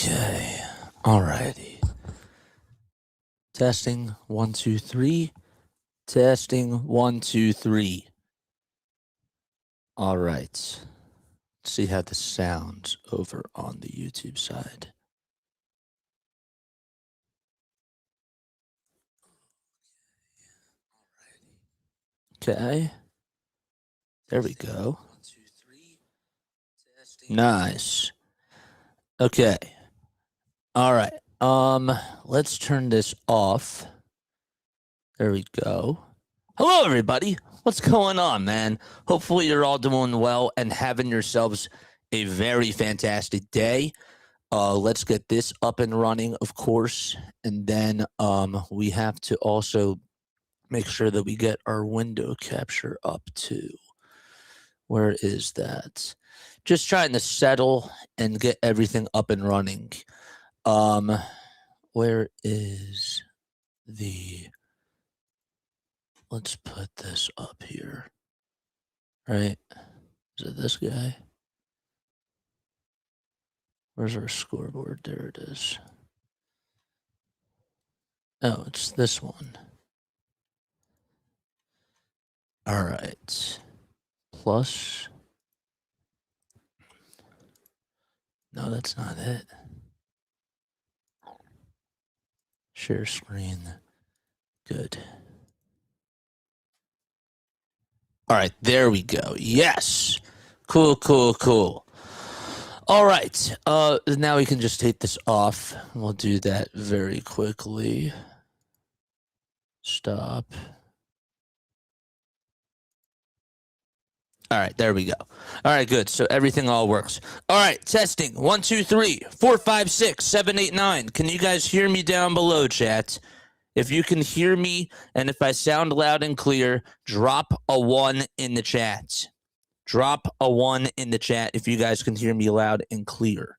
Okay. Alrighty. Testing 1, 2, 3. Testing 1, 2, 3. All right. Let's see how this sounds over on the YouTube side. Okay. There we go. Nice. Okay. All right. Let's turn this off. There we go. Hello, everybody. What's going on, man? Hopefully you're all doing well and having yourselves a very fantastic day. Let's get this up and running, of course. And then we have to also make sure that we get our window capture up too. Where is that? Just trying to settle and get everything up and running. Where is the... Let's put this up here. Right? Is it this guy? Where's our scoreboard? There it is. Oh, it's this one. All right. Plus. No, that's not it. Share screen. Good. All right, there we go. Yes. Cool, cool, cool. All right. Now we can just take this off. We'll do that very quickly. Stop. All right, there we go. All right, good. So everything all works. All right, testing. 1, 2, 3, 4, 5, 6, 7, 8, 9. Can you guys hear me down below, chat? If you can hear me and if I sound loud and clear, drop a 1 in the chat. Drop a 1 in the chat if you guys can hear me loud and clear.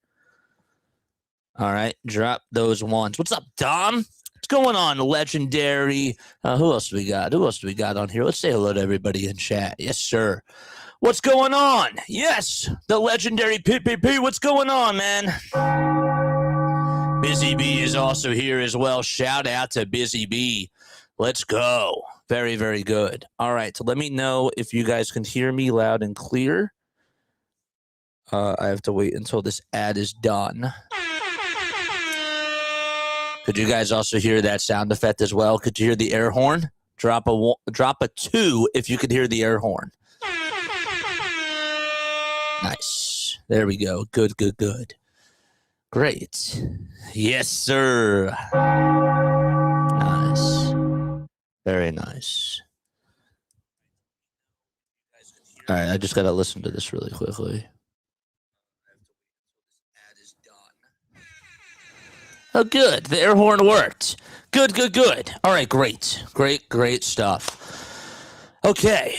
All right, drop those 1s. What's up, Dom? What's going on, Legendary? Who else do we got? Who else do we got on here? Let's say hello to everybody in chat. Yes, sir. What's going on? Yes, the Legendary PPP. What's going on, man? Busy B is also here as well. Shout out to Busy B. Let's go. Very, very good. All right, so let me know if you guys can hear me loud and clear. I have to wait until this ad is done. Could you guys also hear that sound effect as well? Could you hear the air horn? Drop a 2 if you could hear the air horn. Nice. There we go. Good, good, good. Great. Yes, sir. Nice. Very nice. All right, I just got to listen to this really quickly. Oh, good. The air horn worked. Good, good, good. All right, great. Great, great stuff. Okay.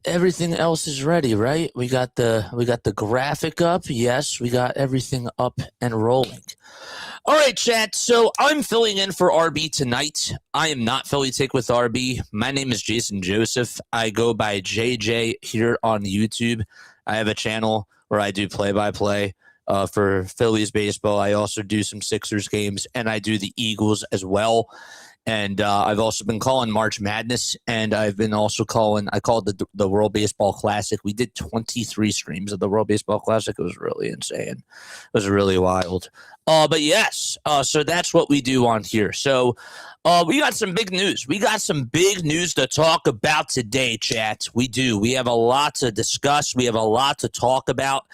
Everything else is ready, right? We got the graphic up. Yes, we got everything up and rolling. All right, chat. So I'm filling in for RB tonight. I am not Philly Take with RB. My name is Jason Joseph. I go by JJ here on YouTube. I have a channel where I do play-by-play for Phillies baseball. I also do some Sixers games, and I do the Eagles as well. And I've also been calling March Madness, and I've been also I called the World Baseball Classic. We did 23 streams of the World Baseball Classic. It was really insane. It was really wild. But yes, so that's what we do on here. So we got some big news. We got some big news to talk about today, chat. We do. We have a lot to discuss. We have a lot to talk about.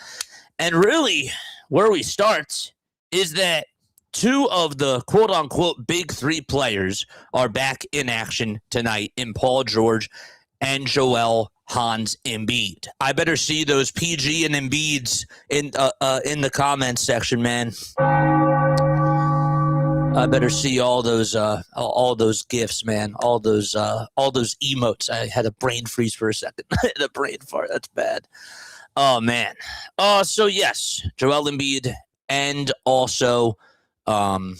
And really, where we start is that 2 of the quote-unquote big 3 players are back in action tonight in Paul George and Joel Hans Embiid. I better see those PG and Embiids in the comments section, man. I better see all those gifs, man. All those emotes. I had a brain freeze for a second. I had a brain fart. That's bad. Oh man. So yes, Joel Embiid and also Joel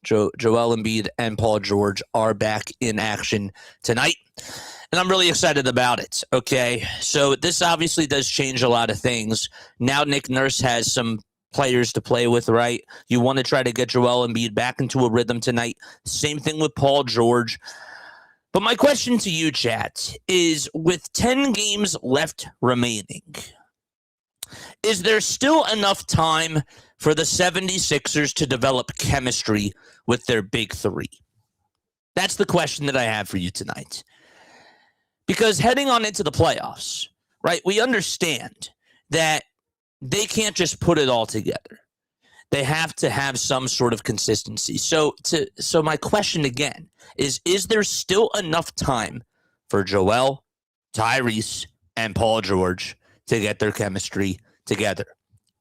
Embiid and Paul George are back in action tonight, and I'm really excited about it. Okay, so this obviously does change a lot of things. Now Nick Nurse has some players to play with, right? You want to try to get Joel Embiid back into a rhythm tonight. Same thing with Paul George. But my question to you, chat, is with 10 games left remaining, is there still enough time for the 76ers to develop chemistry with their big three? That's the question that I have for you tonight. Because heading on into the playoffs, right, we understand that they can't just put it all together. They have to have some sort of consistency. So my question again is there still enough time for Joel, Tyrese, and Paul George to get their chemistry together?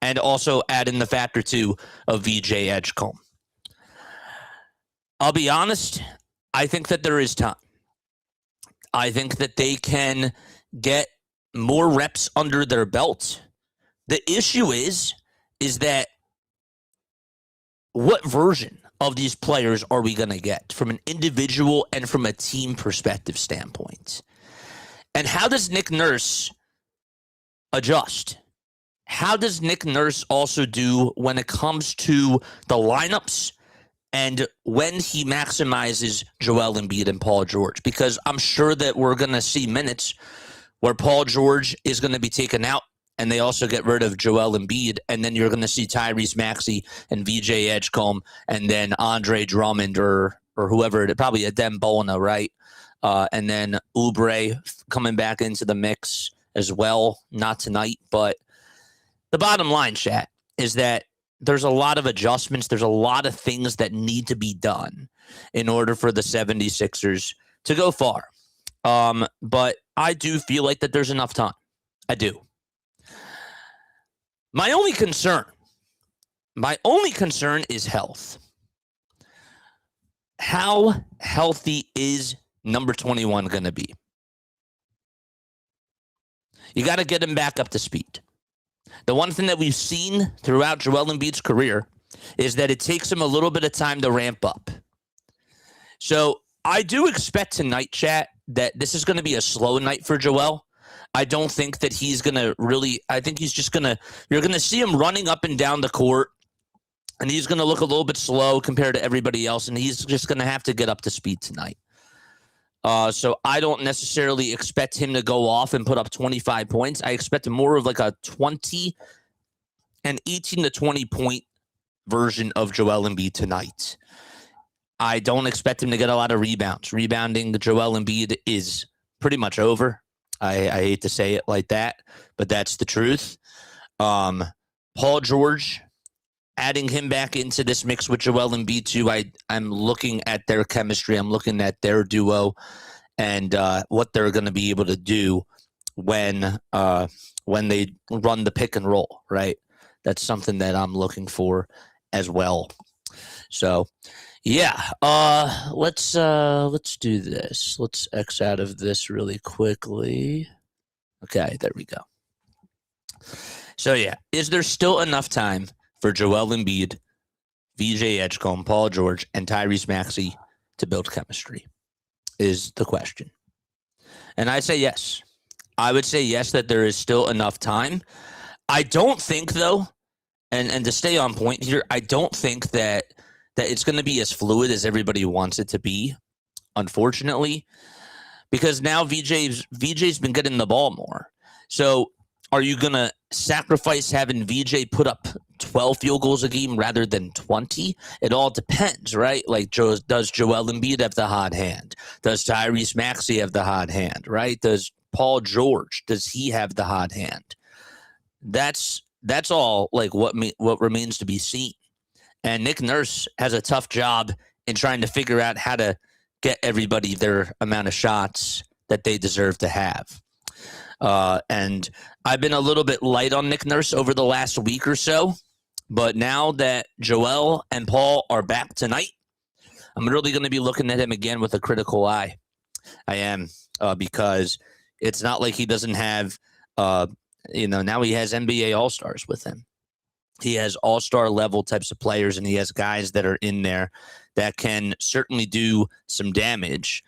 And also add in the factor, too, of VJ Edgecombe. I'll be honest, I think that there is time. I think that they can get more reps under their belt. The issue is that what version of these players are we going to get from an individual and from a team perspective standpoint? And how does Nick Nurse adjust? How does Nick Nurse also do when it comes to the lineups and when he maximizes Joel Embiid and Paul George? Because I'm sure that we're going to see minutes where Paul George is going to be taken out and they also get rid of Joel Embiid, and then you're going to see Tyrese Maxey and VJ Edgecombe and then Andre Drummond or whoever, probably Adem Bona, right? And then Oubre coming back into the mix as well. Not tonight, but the bottom line, chat, is that there's a lot of adjustments. There's a lot of things that need to be done in order for the 76ers to go far. But I do feel like that there's enough time. I do. My only concern is health. How healthy is number 21 going to be? You got to get him back up to speed. The one thing that we've seen throughout Joel Embiid's career is that it takes him a little bit of time to ramp up. So I do expect tonight, chat, that this is going to be a slow night for Joel. I don't think that he's going to really – I think he's just going to – you're going to see him running up and down the court, and he's going to look a little bit slow compared to everybody else, and he's just going to have to get up to speed tonight. So I don't necessarily expect him to go off and put up 25 points. I expect more of like a 18 to 20 point version of Joel Embiid tonight. I don't expect him to get a lot of rebounds. Rebounding Joel Embiid is pretty much over. I hate to say it like that, but that's the truth. Paul George, adding him back into this mix with Joel Embiid too, I'm looking at their chemistry. I'm looking at their duo and what they're going to be able to do when they run the pick and roll, right? That's something that I'm looking for as well. So, yeah, let's do this. Let's X out of this really quickly. Okay, there we go. So, yeah, is there still enough time for Joel Embiid, VJ Edgecombe, Paul George, and Tyrese Maxey to build chemistry is the question. And I say yes. I would say yes, that there is still enough time. I don't think, though, and to stay on point here, I don't think that it's going to be as fluid as everybody wants it to be, unfortunately, because now VJ's been getting the ball more. So are you going to sacrifice having VJ put up 12 field goals a game rather than 20? It all depends, right? Like, does Joel Embiid have the hot hand? Does Tyrese Maxey have the hot hand, right? Does Paul George, does he have the hot hand? That's all like what remains to be seen. And Nick Nurse has a tough job in trying to figure out how to get everybody their amount of shots that they deserve to have. And I've been a little bit light on Nick Nurse over the last week or so. But now that Joel and Paul are back tonight, I'm really going to be looking at him again with a critical eye. I am, because it's not like he doesn't have, now he has NBA All-Stars with him. He has all-star level types of players, and he has guys that are in there that can certainly do some damage.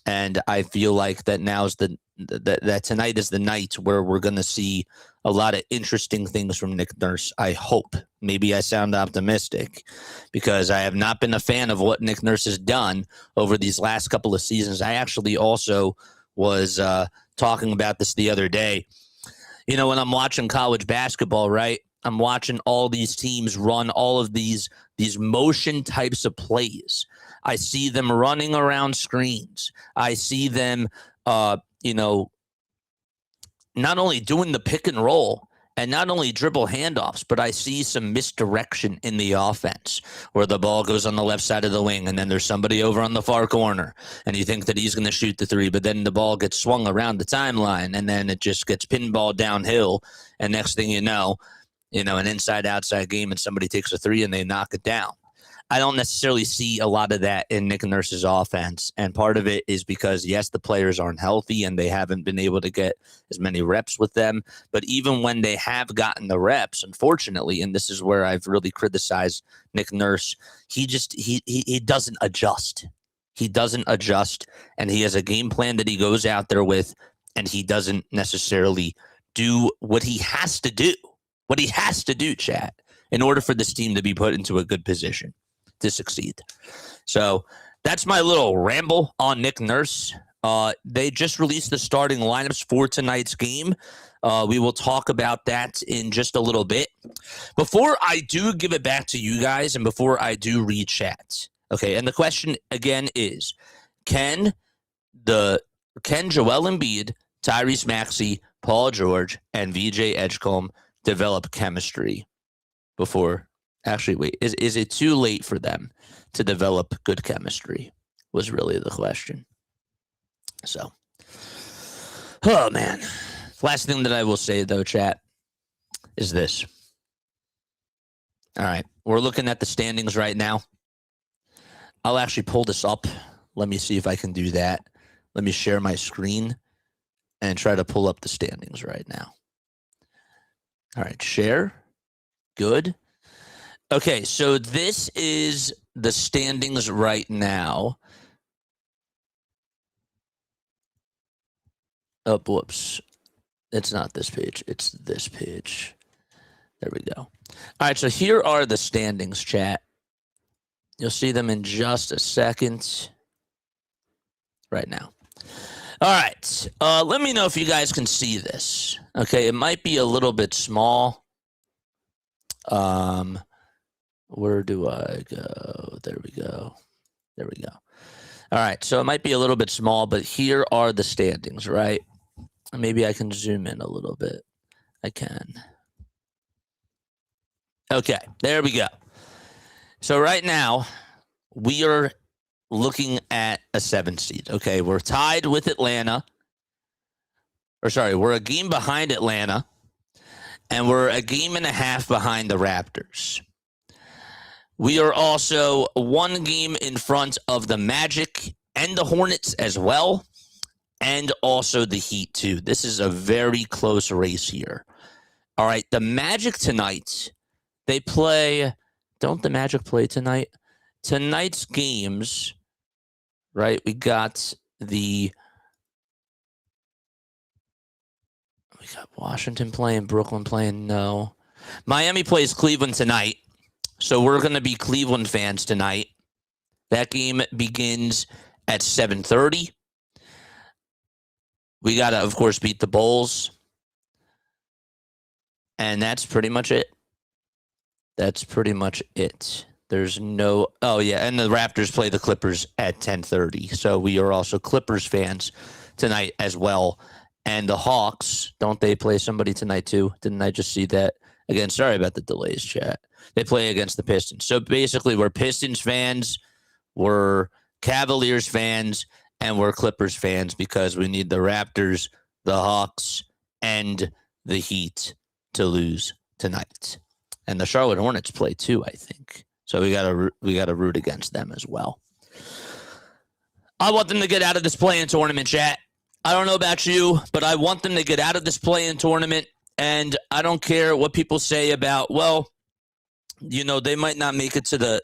And I feel like that now's that tonight is the night where we're going to see a lot of interesting things from Nick Nurse. I hope. Maybe I sound optimistic because I have not been a fan of what Nick Nurse has done over these last couple of seasons. I actually also was talking about this the other day. You know, when I'm watching college basketball, right? I'm watching all these teams run all of these motion types of plays. I see them running around screens. I see them, not only doing the pick and roll and not only dribble handoffs, but I see some misdirection in the offense where the ball goes on the left side of the wing and then there's somebody over on the far corner and you think that he's going to shoot the three, but then the ball gets swung around the timeline and then it just gets pinball downhill. And next thing you know, an inside-outside game and somebody takes a three and they knock it down. I don't necessarily see a lot of that in Nick Nurse's offense. And part of it is because, yes, the players aren't healthy and they haven't been able to get as many reps with them. But even when they have gotten the reps, unfortunately, and this is where I've really criticized Nick Nurse, he doesn't adjust. He doesn't adjust, and he has a game plan that he goes out there with, and he doesn't necessarily do what he has to do. What he has to do, chat, in order for this team to be put into a good position to succeed. So that's my little ramble on Nick Nurse. They just released the starting lineups for tonight's game. We will talk about that in just a little bit. Before I do give it back to you guys and before I do read chat, okay, and the question again is, can Joel Embiid, Tyrese Maxey, Paul George, and VJ Edgecombe develop chemistry before? Actually, wait, is it too late for them to develop good chemistry was really the question. So, oh, man. Last thing that I will say, though, chat, is this. All right, we're looking at the standings right now. I'll actually pull this up. Let me see if I can do that. Let me share my screen and try to pull up the standings right now. All right, share. Good. Okay, so this is the standings right now. Oh, whoops. It's not this page. It's this page. There we go. All right, so here are the standings, chat. You'll see them in just a second. Right now. All right. Let me know if you guys can see this. Okay, it might be a little bit small. Where do I go? There we go. There we go. All right, so it might be a little bit small, but here are the standings, right? Maybe I can zoom in a little bit. I can. Okay, there we go. So right now, we are looking at a 7 seed. Okay, we're tied with Atlanta. We're a game behind Atlanta, and we're a game and a half behind the Raptors. We are also 1 game in front of the Magic and the Hornets as well, and also the Heat too. This is a very close race here. All right, the Magic tonight, they play. Don't the Magic play tonight? Tonight's games, right? We got Washington playing, Brooklyn playing. No, Miami plays Cleveland tonight. So we're going to be Cleveland fans tonight. That game begins at 7:30. We got to, of course, beat the Bulls. And that's pretty much it. There's no... Oh, yeah, and the Raptors play the Clippers at 10:30. So we are also Clippers fans tonight as well. And the Hawks, don't they play somebody tonight too? Didn't I just see that? Again, sorry about the delays, chat. They play against the Pistons. So basically, we're Pistons fans, we're Cavaliers fans, and we're Clippers fans because we need the Raptors, the Hawks, and the Heat to lose tonight. And the Charlotte Hornets play too, I think. So we gotta root against them as well. I want them to get out of this play-in tournament, chat. I don't know about you, but I want them to get out of this play-in tournament. And I don't care what people say about, well, they might not make it to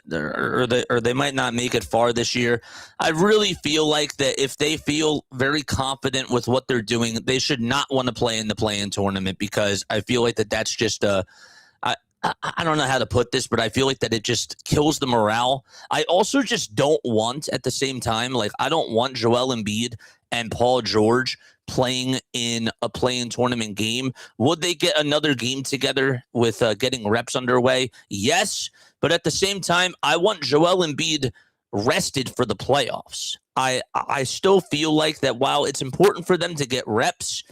or they might not make it far this year. I really feel like that if they feel very confident with what they're doing, they should not want to play in the play-in tournament, because I feel like that's just I don't know how to put this, but I feel like that it just kills the morale. I also just don't want, at the same time, like, I don't want Joel Embiid and Paul George playing in a play-in tournament game. Would they get another game together with getting reps underway? Yes, but at the same time, I want Joel Embiid rested for the playoffs. I still feel like that while it's important for them to get reps,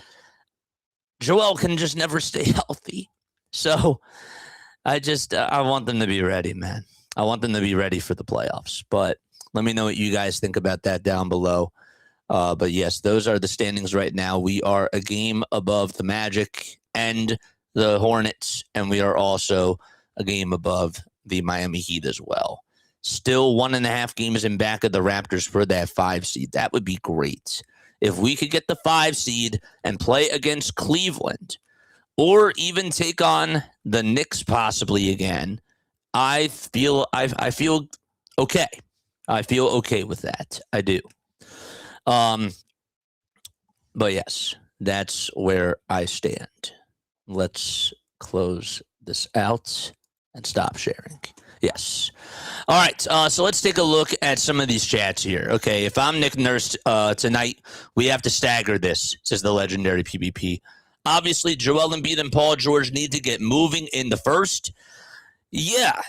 Joel can just never stay healthy. So I want them to be ready, man. I want them to be ready for the playoffs. But let me know what you guys think about that down below. But yes, those are the standings right now. We are a game above the Magic and the Hornets, and we are also a game above the Miami Heat as well. Still 1.5 games in back of the Raptors for that 5 seed. That would be great. If we could get the 5 seed and play against Cleveland, or even take on the Knicks possibly again, I feel okay. I feel okay with that. I do. But yes, that's where I stand. Let's close this out and stop sharing. Yes. All right. So let's take a look at some of these chats here. Okay. If I'm Nick Nurse tonight, we have to stagger this, says the legendary PvP. Obviously, Joel Embiid and Paul George need to get moving in the first. Yeah.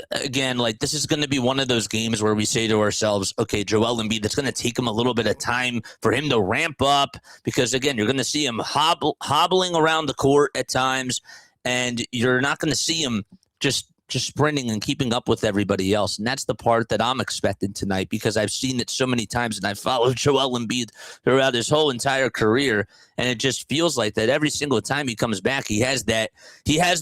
Again, like, this is going to be one of those games where we say to ourselves, okay, Joel Embiid, it's going to take him a little bit of time for him to ramp up, because, again, you're going to see him hobbling around the court at times, and you're not going to see him just sprinting and keeping up with everybody else. And that's the part that I'm expecting tonight, because I've seen it so many times, and I've followed Joel Embiid throughout his whole entire career. And it just feels like that every single time he comes back, he has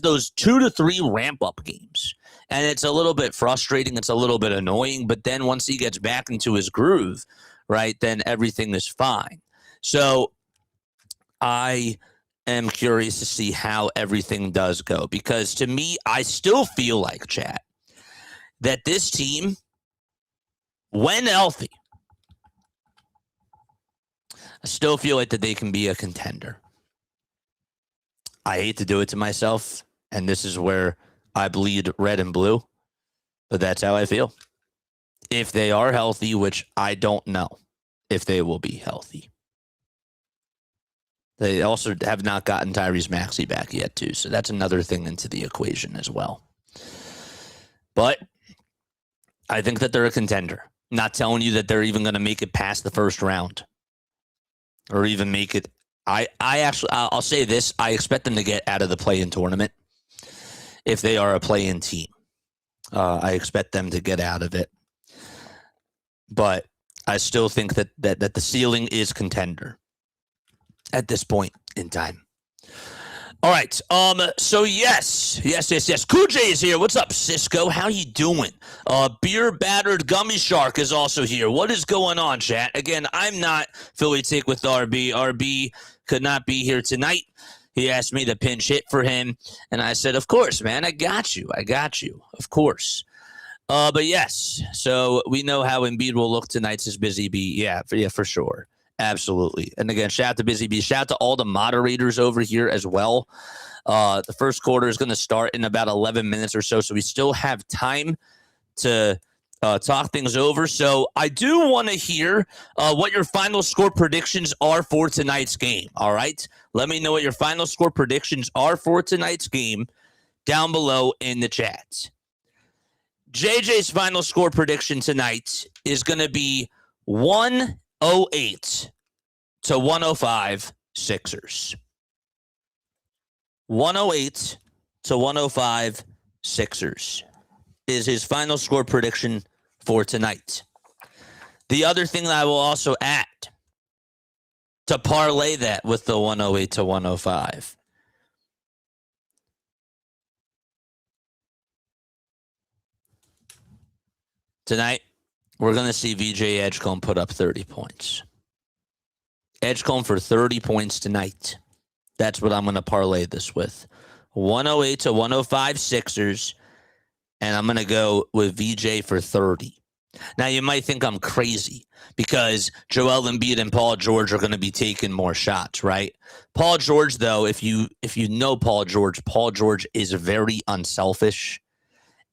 those 2 to 3 ramp up games. And it's a little bit frustrating. It's a little bit annoying. But then once he gets back into his groove, right, then everything is fine. So I am curious to see how everything does go, because to me, I still feel like, chat, that this team, when healthy, I still feel like that they can be a contender. I hate to do it to myself, and this is where I bleed red and blue, but that's how I feel. If they are healthy, which I don't know if they will be healthy. They also have not gotten Tyrese Maxey back yet, too. So that's another thing into the equation as well. But I think that they're a contender. I'm not telling you that they're even going to make it past the first round or even make it. I'll say this. I expect them to get out of the play-in tournament if they are a play-in team. I expect them to get out of it. But I still think that the ceiling is contender at this point in time. All right. So yes. Cool J is here. What's up, Cisco? How you doing? Beer Battered Gummy Shark is also here. What is going on, chat? Again, I'm not Philly Take with RB. RB could not be here tonight. He asked me to pinch hit for him, and I said, of course, man. I got you. Of course. But yes. So we know how Embiid will look tonight, says Busy Bee. Yeah, for sure. Absolutely. And again, shout out to Busy Bee. Shout out to all the moderators over here as well. The first quarter is going to start in about 11 minutes or so. So we still have time to talk things over. So I do want to hear what your final score predictions are for tonight's game. All right. Let me know what your final score predictions are for tonight's game down below in the chat. JJ's final score prediction tonight is going to be 108 to 105 Sixers. 108 to 105 Sixers is his final score prediction for tonight. The other thing that I will also add to parlay that with the 108 to 105. Tonight, we're going to see VJ Edgecombe put up 30 points. Edgecombe for 30 points tonight. That's what I'm going to parlay this with. 108 to 105 Sixers. And I'm going to go with VJ for 30. Now, you might think I'm crazy because Joel Embiid and Paul George are going to be taking more shots, right? Paul George, though, if you know Paul George is very unselfish,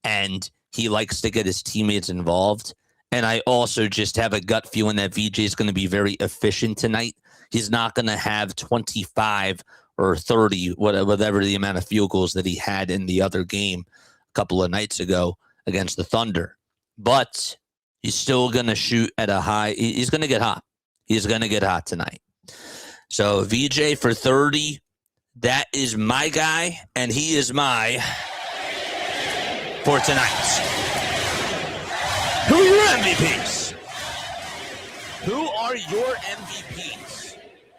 and he likes to get his teammates involved. And I also just have a gut feeling that VJ is going to be very efficient tonight. He's not going to have 25 or 30, whatever the amount of field goals that he had in the other game a couple of nights ago against the Thunder. But he's still going to shoot at a high. He's going to get hot. He's going to get hot tonight. So VJ for 30, that is my guy, and he is my for tonight. Who are your MVPs? Who are your MVPs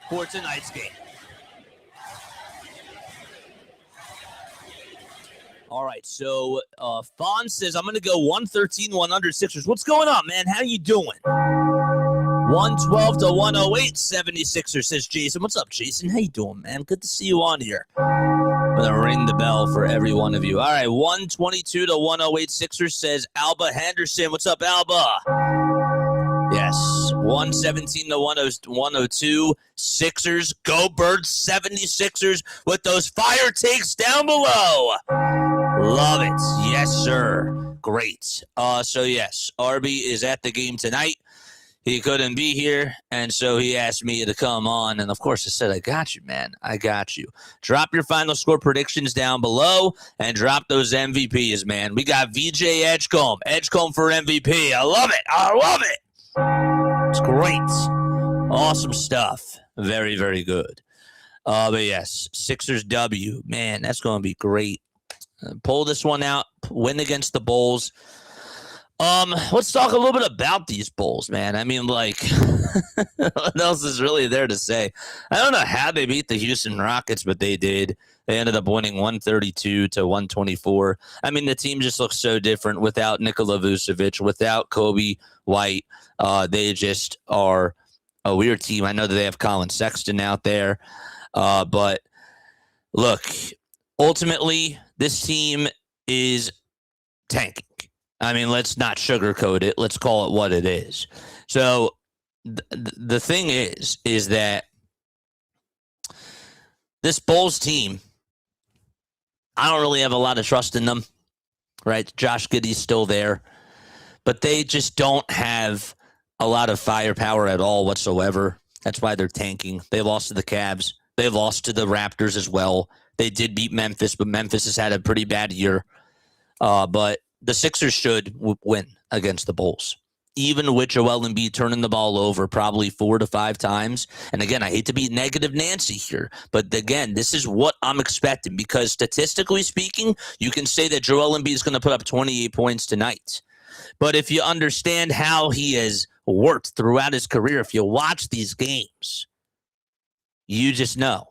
for tonight's game? All right, so Fawn says, I'm going to go 113, 100 Sixers. What's going on, man? How you doing? 112 to 108, 76er, says Jason. What's up, Jason? How you doing, man? Good to see you on here. I'm going to ring the bell for every one of you. All right, 122 to 108 Sixers, says Alba Henderson. What's up, Alba? Yes, 117 to 102 Sixers. Go Birds, 76ers with those fire takes down below. Love it. Yes, sir. Great. So, yes, Arby is at the game tonight. He couldn't be here, and so he asked me to come on. And, of course, I said, I got you, man. I got you. Drop your final score predictions down below and drop those MVPs, man. We got VJ Edgecombe. Edgecombe for MVP. I love it. I love it. It's great. Awesome stuff. Very, very good. But, yes, Sixers W. Man, that's going to be great. Pull this one out. Win against the Bulls. Let's talk a little bit about these Bulls, man. I mean, like, what else is really there to say? I don't know how they beat the Houston Rockets, but they did. They ended up winning 132 to 124. I mean, the team just looks so different without Nikola Vucevic, without Kobe White. They just are a weird team. I know that they have Colin Sexton out there, but look, ultimately, this team is tanking. I mean, let's not sugarcoat it. Let's call it what it is. So the thing is that this Bulls team, I don't really have a lot of trust in them, right? Josh Giddey's still there, but they just don't have a lot of firepower at all whatsoever. That's why they're tanking. They lost to the Cavs. They lost to the Raptors as well. They did beat Memphis, but Memphis has had a pretty bad year. But the Sixers should win against the Bulls, even with Joel Embiid turning the ball over probably 4 to 5 times. And again, I hate to be negative Nancy here, but again, this is what I'm expecting because statistically speaking, you can say that Joel Embiid is going to put up 28 points tonight. But if you understand how he has worked throughout his career, if you watch these games, you just know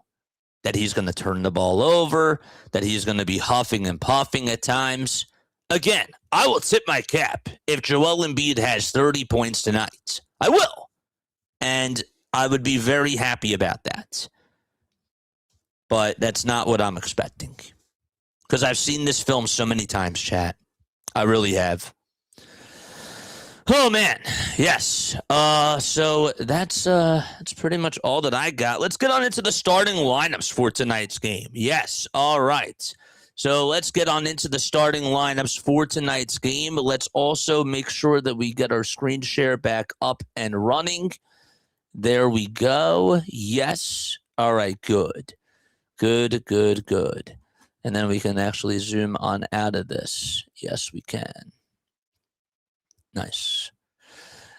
that he's going to turn the ball over, that he's going to be huffing and puffing at times. Again, I will tip my cap if Joel Embiid has 30 points tonight. I will. And I would be very happy about that. But that's not what I'm expecting. Because I've seen this film so many times, chat. I really have. Oh, man. Yes. So that's pretty much all that I got. Let's get on into the starting lineups for tonight's game. Yes. All right. So let's get on into the starting lineups for tonight's game. Let's also make sure that we get our screen share back up and running. There we go. Yes. All right, good. Good. And then we can actually zoom on out of this. Yes, we can. Nice.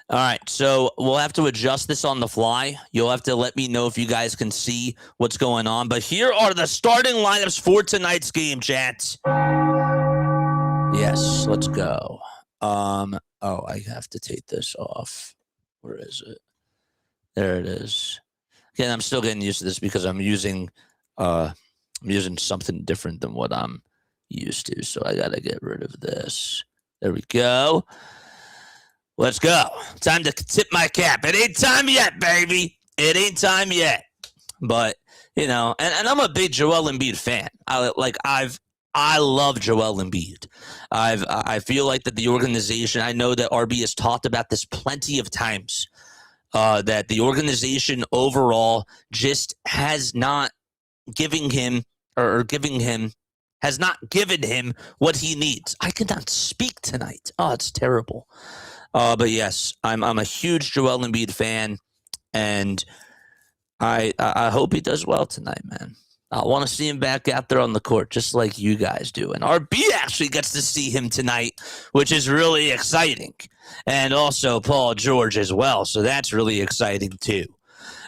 All right, so we'll have to adjust this on the fly. You'll have to let me know if you guys can see what's going on. But here are the starting lineups for tonight's game, chat. Yes, let's go. Oh, I have to take this off. Where is it? There it is. Again, I'm still getting used to this because I'm using something different than what I'm used to. So I got to get rid of this. There we go. Let's go. Time to tip my cap. It ain't time yet, baby. It ain't time yet. But, you know, and I'm a big Joel Embiid fan. I love Joel Embiid. I feel like that the organization, I know that RB has talked about this plenty of times, that the organization overall just has not giving him has not given him what he needs. I cannot speak tonight. Oh, it's terrible. But yes, I'm a huge Joel Embiid fan, and I hope he does well tonight, man. I want to see him back out there on the court, just like you guys do. And RB actually gets to see him tonight, which is really exciting. And also Paul George as well, so that's really exciting too.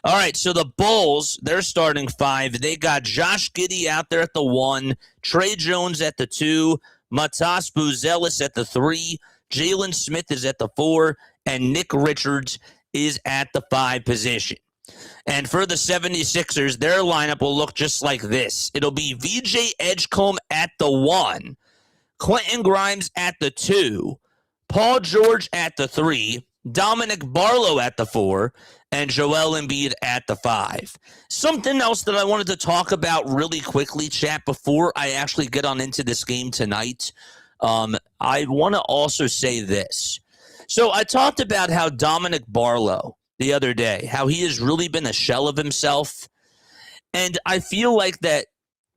All right, so the Bulls, they're starting five. They got Josh Giddey out there at the 1, Trey Jones at the 2, Matas Buzelis at the 3, Jalen Smith is at the 4, and Nick Richards is at the 5 position. And for the 76ers, their lineup will look just like this. It'll be VJ Edgecombe at the 1, Quentin Grimes at the 2, Paul George at the 3, Dominic Barlow at the 4, and Joel Embiid at the 5. Something else that I wanted to talk about really quickly, chat, before I actually get on into this game tonight. I want to also say this. So I talked about how Dominic Barlow the other day, how he has really been a shell of himself. And I feel like that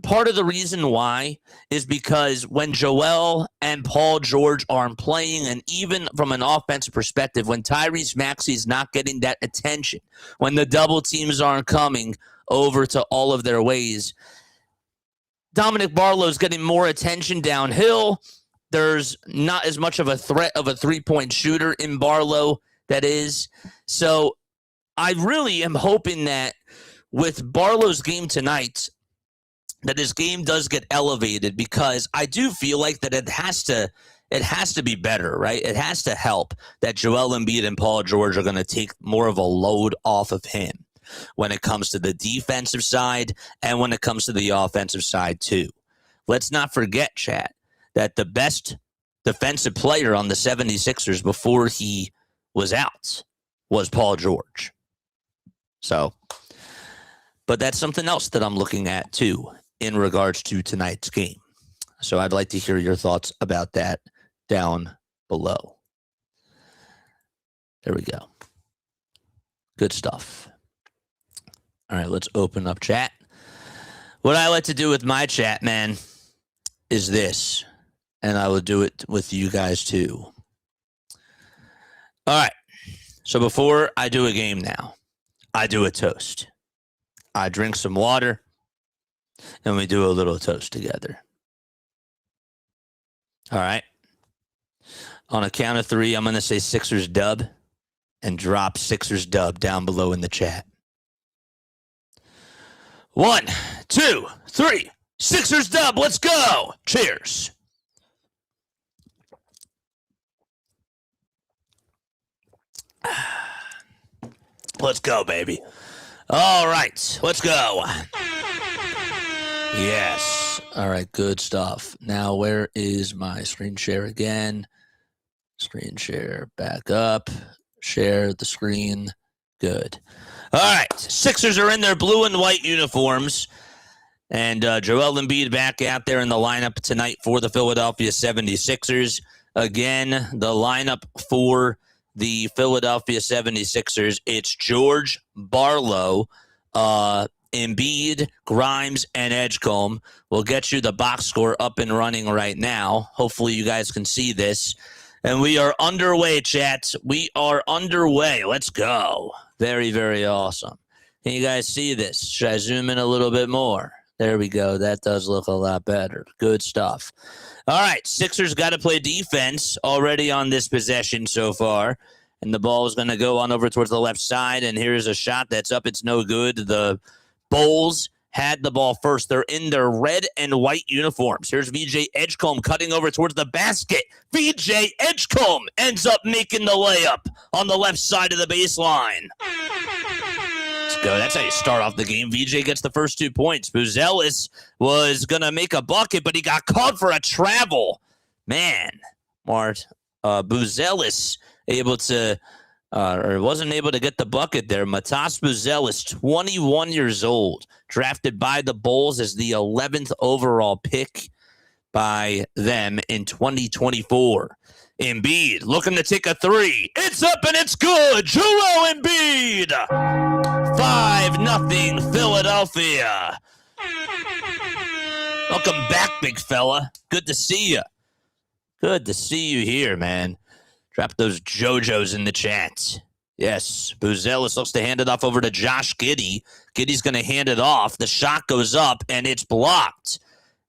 part of the reason why is because when Joel and Paul George aren't playing, and even from an offensive perspective, when Tyrese Maxey's not getting that attention, when the double teams aren't coming over to all of their ways, Dominic Barlow's getting more attention downhill. There's not as much of a threat of a three-point shooter in Barlow, that is. So I really am hoping that with Barlow's game tonight, that his game does get elevated, because I do feel like that it has to be better, right? It has to help that Joel Embiid and Paul George are going to take more of a load off of him when it comes to the defensive side and when it comes to the offensive side too. Let's not forget, chat, that the best defensive player on the 76ers before he was out was Paul George. So, but that's something else that I'm looking at too in regards to tonight's game. So I'd like to hear your thoughts about that down below. There we go. Good stuff. All right, let's open up chat. What I like to do with my chat, man, is this, and I will do it with you guys too. All right, so before I do a game now, I do a toast. I drink some water, and we do a little toast together. All right. On a count of 3, I'm going to say Sixers dub, and drop Sixers dub down below in the chat. 1, 2, 3. Sixers dub. Let's go. Cheers. Let's go, baby. All right. Let's go. Yes. All right. Good stuff. Now, where is my screen share again? Screen share back up. Share the screen. Good. All right. Sixers are in their blue and white uniforms. And Joel Embiid back out there in the lineup tonight for the Philadelphia 76ers. Again, the lineup for the Philadelphia 76ers, it's George, Barlow, Embiid, Grimes, and Edgecombe. We'll get you the box score up and running right now. Hopefully you guys can see this. And we are underway, chat. We are underway. Let's go. Very, very awesome. Can you guys see this? Should I zoom in a little bit more? There we go. That does look a lot better. Good stuff. All right. Sixers got to play defense already on this possession so far. And the ball is going to go on over towards the left side. And here's a shot that's up. It's no good. The Bulls had the ball first. They're in their red and white uniforms. Here's VJ Edgecombe cutting over towards the basket. VJ Edgecombe ends up making the layup on the left side of the baseline. Let's go. That's how you start off the game. VJ gets the first 2 points. Buzelis was going to make a bucket, but he got caught for a travel. Man, Mart. Buzelis able to or wasn't able to get the bucket there. Matas Buzel is 21 years old, drafted by the Bulls as the 11th overall pick by them in 2024. Embiid looking to take a three. It's up and it's good. Joel Embiid. 5-0 Philadelphia. Welcome back, big fella. Good to see you. Good to see you here, man. Drop those JoJos in the chat. Yes, Buzelis looks to hand it off over to Josh Giddey. Giddey's going to hand it off. The shot goes up, and it's blocked.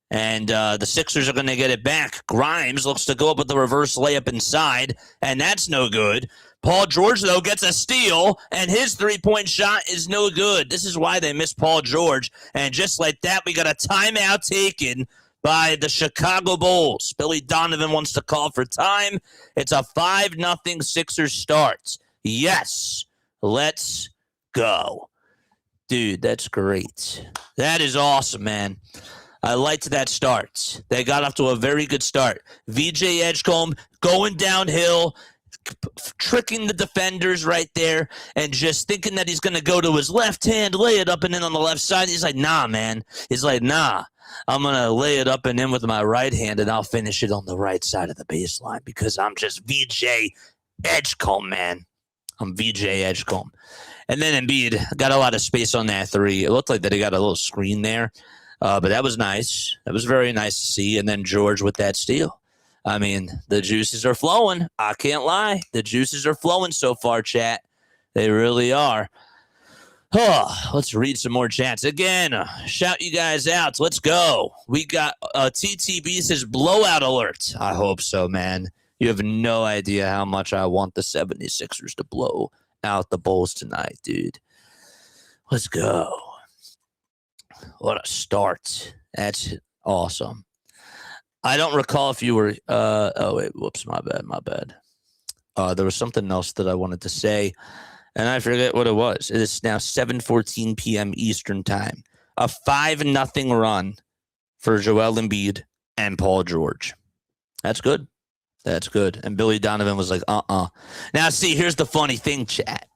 And the Sixers are going to get it back. Grimes looks to go up with the reverse layup inside, and that's no good. Paul George, though, gets a steal, and his three-point shot is no good. This is why they miss Paul George. And just like that, we got a timeout taken by the Chicago Bulls. Billy Donovan wants to call for time. It's a 5-0 Sixers start. Yes, let's go. Dude, that's great. That is awesome, man. I liked that start. They got off to a very good start. VJ Edgecombe going downhill, tricking the defenders right there, and just thinking that he's going to go to his left hand, lay it up and in on the left side. He's like, nah, man. He's like, nah. I'm going to lay it up and in with my right hand, and I'll finish it on the right side of the baseline because I'm just VJ Edgecombe, man. I'm VJ Edgecombe. And then Embiid got a lot of space on that three. It looked like that he got a little screen there. But that was nice. That was very nice to see. And then George with that steal. I mean, the juices are flowing. I can't lie. The juices are flowing so far, chat. They really are. Oh, let's read some more chats. Again, shout you guys out. Let's go. We got TTB says blowout alert. I hope so, man. You have no idea how much I want the 76ers to blow out the Bulls tonight, dude. Let's go. What a start. That's awesome. I don't recall if you were whoops, my bad. There was something else that I wanted to say, and I forget what it was. It is now 7:14 p.m. Eastern time. A 5-0 run for Joel Embiid and Paul George. That's good. That's good. And Billy Donovan was like, Now, see, here's the funny thing, chat.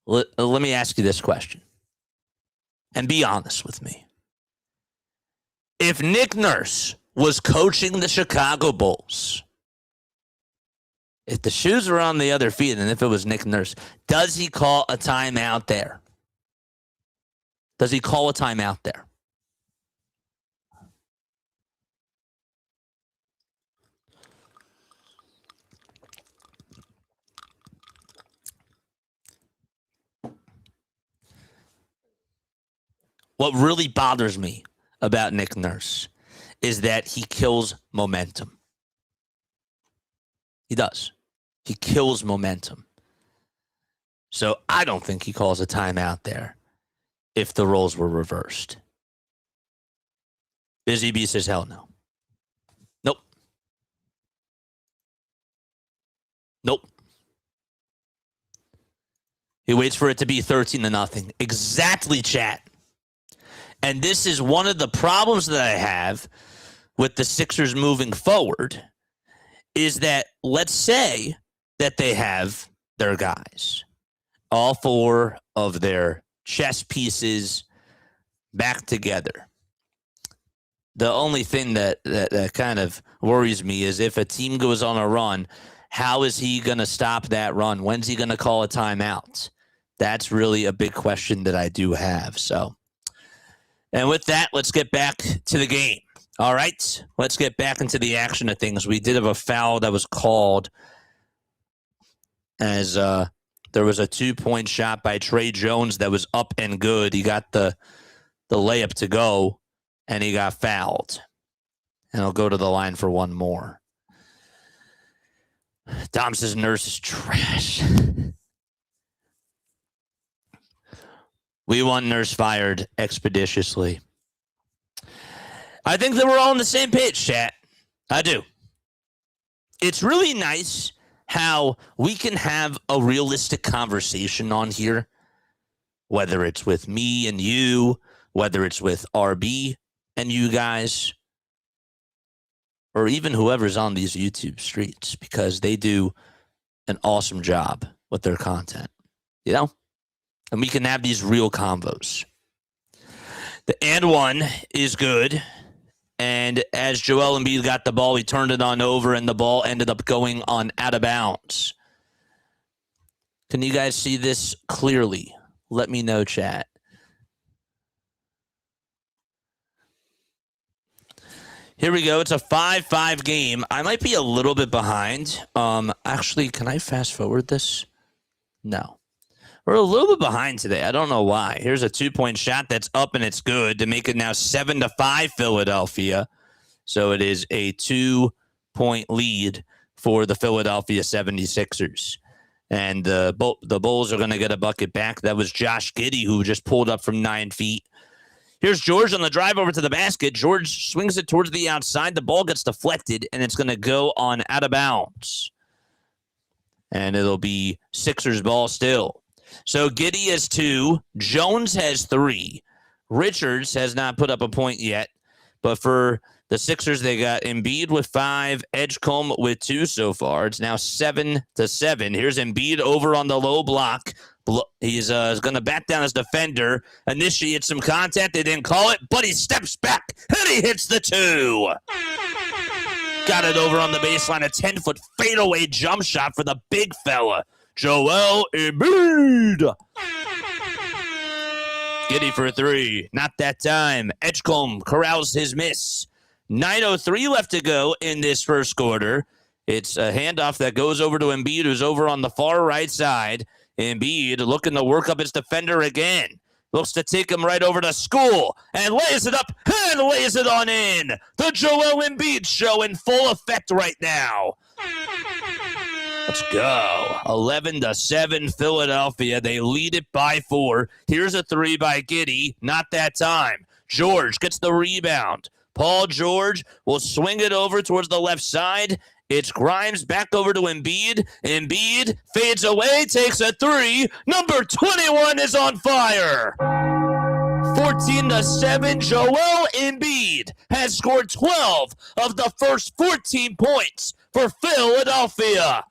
Let me ask you this question. And be honest with me. If Nick Nurse was coaching the Chicago Bulls, if the shoes were on the other feet and if it was Nick Nurse, does he call a timeout there? Does he call a timeout there? What really bothers me about Nick Nurse is that he kills momentum. He does. He kills momentum. So I don't think he calls a timeout there if the roles were reversed. Busy Bee says, hell no. Nope. He waits for it to be 13-0. Exactly, chat. And this is one of the problems that I have with the Sixers moving forward is that let's say that they have their guys, all four of their chess pieces back together. The only thing that kind of worries me is if a team goes on a run, how is he going to stop that run? When's he going to call a timeout? That's really a big question that I do have. So. And with that, let's get back to the game. All right, let's get back into the action of things. We did have a foul that was called as there was a 2-point shot by Trey Jones that was up and good. He got the layup to go, and he got fouled. And he'll go to the line for one more. Dom says Nurse is trash. We want Nurse fired expeditiously. I think that we're all on the same page, chat. I do. It's really nice how we can have a realistic conversation on here, whether it's with me and you, whether it's with RB and you guys, or even whoever's on these YouTube streets, because they do an awesome job with their content, you know? And we can have these real combos. The and one is good. And as Joel Embiid got the ball, he turned it on over, and the ball ended up going on out of bounds. Can you guys see this clearly? Let me know, chat. Here we go. It's a 5-5 game. I might be a little bit behind. Actually, can I fast forward this? No. We're a little bit behind today. I don't know why. Here's a 2-point shot that's up, and it's good to make it now 7-5 Philadelphia. So it is a 2-point lead for the Philadelphia 76ers. And the Bulls are going to get a bucket back. That was Josh Giddey, who just pulled up from 9 feet. Here's George on the drive over to the basket. George swings it towards the outside. The ball gets deflected, and it's going to go on out of bounds. And it'll be Sixers ball still. So Giddey has 2. Jones has 3. Richards has not put up a point yet. But for the Sixers, they got Embiid with 5, Edgecombe with 2 so far. It's now 7-7. Here's Embiid over on the low block. He's going to back down his defender, initiate some contact. They didn't call it, but he steps back, and he hits the 2. Got it over on the baseline, a 10-foot fadeaway jump shot for the big fella, Joel Embiid. Giddey for 3. Not that time. Edgecombe corrals his miss. 9:03 left to go in this first quarter. It's a handoff that goes over to Embiid, who's over on the far right side. Embiid looking to work up his defender again. Looks to take him right over to School and lays it up and lays it on in. The Joel Embiid show in full effect right now. Let's go. 11-7 Philadelphia. They lead it by 4. Here's a 3 by Giddey. Not that time. George gets the rebound. Paul George will swing it over towards the left side. It's Grimes back over to Embiid. Embiid fades away, takes a 3. Number 21 is on fire. 14-7. Joel Embiid has scored 12 of the first 14 points for Philadelphia.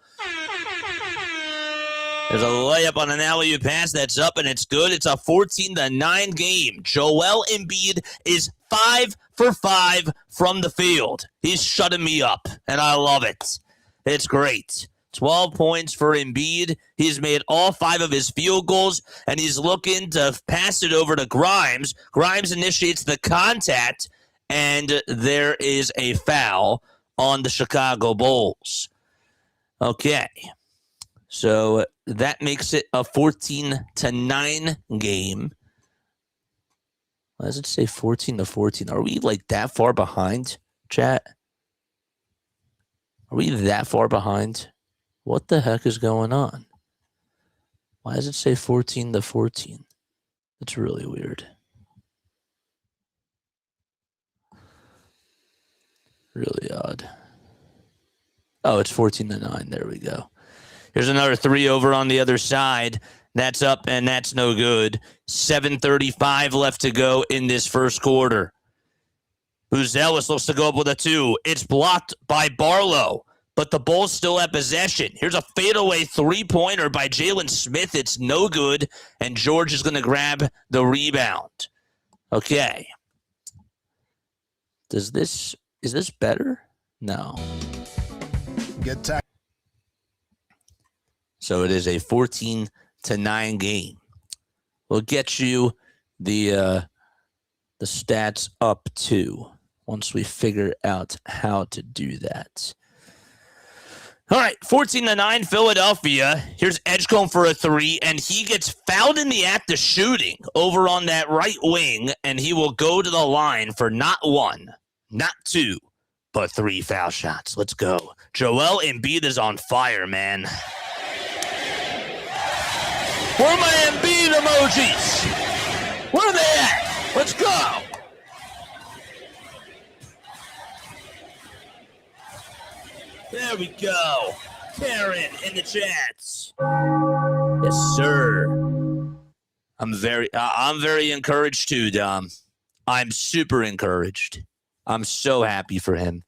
There's a layup on an alley-oop pass that's up, and it's good. It's a 14-9 game. Joel Embiid is 5 for 5 from the field. He's shutting me up, and I love it. It's great. 12 points for Embiid. He's made all 5 of his field goals, and he's looking to pass it over to Grimes. Grimes initiates the contact, and there is a foul on the Chicago Bulls. Okay. So that makes it a 14-9 game. Why does it say 14-14? Are we like that far behind, chat? Are we that far behind? What the heck is going on? Why does it say 14-14? That's really weird. Really odd. Oh, it's 14-9. There we go. Here's another 3 over on the other side. That's up, and that's no good. 7:35 left to go in this first quarter. Buzelis looks to go up with a 2. It's blocked by Barlow, but the Bulls still have possession. Here's a fadeaway 3-pointer by Jalen Smith. It's no good, and George is going to grab the rebound. Okay. Is this better? No. Get tired. So it is a 14-9 game. We'll get you the stats up too once we figure out how to do that. All right, 14-9 Philadelphia. Here's Edgecombe for a 3, and he gets fouled in the act of shooting over on that right wing, and he will go to the line for not 1, not 2, but 3 foul shots. Let's go. Joel Embiid is on fire, man. Where are my Embiid emojis? Where are they at? Let's go. There we go. Karen in the chats. Yes, sir. I'm very encouraged too, Dom. I'm super encouraged. I'm so happy for him.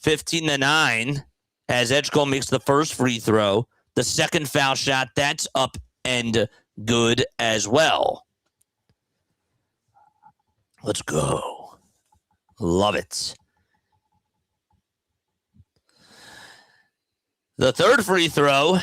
15-9. as Edgecombe makes the first free throw. The second foul shot, that's up and good as well. Let's go. Love it. The third free throw,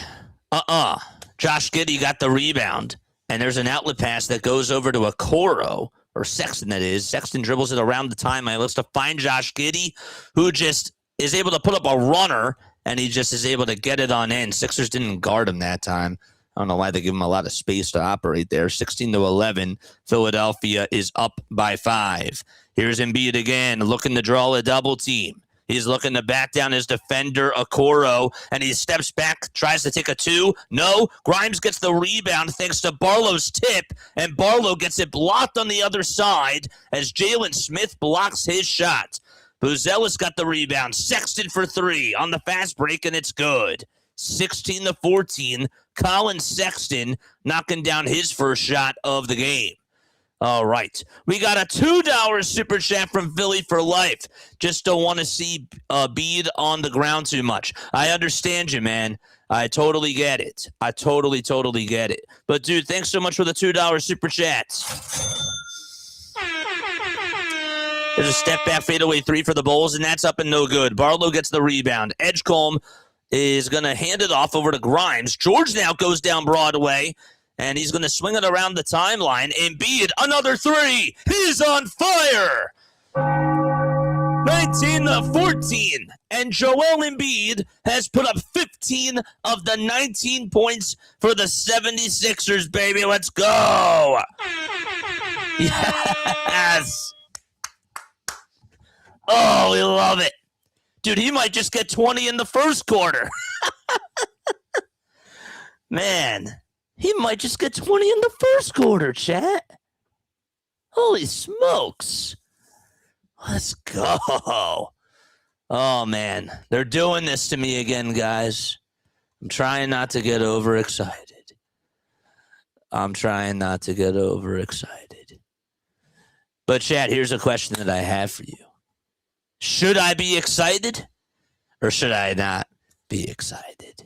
Josh Giddey got the rebound, and there's an outlet pass that goes over to Okoro, or Sexton that is. Sexton dribbles it around the timeline, looks to find Josh Giddey, who just is able to put up a runner, and he just is able to get it on in. Sixers didn't guard him that time. I don't know why they give him a lot of space to operate there. 16-11, Philadelphia is up by 5. Here's Embiid again, looking to draw a double team. He's looking to back down his defender, Okoro, and he steps back, tries to take a 2. No, Grimes gets the rebound thanks to Barlow's tip, and Barlow gets it blocked on the other side as Jalen Smith blocks his shot. Buzelis got the rebound. Sexton for 3 on the fast break, and it's good. 16-14, Colin Sexton knocking down his first shot of the game. All right. We got a $2 super chat from Philly for life. Just don't want to see Bede on the ground too much. I understand you, man. I totally get it. I totally get it. But, dude, thanks so much for the $2 super chats. There's a step-back fadeaway 3 for the Bulls, and that's up and no good. Barlow gets the rebound. Edgecombe is going to hand it off over to Grimes. George now goes down Broadway. And he's going to swing it around the timeline. Embiid, another 3. He's on fire. 19-14. And Joel Embiid has put up 15 of the 19 points for the 76ers, baby. Let's go. Yes. Oh, we love it. Dude, he might just get 20 in the first quarter. Man. He might just get 20 in the first quarter, chat. Holy smokes. Let's go. Oh, man. They're doing this to me again, guys. I'm trying not to get overexcited. But, chat, here's a question that I have for you. Should I be excited or should I not be excited?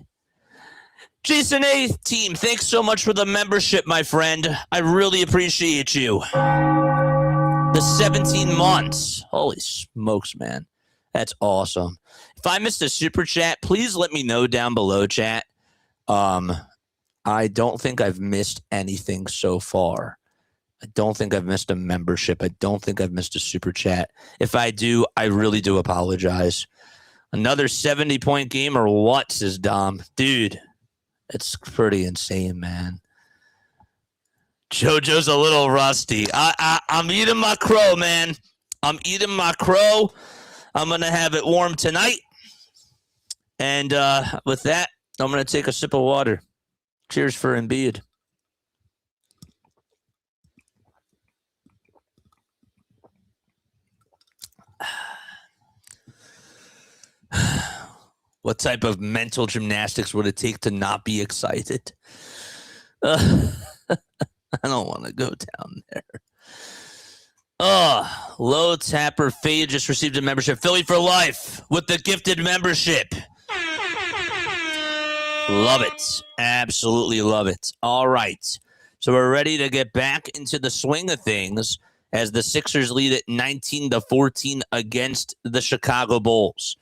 Jason A. Team, thanks so much for the membership, my friend. I really appreciate you. The 17 months. Holy smokes, man. That's awesome. If I missed a super chat, please let me know down below, chat. I don't think I've missed anything so far. I don't think I've missed a membership. I don't think I've missed a super chat. If I do, I really do apologize. Another 70-point game or what, says Dom. Dude. It's pretty insane, man. JoJo's a little rusty. I'm eating my crow, man. I'm eating my crow. I'm going to have it warm tonight. And with that, I'm going to take a sip of water. Cheers for Embiid. What type of mental gymnastics would it take to not be excited? I don't want to go down there. Low Tapper Fade just received a membership. Philly for life with the gifted membership. Love it. Absolutely love it. All right. So we're ready to get back into the swing of things as the Sixers lead at 19-14 against the Chicago Bulls.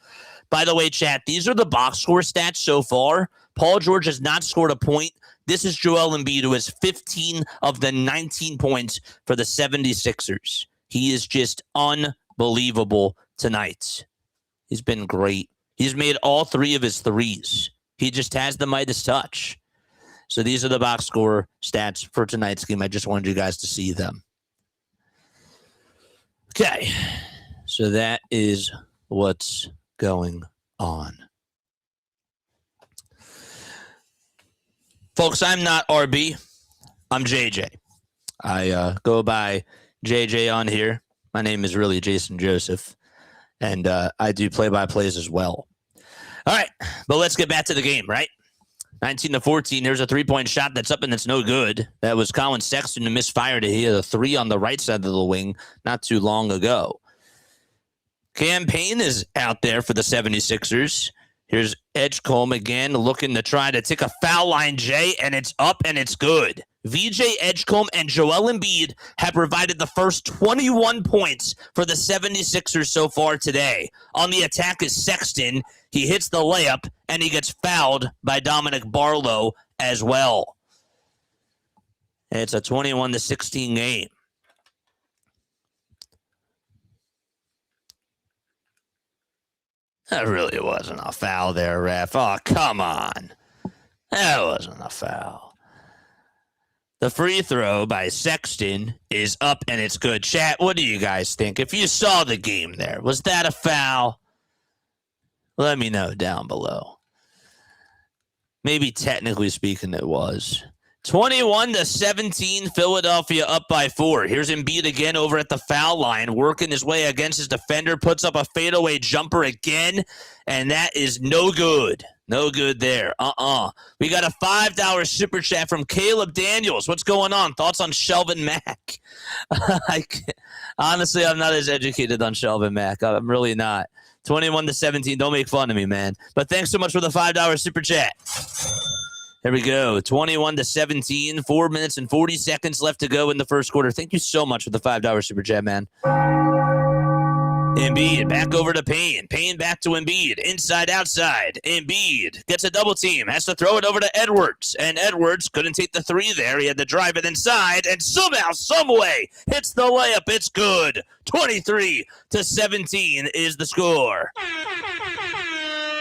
By the way, chat, these are the box score stats so far. Paul George has not scored a point. This is Joel Embiid, who has 15 of the 19 points for the 76ers. He is just unbelievable tonight. He's been great. He's made all 3 of his threes. He just has the Midas touch. So these are the box score stats for tonight's game. I just wanted you guys to see them. Okay. So that is what's going on. Folks, I'm not RB. I'm JJ. I go by JJ on here. My name is really Jason Joseph, and I do play-by-plays as well. All right, but let's get back to the game, right? 19-14, there's a three-point shot that's up and that's no good. That was Colin Sexton who misfired it. He had a 3 on the right side of the wing not too long ago. Cam Payne is out there for the 76ers. Here's Edgecombe again, looking to try to take a foul line, Jay, and it's up and it's good. VJ Edgecombe and Joel Embiid have provided the first 21 points for the 76ers so far today. On the attack is Sexton. He hits the layup, and he gets fouled by Dominic Barlow as well. And it's a 21-16 game. That really wasn't a foul there, ref. Oh, come on. That wasn't a foul. The free throw by Sexton is up and it's good. Chat, what do you guys think? If you saw the game there, was that a foul? Let me know down below. Maybe technically speaking it was. 21-17, Philadelphia up by 4. Here's Embiid again over at the foul line, working his way against his defender, puts up a fadeaway jumper again, and that is no good. No good there. We got a $5 super chat from Caleb Daniels. What's going on? Thoughts on Shelvin Mack? Honestly, I'm not as educated on Shelvin Mack. I'm really not. 21-17, don't make fun of me, man. But thanks so much for the $5 super chat. There we go. 21-17, 4 minutes and 40 seconds left to go in the first quarter. Thank you so much for the $5 super chat, man. Embiid back over to Payne. Payne back to Embiid. Inside, outside. Embiid gets a double team. Has to throw it over to Edwards. And Edwards couldn't take the three there. He had to drive it inside. And somehow, someway, hits the layup. It's good. 23-17 is the score.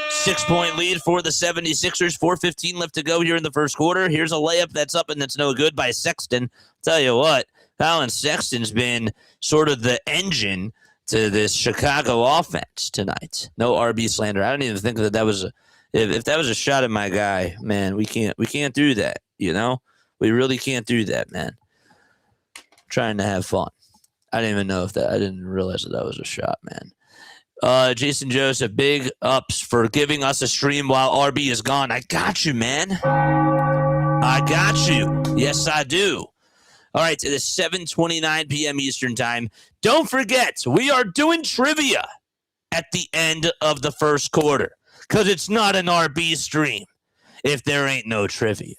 6-point lead for the 76ers. 4:15 left to go here in the first quarter. Here's a layup that's up and that's no good by Sexton. Tell you what, Colin Sexton's been sort of the engine to this Chicago offense tonight. No RB slander. I don't even think that was if that was a shot at my guy, man. We can't do that. You know, we really can't do that, man. I'm trying to have fun. I didn't realize that was a shot, man. Jason Joseph, big ups for giving us a stream while RB is gone. I got you, man. I got you. Yes, I do. All right, it is 7:29 p.m. Eastern time. Don't forget, we are doing trivia at the end of the first quarter because it's not an RB stream if there ain't no trivia.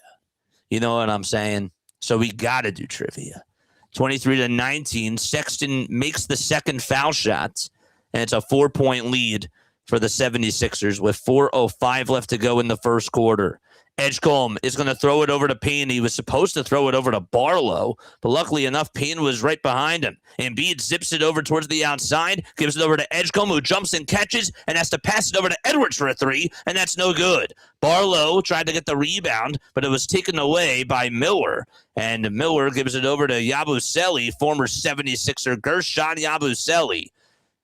You know what I'm saying? So we got to do trivia. 23-19, Sexton makes the second foul shot. And it's a 4-point lead for the 76ers with 4:05 left to go in the first quarter. Edgecombe is going to throw it over to Payne. He was supposed to throw it over to Barlow, but luckily enough, Payne was right behind him. Embiid zips it over towards the outside, gives it over to Edgecombe, who jumps and catches and has to pass it over to Edwards for a three, and that's no good. Barlow tried to get the rebound, but it was taken away by Miller, and Miller gives it over to Yabusele, former 76er Gershon Yabusele.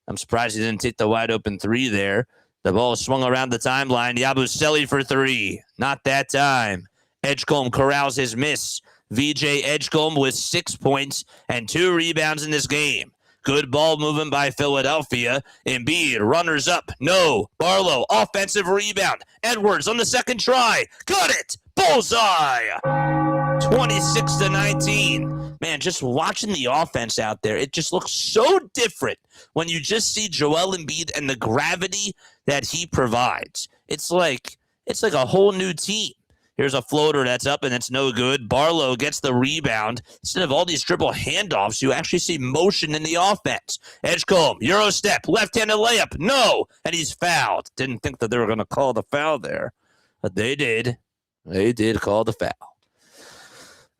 I'm surprised he didn't take the wide open three there. The ball swung around the timeline. Yabusele for three. Not that time. Edgecombe corrals his miss. VJ Edgecombe with 6 points and 2 rebounds in this game. Good ball movement by Philadelphia. Embiid, runners up. No. Barlow, offensive rebound. Edwards on the second try. Got it. Bullseye. 26-19. Man, just watching the offense out there, it just looks so different when you just see Joel Embiid and the gravity that he provides. It's like a whole new team. Here's a floater that's up and it's no good. Barlow gets the rebound. Instead of all these triple handoffs, you actually see motion in the offense. Edgecombe, Euro step, left-handed layup. No, and he's fouled. Didn't think that they were going to call the foul there, but they did. They did call the foul.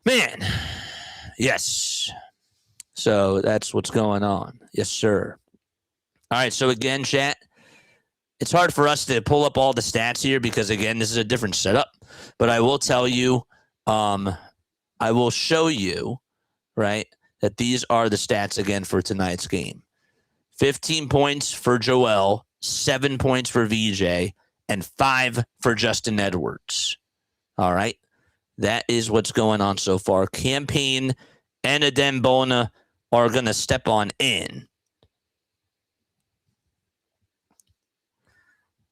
Man, yes. So that's what's going on. Yes, sir. All right, so again, chat, it's hard for us to pull up all the stats here because, again, this is a different setup. But I will tell you, I will show you, right, that these are the stats, again, for tonight's game. 15 points for Joel, 7 points for VJ, and 5 for Justin Edwards. All right? That is what's going on so far. Campaign and Adembona are going to step on in.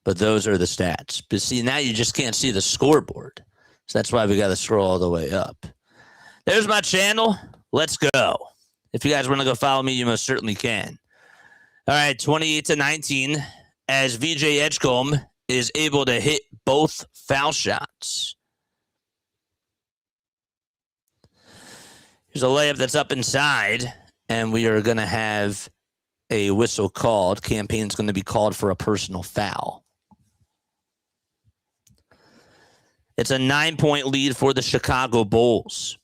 But those are the stats. But see, now you just can't see the scoreboard. So that's why we got to scroll all the way up. There's my channel. Let's go. If you guys want to go follow me, you most certainly can. All right, 28-19 as VJ Edgecombe is able to hit both foul shots. Here's a layup that's up inside, and we are going to have a whistle called. Campaign's going to be called for a personal foul. It's a 9-point lead for the Chicago Bulls.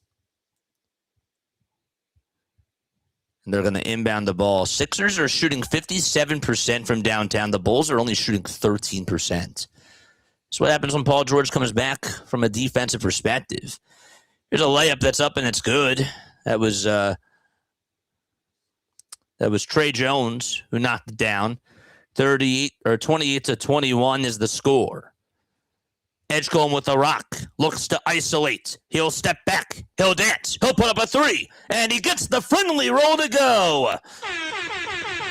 And they're going to inbound the ball. Sixers are shooting 57% from downtown. The Bulls are only shooting 13%. That's what happens when Paul George comes back from a defensive perspective. Here's a layup that's up and it's good. That was Trey Jones who knocked it down. 28-21 is the score. Edgecombe with the rock, looks to isolate. He'll step back. He'll dance. He'll put up a three, and he gets the friendly roll to go.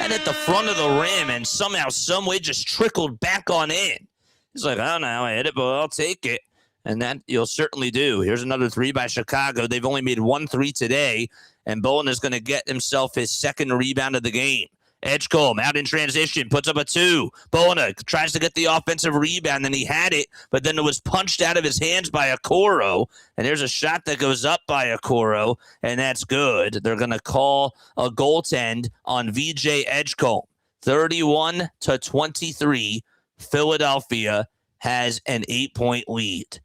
And at the front of the rim, and somehow, someway, just trickled back on in. He's like, I don't know how I hit it, but I'll take it. And that you'll certainly do. Here's another three by Chicago. They've only made 1 3 today, and Bowen is going to get himself his second rebound of the game. Edgecombe out in transition, puts up a 2. Bona tries to get the offensive rebound, and he had it, but then it was punched out of his hands by Okoro, and there's a shot that goes up by Okoro, and that's good. They're going to call a goaltend on VJ Edgecombe. 31-23, Philadelphia has an 8-point lead.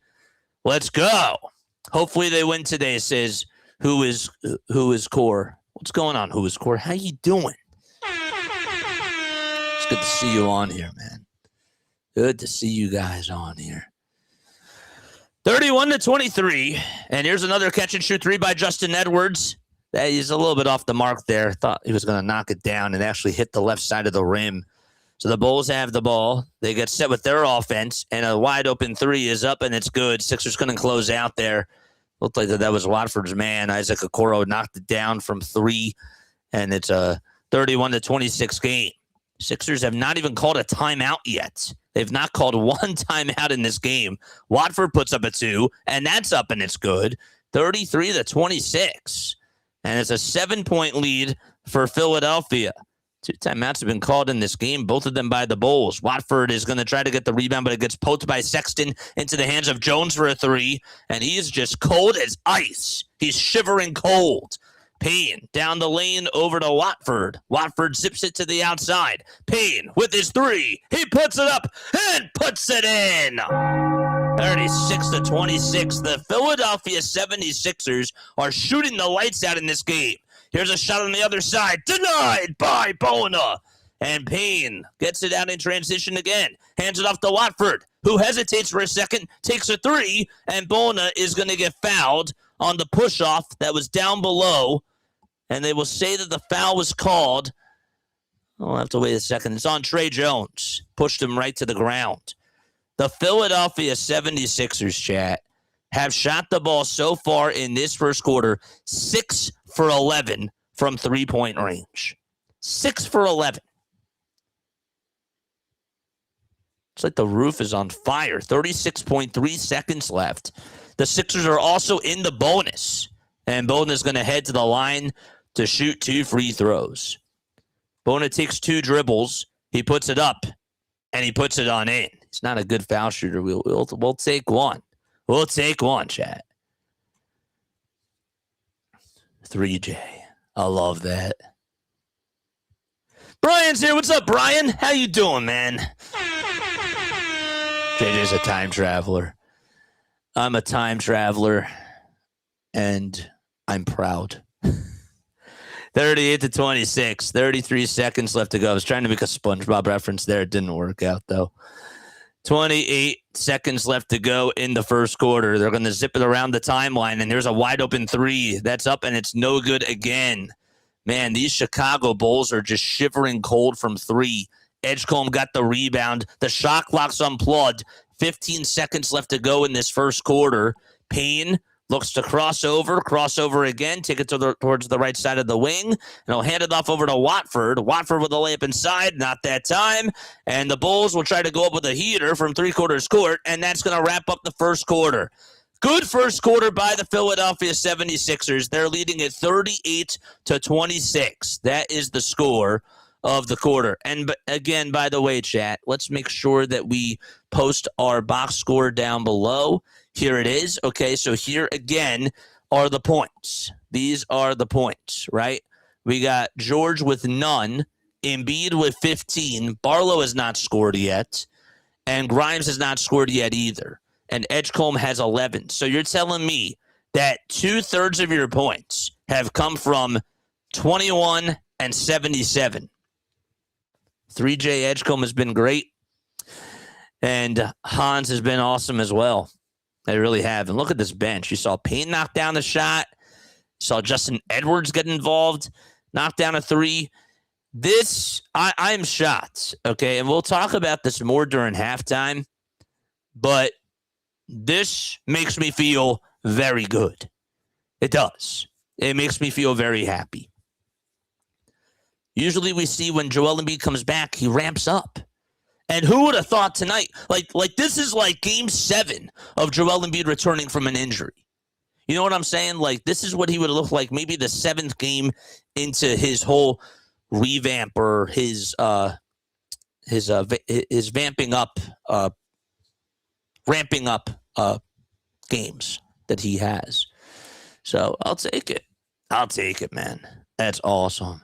Let's go. Hopefully they win today, says who is Core. What's going on, who is Core? How you doing? It's good to see you on here, man. Good to see you guys on here. 31-23, and here's another catch and shoot three by Justin Edwards. He's a little bit off the mark there. Thought he was going to knock it down and actually hit the left side of the rim. So the Bulls have the ball. They get set with their offense, and a wide open three is up, and it's good. Sixers going to close out there. Looked like that was Watford's man. Isaac Okoro knocked it down from 3, and it's a 31-26 game. Sixers have not even called a timeout yet. They've not called one timeout in this game. Watford puts up a 2, and that's up, and it's good. 33-26. And it's a 7-point lead for Philadelphia. 2 timeouts have been called in this game, both of them by the Bulls. Watford is going to try to get the rebound, but it gets poked by Sexton into the hands of Jones for a 3, and he is just cold as ice. He's shivering cold. Payne down the lane over to Watford. Watford zips it to the outside. Payne with his 3. He puts it up and puts it in. 36-26. The Philadelphia 76ers are shooting the lights out in this game. Here's a shot on the other side. Denied by Bona. And Payne gets it out in transition again. Hands it off to Watford, who hesitates for a second, takes a 3, and Bona is going to get fouled on the push-off that was down below. And they will say that the foul was called. I'll have to wait a second. It's on Trey Jones. Pushed him right to the ground. The Philadelphia 76ers, chat, have shot the ball so far in this first quarter 6 for 11 from three-point range. 6 for 11. It's like the roof is on fire. 36.3 seconds left. The Sixers are also in the bonus. And Bona is going to head to the line to shoot 2 free throws. Bona takes 2 dribbles. He puts it up, and he puts it on in. He's not a good foul shooter. We'll take one. We'll take one, chat. 3J. I love that. Brian's here. What's up, Brian? How you doing, man? JJ's a time traveler. I'm a time traveler, and I'm proud. 38-26, 33 seconds left to go. I was trying to make a SpongeBob reference there. It didn't work out, though. 28 seconds left to go in the first quarter. They're going to zip it around the timeline, and there's a wide-open 3. That's up, and it's no good again. Man, these Chicago Bulls are just shivering cold from 3. Edgecombe got the rebound. The shot clock's unplugged. 15 seconds left to go in this first quarter. Payne looks to crossover again, take it towards the right side of the wing, and he'll hand it off over to Watford. Watford with a layup inside, not that time, and the Bulls will try to go up with a heater from three-quarters court, and that's going to wrap up the first quarter. Good first quarter by the Philadelphia 76ers. They're leading at 38-26. That is the score of the quarter. And again, by the way, chat, let's make sure that we post our box score down below. Here it is. Okay, so here again are the points. These are the points, right? We got George with none, Embiid with 15. Barlow has not scored yet, and Grimes has not scored yet either. And Edgecombe has 11. So you're telling me that 2/3 of your points have come from 21 and 77. 3J Edgecombe has been great, and Hans has been awesome as well. They really have. And look at this bench. You saw Payne knock down the shot. You saw Justin Edwards get involved, knock down a three. I'm shocked, okay? And we'll talk about this more during halftime, but this makes me feel very good. It does. It makes me feel very happy. Usually we see when Joel Embiid comes back, he ramps up. And who would have thought tonight, like this is like game 7 of Joel Embiid returning from an injury. You know what I'm saying? Like this is what he would have looked like maybe the 7th game into his whole revamp or his vamping up, ramping up games that he has. So I'll take it. I'll take it, man. That's awesome.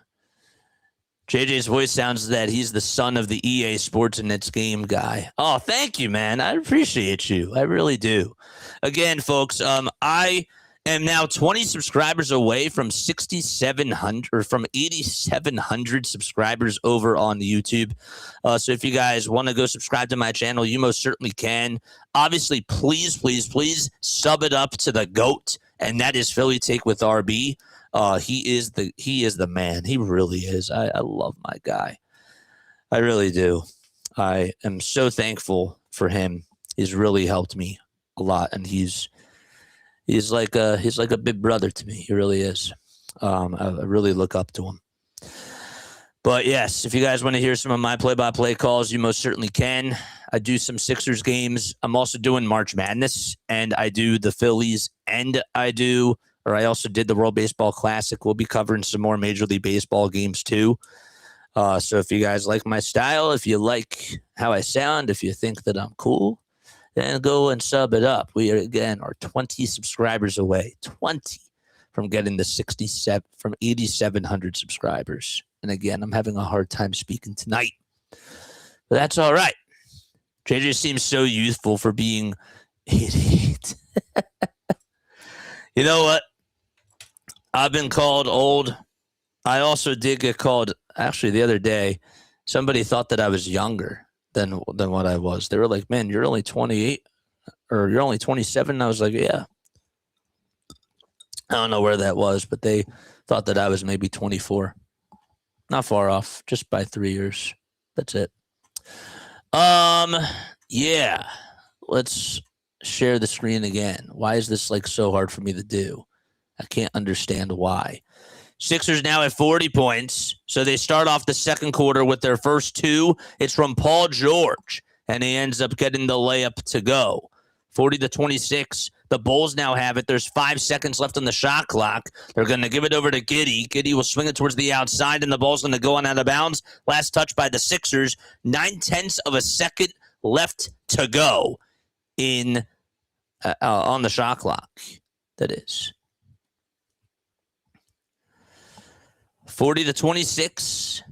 JJ's voice sounds that he's the son of the EA Sports and Its Game guy. Oh, thank you, man. I appreciate you. I really do. Again, folks, I am now 20 subscribers away from 6,700 or from 8,700 subscribers over on YouTube. So if you guys want to go subscribe to my channel, you most certainly can. Obviously, please, please, please sub it up to the GOAT, and that is Philly Take with RB. He is the man. He really is. I love my guy. I really do. I am so thankful for him. He's really helped me a lot, and he's like a big brother to me. He really is. I really look up to him. But yes, if you guys want to hear some of my play-by-play calls, you most certainly can. I do some Sixers games. I'm also doing March Madness, and I do the Phillies, and I also did the World Baseball Classic. We'll be covering some more Major League Baseball games too. So if you guys like my style, if you like how I sound, if you think that I'm cool, then go and sub it up. We are 20 subscribers away, 20 from getting the 67 from 8,700 subscribers. And again, I'm having a hard time speaking tonight, but that's all right. JJ seems so youthful for being 88. You know what? I've been called old. I also did get called, actually, the other day, somebody thought that I was younger than what I was. They were like, man, you're only 28 or you're only 27. And I was like, yeah. I don't know where that was, but they thought that I was maybe 24. Not far off, just by 3 years. That's it. Yeah. Let's share the screen again. Why is this like so hard for me to do? I can't understand why. Sixers now at 40 points. So they start off the second quarter with their first 2. It's from Paul George, and he ends up getting the layup to go. 40-26. The Bulls now have it. There's 5 seconds left on the shot clock. They're going to give it over to Giddey. Giddey will swing it towards the outside, and the ball's going to go on out of bounds. Last touch by the Sixers. 9/10 of a second left to go in on the shot clock. That is 40-26.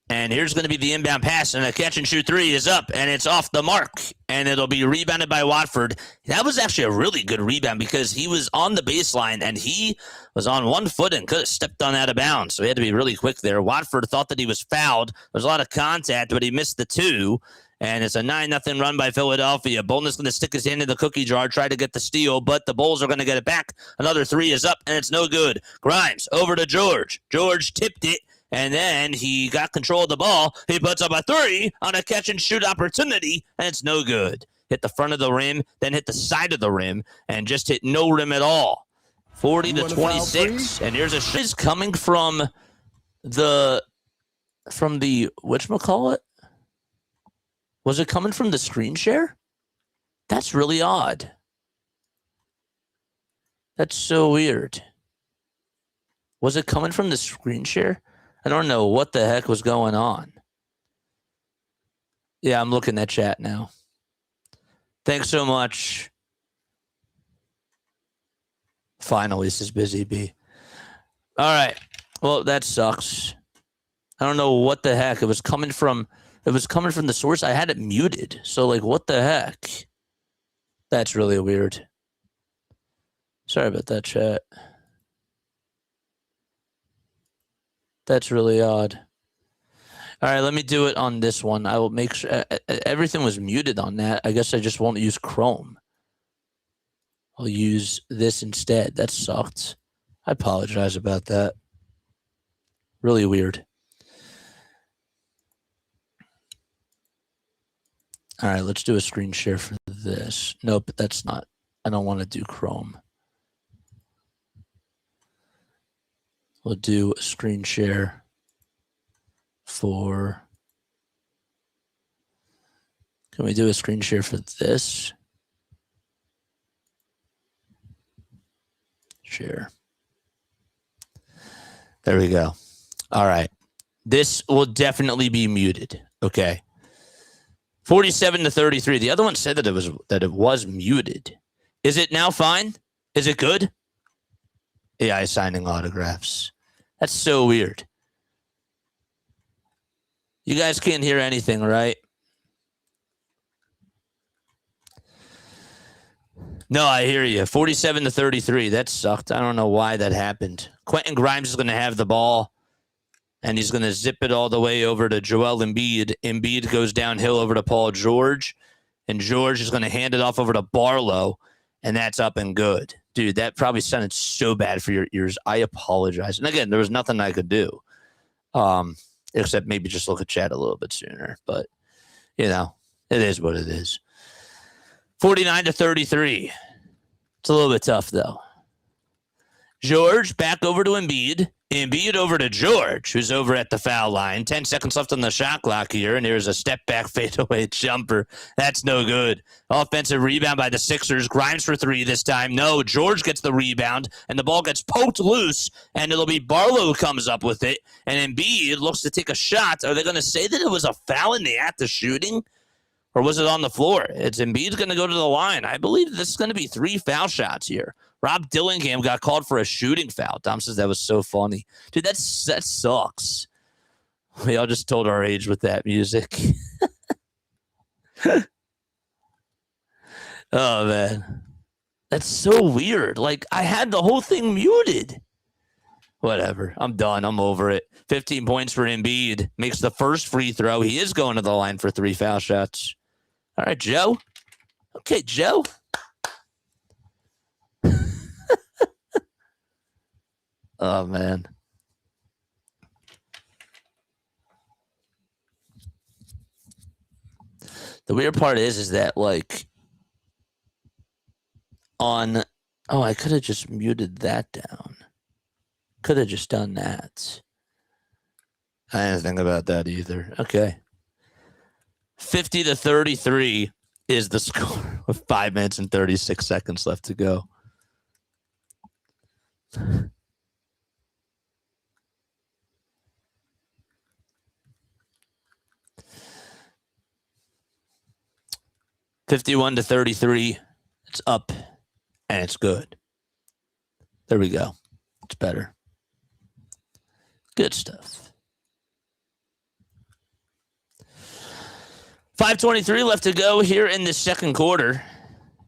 And here's going to be the inbound pass, and a catch-and-shoot 3 is up, and it's off the mark, and it'll be rebounded by Watford. That was actually a really good rebound because he was on the baseline, and he was on 1 foot and could have stepped on out of bounds, so he had to be really quick there. Watford thought that he was fouled. There was a lot of contact, but he missed the 2, and it's a 9-0 run by Philadelphia. Bolden's going to stick his hand in the cookie jar, try to get the steal, but the Bulls are going to get it back. Another 3 is up, and it's no good. Grimes over to George. George tipped it. And then he got control of the ball. He puts up a 3 on a catch-and-shoot opportunity, and it's no good. Hit the front of the rim, then hit the side of the rim, and just hit no rim at all. 40-26. And here's a shot. Is coming from the whatchamacallit? Was it coming from the screen share? That's really odd. That's so weird. Was it coming from the screen share? I don't know what the heck was going on. Yeah, I'm looking at chat now. Thanks so much. Finally, says Busy Bee. All right. Well, that sucks. I don't know what the heck. It was coming from the source. I had it muted. So, like, what the heck? That's really weird. Sorry about that, chat. That's really odd. All right, let me do it on this one. I will make sure everything was muted on that. I guess I just won't use Chrome. I'll use this instead. That sucked. I apologize about that. Really weird. All right, let's do a screen share for this. Nope, that's not. I don't want to do Chrome. We'll do a screen share for... Can we do a screen share for this? Share. There we go. All right. This will definitely be muted. Okay. 47-33. The other one said that it was muted. Is it now fine? Is it good? AI signing autographs. That's so weird. You guys can't hear anything, right? No, I hear you. 47-33. That sucked. I don't know why that happened. Quentin Grimes is going to have the ball, and he's going to zip it all the way over to Joel Embiid. Embiid goes downhill over to Paul George, and George is going to hand it off over to Barlow, and that's up and good. Dude, that probably sounded so bad for your ears. I apologize. And again, there was nothing I could do, except maybe just look at chat a little bit sooner. But, you know, it is what it is. 49-33. It's a little bit tough, though. George back over to Embiid. Embiid over to George, who's over at the foul line. 10 seconds left on the shot clock here, and here's a step-back fadeaway jumper. That's no good. Offensive rebound by the Sixers. Grimes for three this time. No, George gets the rebound, and the ball gets poked loose, and it'll be Barlow who comes up with it, and Embiid looks to take a shot. Are they going to say that it was a foul in the act of shooting? Or was it on the floor? It's Embiid's going to go to the line. I believe this is going to be 3 foul shots here. Rob Dillingham got called for a shooting foul. Tom says that was so funny. Dude, that sucks. We all just told our age with that music. Oh, man. That's so weird. Like, I had the whole thing muted. Whatever. I'm done. I'm over it. 15 points for Embiid. Makes the first free throw. He is going to the line for 3 foul shots. All right, Joe. Okay, Joe. Oh, man. The weird part is that, like, on... Oh, I could have just muted that down. Could have just done that. I didn't think about that either. Okay. 50-33 is the score with 5 minutes and 36 seconds left to go. (51-33). It's up, and it's good. There we go. It's better. Good stuff. 5:23 left to go here in the second quarter.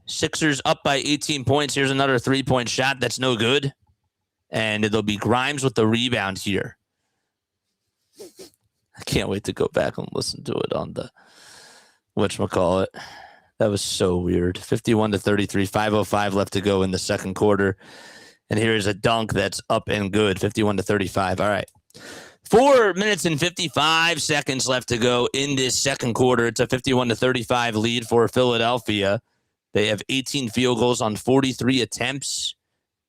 Sixers up by 18 points. Here's another 3-point shot. That's no good. And it'll be Grimes with the rebound here. I can't wait to go back and listen to it on the whatchamacallit. That was so weird. 51-33, 5:05 left to go in the second quarter. And here's a dunk that's up and good, 51-35. All right. 4 minutes and 55 seconds left to go in this second quarter. It's a 51-35 lead for Philadelphia. They have 18 field goals on 43 attempts,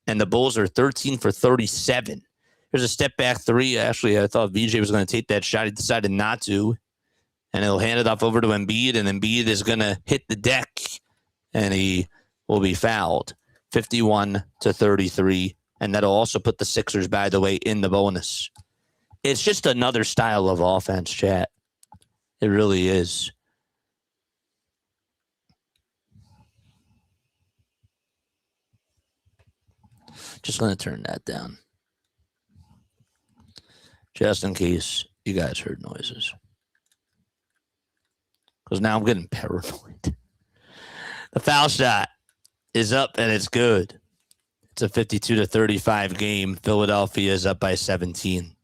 and the Bulls are 13 for 37. Here's a step-back three. Actually, I thought VJ was going to take that shot. He decided not to. And he'll hand it off over to Embiid, and Embiid is going to hit the deck, and he will be fouled. 51-33, and that'll also put the Sixers, by the way, in the bonus. It's just another style of offense, chat. It really is. Just going to turn that down. Just in case you guys heard noises. Because now I'm getting paranoid. The foul shot is up and it's good. It's a 52-35 game. Philadelphia is up by 17.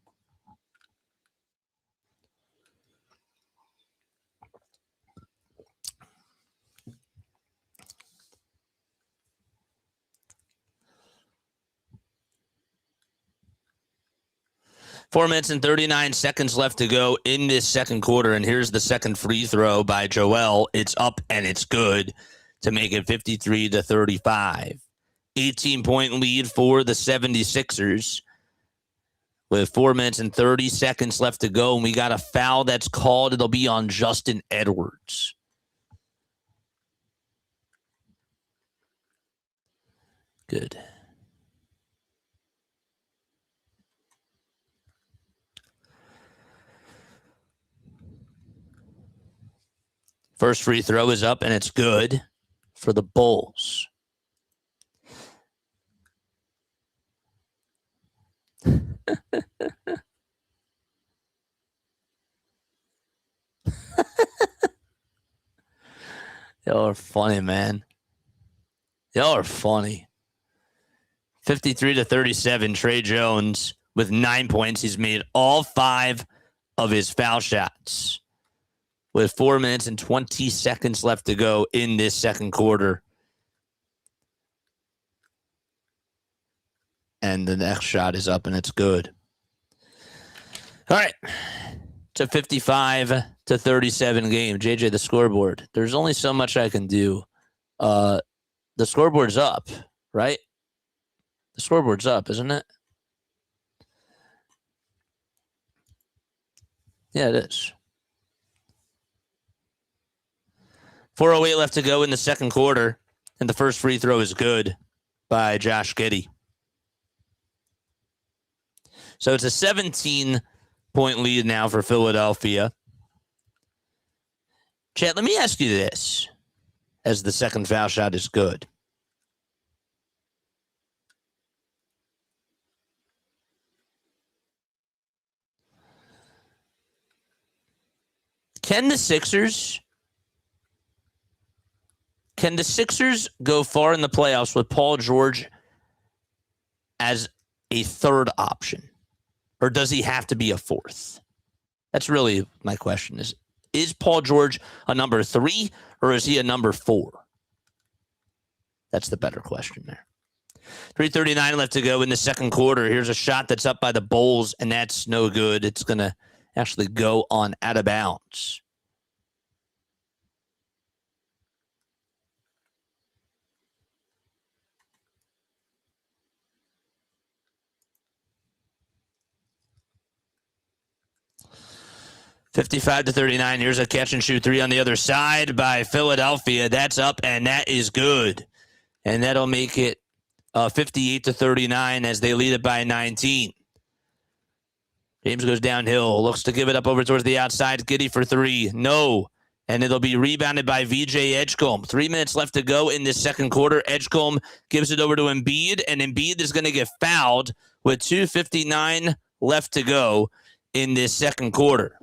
Four minutes and 39 seconds left to go in this second quarter, and here's the second free throw by Joel. It's up and it's good to make it 53-35. 18-point lead for the 76ers with 4 minutes and 30 seconds left to go, and we got a foul that's called. It'll be on Justin Edwards. Good. First free throw is up, and it's good for the Bulls. Y'all are funny, man. Y'all are funny. 53-37, Trey Jones with 9 points. He's made all 5 of his foul shots with 4 minutes and 20 seconds left to go in this second quarter. And the next shot is up, and it's good. All right. It's a 55-37 game. JJ, the scoreboard. There's only so much I can do. The scoreboard's up, right? The scoreboard's up, isn't it? Yeah, it is. 4:08 left to go in the second quarter, and the first free throw is good by Josh Giddey. So it's a 17-point lead now for Philadelphia. Chat, let me ask you this, as the second foul shot is good. Can the Sixers go far in the playoffs with Paul George as a third option? Or does he have to be a fourth? That's really my question. Is Paul George a number 3 or is he a number 4? That's the better question there. 3:39 left to go in the second quarter. Here's a shot that's up by the Bulls, and that's no good. It's going to actually go on out of bounds. (55-39). Here's a catch and shoot 3 on the other side by Philadelphia. That's up, and that is good. And that'll make it 58-39 as they lead it by 19. James goes downhill, looks to give it up over towards the outside. Giddey for 3. No. And it'll be rebounded by VJ Edgecombe. 3 minutes left to go in this second quarter. Edgecombe gives it over to Embiid, and Embiid is going to get fouled with 2:59 left to go in this second quarter.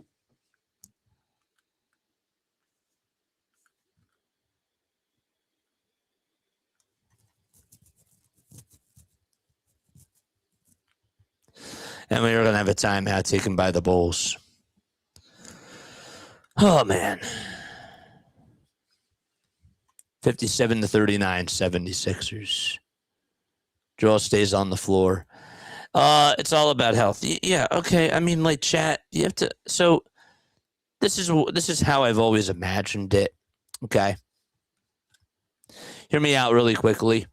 And we are going to have a timeout taken by the Bulls. Oh, man. 57-39, 76ers. Joel stays on the floor. It's all about health. Yeah, okay. I mean, like, chat, you have to... So, this is how I've always imagined it, okay? Hear me out really quickly.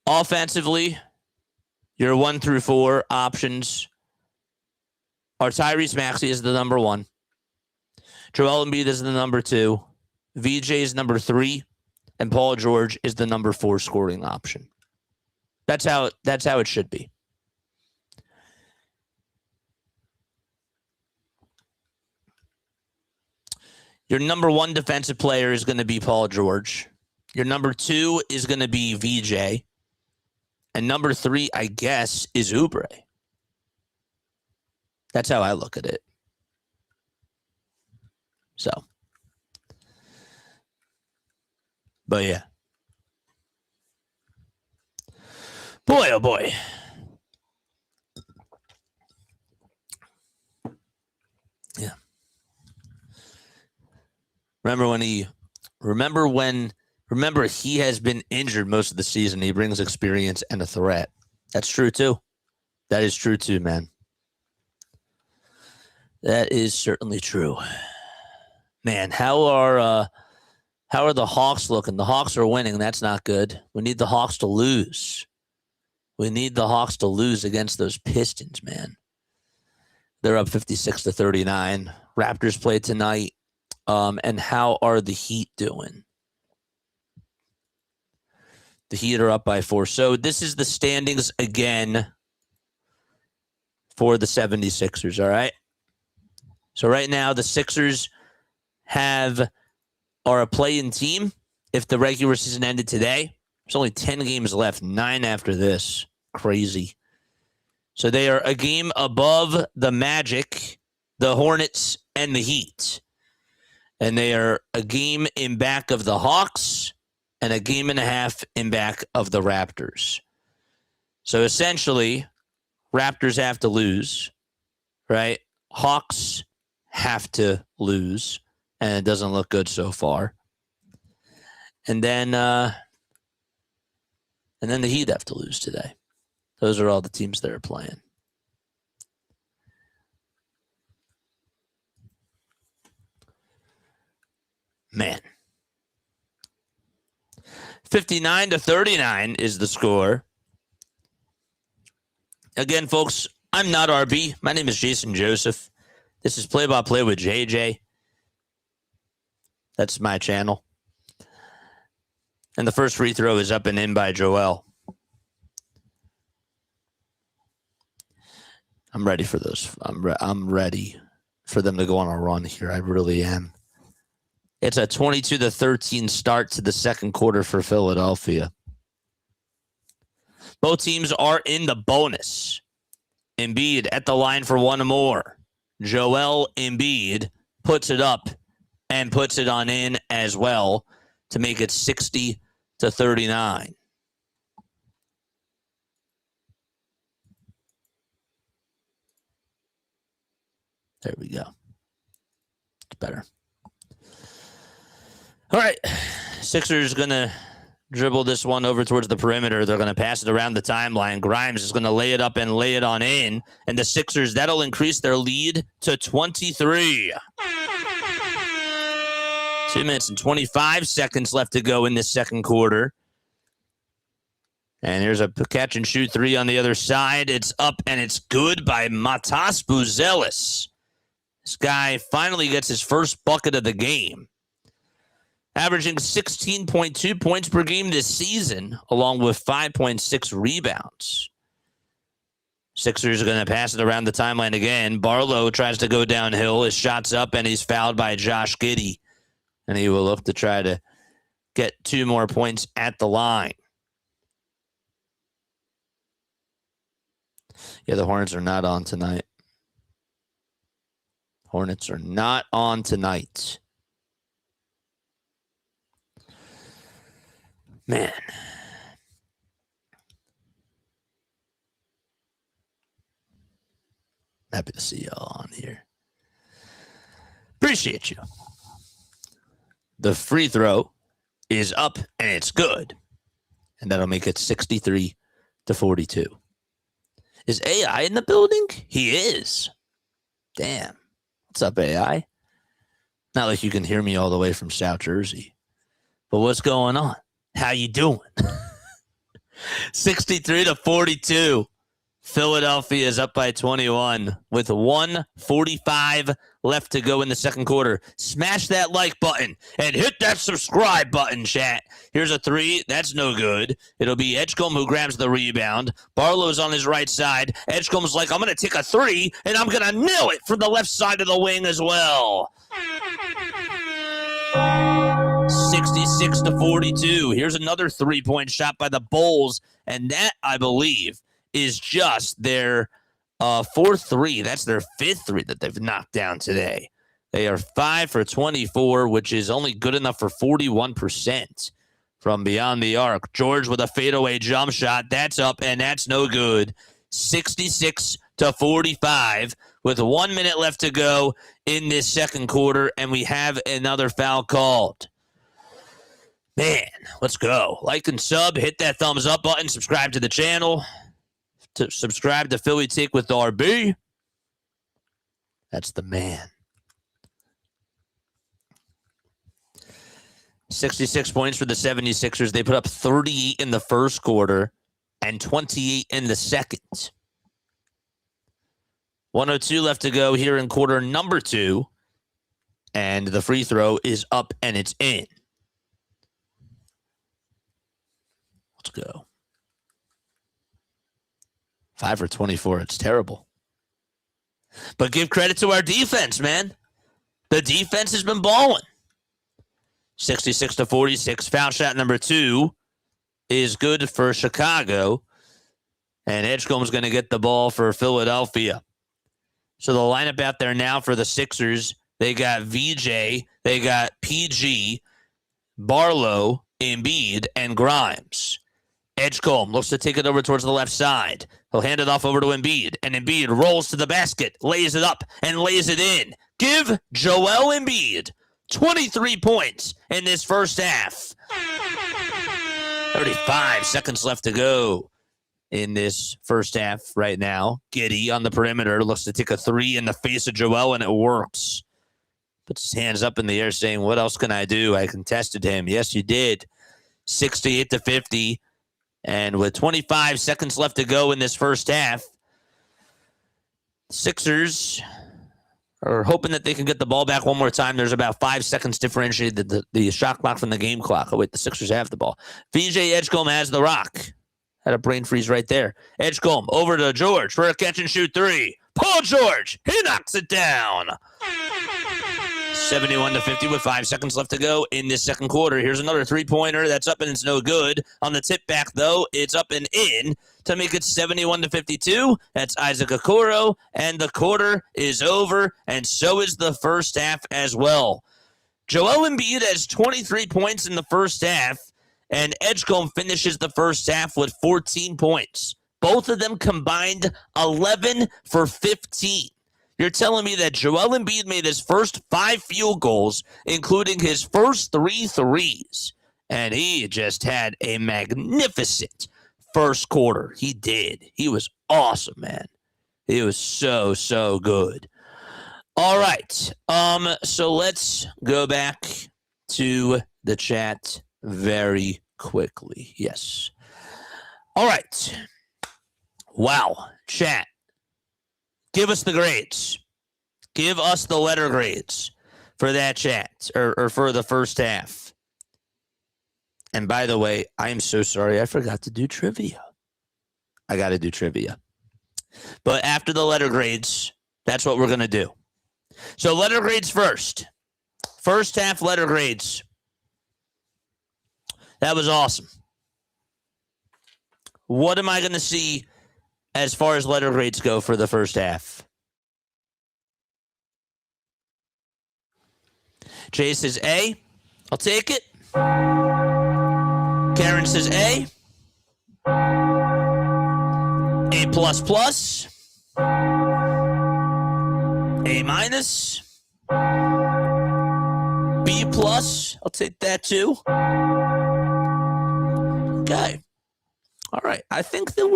Offensively, your 1 through 4 options are Tyrese Maxey is the number 1. Joel Embiid is the number 2. VJ is number 3. And Paul George is the number 4 scoring option. That's how it should be. Your number one defensive player is going to be Paul George. Your number two is going to be VJ. And number three, I guess, is Oubre. That's how I look at it. So. But yeah. Boy, oh boy. Yeah. Remember he has been injured most of the season. He brings experience and a threat. That's true too. That is true too, man. That is certainly true. Man, how are the Hawks looking? The Hawks are winning. That's not good. We need the Hawks to lose. We need the Hawks to lose against those Pistons, man. They're up 56-39. Raptors play tonight. And how are the Heat doing? The Heat are up by 4. So this is the standings again for the 76ers, all right? So right now the Sixers are a play-in team. If the regular season ended today, there's only 10 games left, 9 after this. Crazy. So they are a game above the Magic, the Hornets, and the Heat. And they are a game in back of the Hawks and a game and a half in back of the Raptors. So essentially, Raptors have to lose, right? Hawks have to lose, and it doesn't look good so far. And then the Heat have to lose today. Those are all the teams that are playing. Man. 59-39 is the score. Again, folks, I'm not RB. My name is Jason Joseph. This is Play-by-Play with JJ. That's my channel. And the first free throw is up and in by Joel. I'm ready for this. I'm ready for them to go on a run here. I really am. It's a 22-13 start to the second quarter for Philadelphia. Both teams are in the bonus. Embiid at the line for one more. Joel Embiid puts it up and puts it on in as well to make it 60-39. There we go. It's better. All right. Sixers going to dribble this one over towards the perimeter. They're going to pass it around the timeline. Grimes is going to lay it up and lay it on in. And the Sixers, that'll increase their lead to 23. 2 minutes and 25 seconds left to go in this second quarter. And here's a catch and shoot three on the other side. It's up and it's good by Matas Buzelis. This guy finally gets his first bucket of the game. Averaging 16.2 points per game this season, along with 5.6 rebounds. Sixers are going to pass it around the timeline again. Barlow tries to go downhill. His shot's up, and he's fouled by Josh Giddey. And he will look to try to get 2 more points at the line. Yeah, the Hornets are not on tonight. Hornets are not on tonight. Man. Happy to see y'all on here. Appreciate you. The free throw is up and it's good. And that'll make it 63-42. Is AI in the building? He is. Damn. What's up, AI? Not like you can hear me all the way from South Jersey. But what's going on? How you doing? 63-42. Philadelphia is up by 21 with 1:45 left to go in the second quarter. Smash that like button and hit that subscribe button, chat. Here's a three. That's no good. It'll be Edgecombe who grabs the rebound. Barlow's on his right side. Edgecombe's like, I'm going to take a three, and I'm going to nail it from the left side of the wing as well. 66-42. Here's another three-point shot by the Bulls, and that, I believe, is just their fourth three. That's their fifth three that they've knocked down today. They are 5 for 24, which is only good enough for 41% from beyond the arc. George with a fadeaway jump shot. That's up, and that's no good. 66-45 with 1 minute left to go in this second quarter, and we have another foul called. Man, let's go. Like and sub, hit that thumbs up button, subscribe to the channel. Subscribe to Philly Take with RB. That's the man. 66 points for the 76ers. They put up 38 in the first quarter and 28 in the second. 102 left to go here in quarter number 2. And the free throw is up and it's in. Let's go. 5 for 24. It's terrible. But give credit to our defense, man. The defense has been balling. 66-46. Foul shot number 2 is good for Chicago. And Edgecombe's going to get the ball for Philadelphia. So the lineup out there now for the Sixers, they got VJ, they got PG, Barlow, Embiid, and Grimes. Edgecombe looks to take it over towards the left side. He'll hand it off over to Embiid, and Embiid rolls to the basket, lays it up, and lays it in. Give Joel Embiid 23 points in this first half. 35 seconds left to go in this first half right now. Giddey on the perimeter looks to take a three in the face of Joel, and it works. Puts his hands up in the air saying, what else can I do? I contested him. Yes, you did. 68-50. And with 25 seconds left to go in this first half, Sixers are hoping that they can get the ball back one more time. There's about 5 seconds differentiated the shot clock from the game clock. Oh, wait, the Sixers have the ball. VJ Edgecombe has the rock. Had a brain freeze right there. Edgecombe over to George for a catch-and-shoot three. Paul George, he knocks it down. 71-50 with 5 seconds left to go in this second quarter. Here's another three-pointer that's up and it's no good. On the tip back, though, it's up and in to make it 71-52. That's Isaac Okoro, and the quarter is over, and so is the first half as well. Joel Embiid has 23 points in the first half, and Edgecombe finishes the first half with 14 points. Both of them combined 11 for 15. You're telling me that Joel Embiid made his first 5 field goals, including his first 3 threes, and he just had a magnificent first quarter. He did. He was awesome, man. He was so, so good. All right. So let's go back to the chat very quickly. Yes. All right. Wow. Chat. Give us the grades. Give us the letter grades for that chat or for the first half. And by the way, I am so sorry. I forgot to do trivia. I got to do trivia. But after the letter grades, that's what we're going to do. So letter grades first. First half letter grades. That was awesome. What am I going to see as far as letter grades go for the first half? Jay says A. I'll take it. Karen says A. A++. A-. B+. I'll take that too. Okay. All right. I think that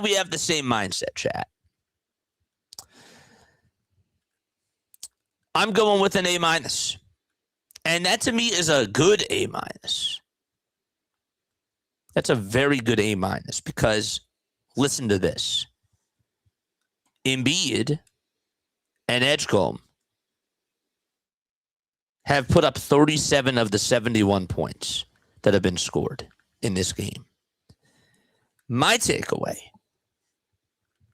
we have the same mindset, chat. I'm going with an A-. And that to me is a good A-. That's a very good A- because listen to this. Embiid and Edgecombe have put up 37 of the 71 points that have been scored in this game. My takeaway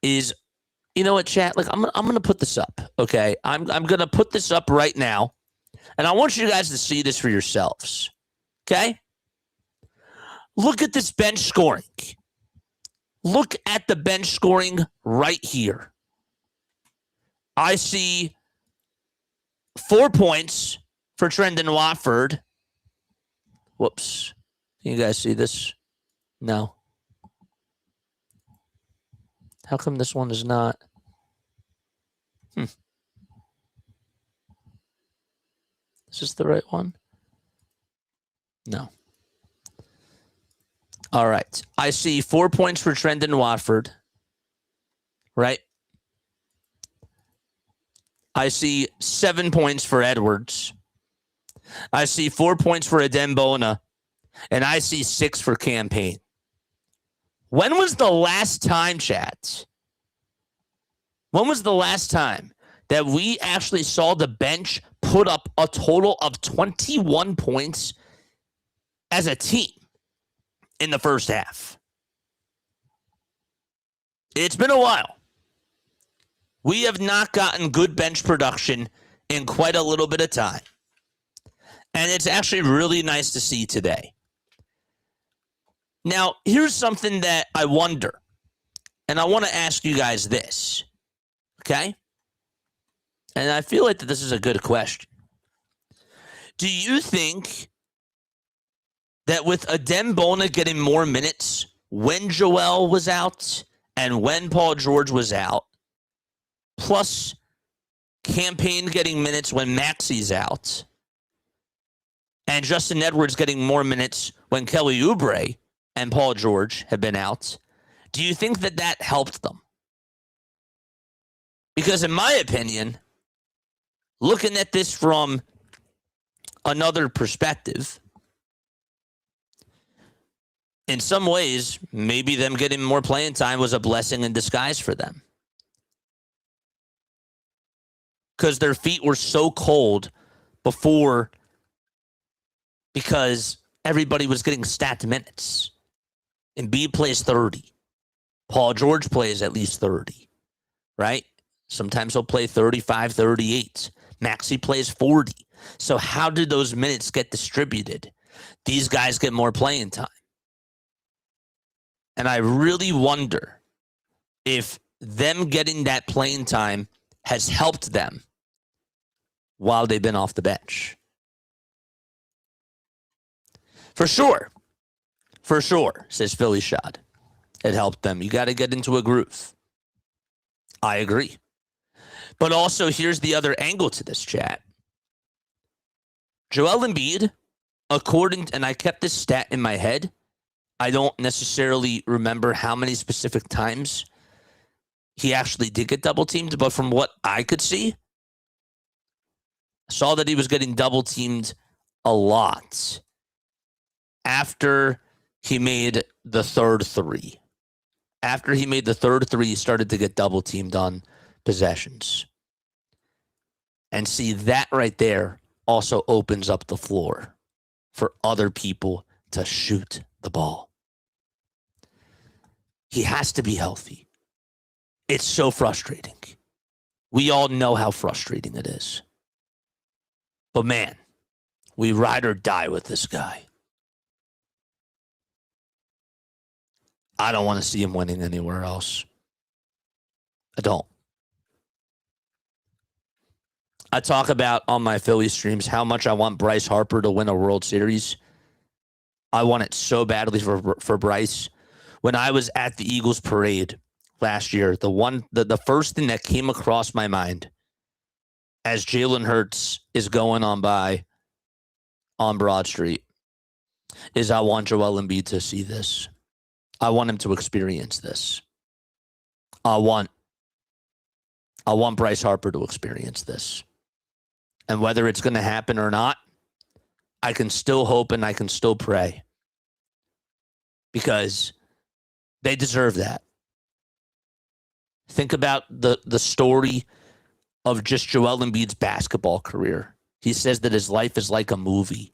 is, you know what, chat? Like I'm gonna put this up, okay? I'm gonna put this up right now And I want you guys to see this for yourselves. Okay? Look at this bench scoring. Look at the bench scoring right here. I see 4 points for Trendon Watford. Whoops. Can you guys see this? No. How come this one is not? Is this the right one? No. All right. I see 4 points for Trendon Watford. Right? I see 7 points for Edwards. I see 4 points for Adembona. And I see 6 for Campaign. When was the last time, chat? When was the last time that we actually saw the bench put up a total of 21 points as a team in the first half? It's been a while. We have not gotten good bench production in quite a little bit of time. And it's actually really nice to see today. Now, here's something that I wonder, and I want to ask you guys this, okay? And I feel like that this is a good question. Do you think that with Adembona getting more minutes when Joel was out and when Paul George was out, plus Campaign getting minutes when Maxi's out, and Justin Edwards getting more minutes when Kelly Oubre and Paul George have been out, do you think that that helped them? Because in my opinion, looking at this from another perspective, in some ways, maybe them getting more playing time was a blessing in disguise for them. Because their feet were so cold before, because everybody was getting stacked minutes. Embiid plays 30. Paul George plays at least 30, right? Sometimes he'll play 35, 38. Maxey plays 40. So how did those minutes get distributed? These guys get more playing time. And I really wonder if them getting that playing time has helped them while they've been off the bench. For sure, says Philly Shot. It helped them. You got to get into a groove. I agree. But also, here's the other angle to this, chat. Joel Embiid, and I kept this stat in my head. I don't necessarily remember how many specific times he actually did get double teamed, but from what I could see, I saw that he was getting double teamed a lot after he made the third three. After he made the third three, he started to get double teamed on possessions. And see, that right there also opens up the floor for other people to shoot the ball. He has to be healthy. It's so frustrating. We all know how frustrating it is. But man, we ride or die with this guy. I don't want to see him winning anywhere else. I don't. I talk about on my Philly streams how much I want Bryce Harper to win a World Series. I want it so badly for Bryce. When I was at the Eagles parade last year, the first thing that came across my mind as Jalen Hurts is going on by on Broad Street is I want Joel Embiid to see this. I want him to experience this. I want Bryce Harper to experience this. And whether it's going to happen or not, I can still hope and I can still pray. Because they deserve that. Think about the story of just Joel Embiid's basketball career. He says that his life is like a movie.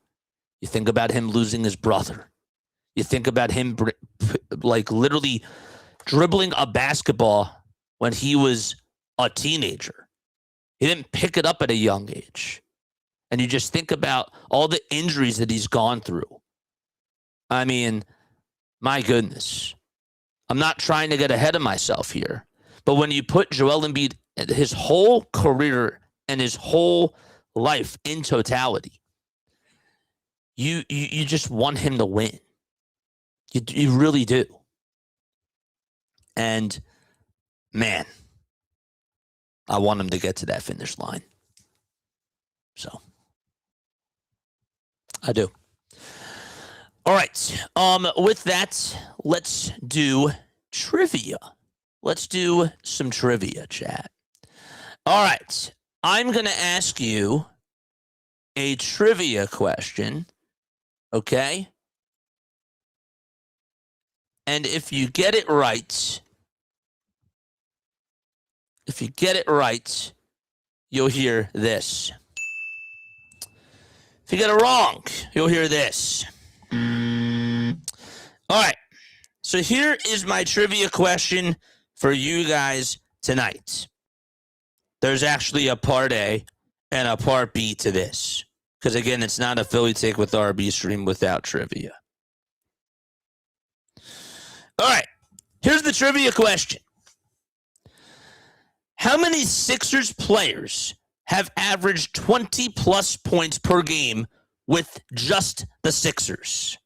You think about him losing his brother. You think about him like literally dribbling a basketball when he was a teenager. He didn't pick it up at a young age. and you just think about all the injuries that he's gone through. I mean, my goodness. I'm not trying to get ahead of myself here, but when you put Joel Embiid, his whole career and his whole life in totality, you just want him to win. You really do. And, man, I want him to get to that finish line. So, I do. All right. With that, let's do trivia. Let's do some trivia, chat. All right. I'm going to ask you a trivia question, okay? And if you get it right, you'll hear this. If you get it wrong, you'll hear this. All right. So here is my trivia question for you guys tonight. There's actually a part A and a part B to this. Because, again, it's not a Philly Take with RB stream without trivia. All right. Here's the trivia question. How many Sixers players have averaged 20-plus points per game with just the Sixers?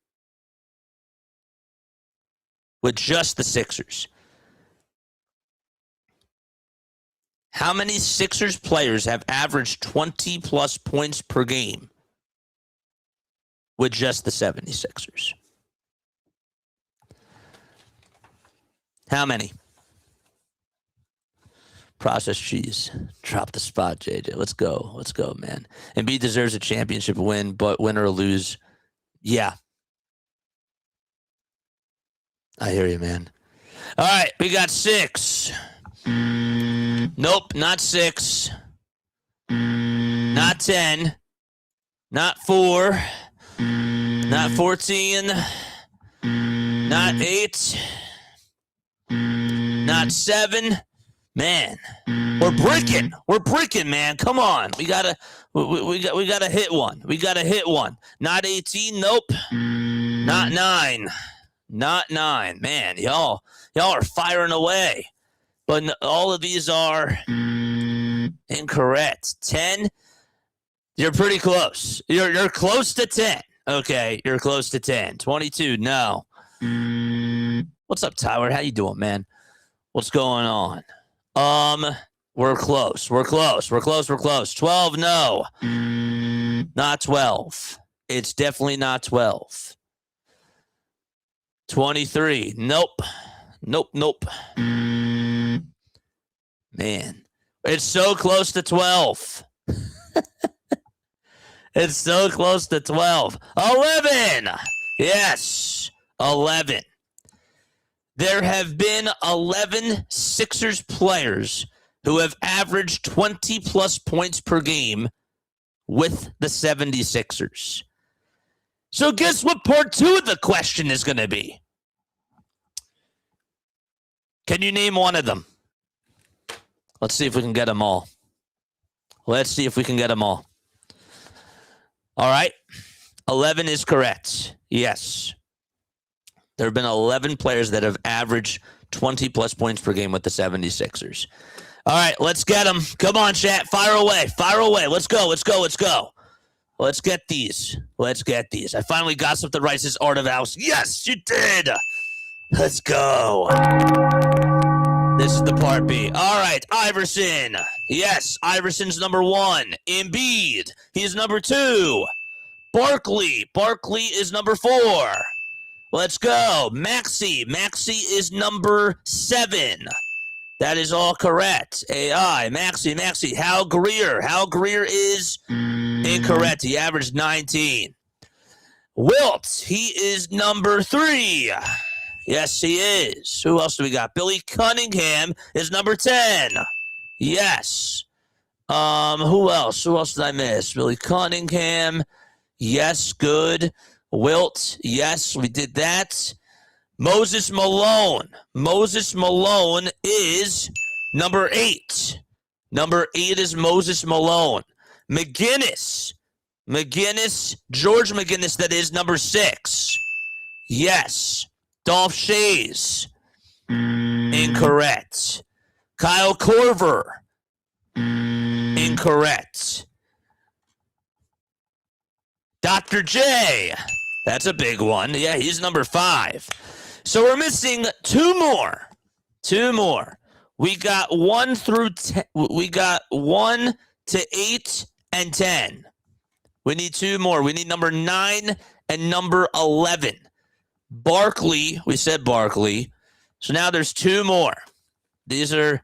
With just the Sixers. How many Sixers players have averaged 20-plus points per game with just the 76ers? How many? Processed cheese. Drop the spot, JJ. Let's go. Let's go, man. Embiid deserves a championship win, but win or lose, yeah. I hear you, man. All right, we got 6. Nope, not 6. Not 10. Not 4. Not 14. Not 8. Not 7. Man, we're breaking, man. Come on, we gotta hit one. We gotta hit one. Not 18. Nope. Not 9. Not 9. Man, y'all are firing away. But all of these are incorrect. 10. You're pretty close. You're close to 10. Okay, you're close to 10. 22. No. What's up, Tyler? How you doing, man? What's going on? We're close. 12. No. Not 12. It's definitely not 12. 23. Nope. Man, it's so close to 12. It's so close to 12. 11. Yes, 11. There have been 11 Sixers players who have averaged 20-plus points per game with the 76ers. So guess what part 2 of the question is going to be? Can you name one of them? Let's see if we can get them all. All right. 11 is correct. Yes. There have been 11 players that have averaged 20-plus points per game with the 76ers. All right, let's get them. Come on, chat. Fire away. Let's go. Let's get these. I finally got something right. This Art of House. Yes, you did. Let's go. This is the part B. All right, Iverson. Yes, Iverson's number 1. Embiid, he's number 2. Barkley is number 4. Let's go. Maxey is number 7. That is all correct. AI, Maxey. Hal Greer is incorrect. He averaged 19. Wilt, he is number 3. Yes, he is. Who else do we got? Billy Cunningham is number 10. Yes. Who else? Who else did I miss? Billy Cunningham. Yes, good. Wilt. Yes, we did that. Moses Malone. Moses Malone is number 8. Number 8 is Moses Malone. McGinnis. McGinnis, George McGinnis, that is number 6. Yes. Dolph Shays. Incorrect. Kyle Korver. Incorrect. Dr. J. That's a big one. Yeah, he's number 5. So we're missing 2 more. 2 more. We got 1 through 10. We got 1 to 8 and 10. We need 2 more. We need number 9 and number 11. Barkley. We said Barkley. So now there's 2 more. These are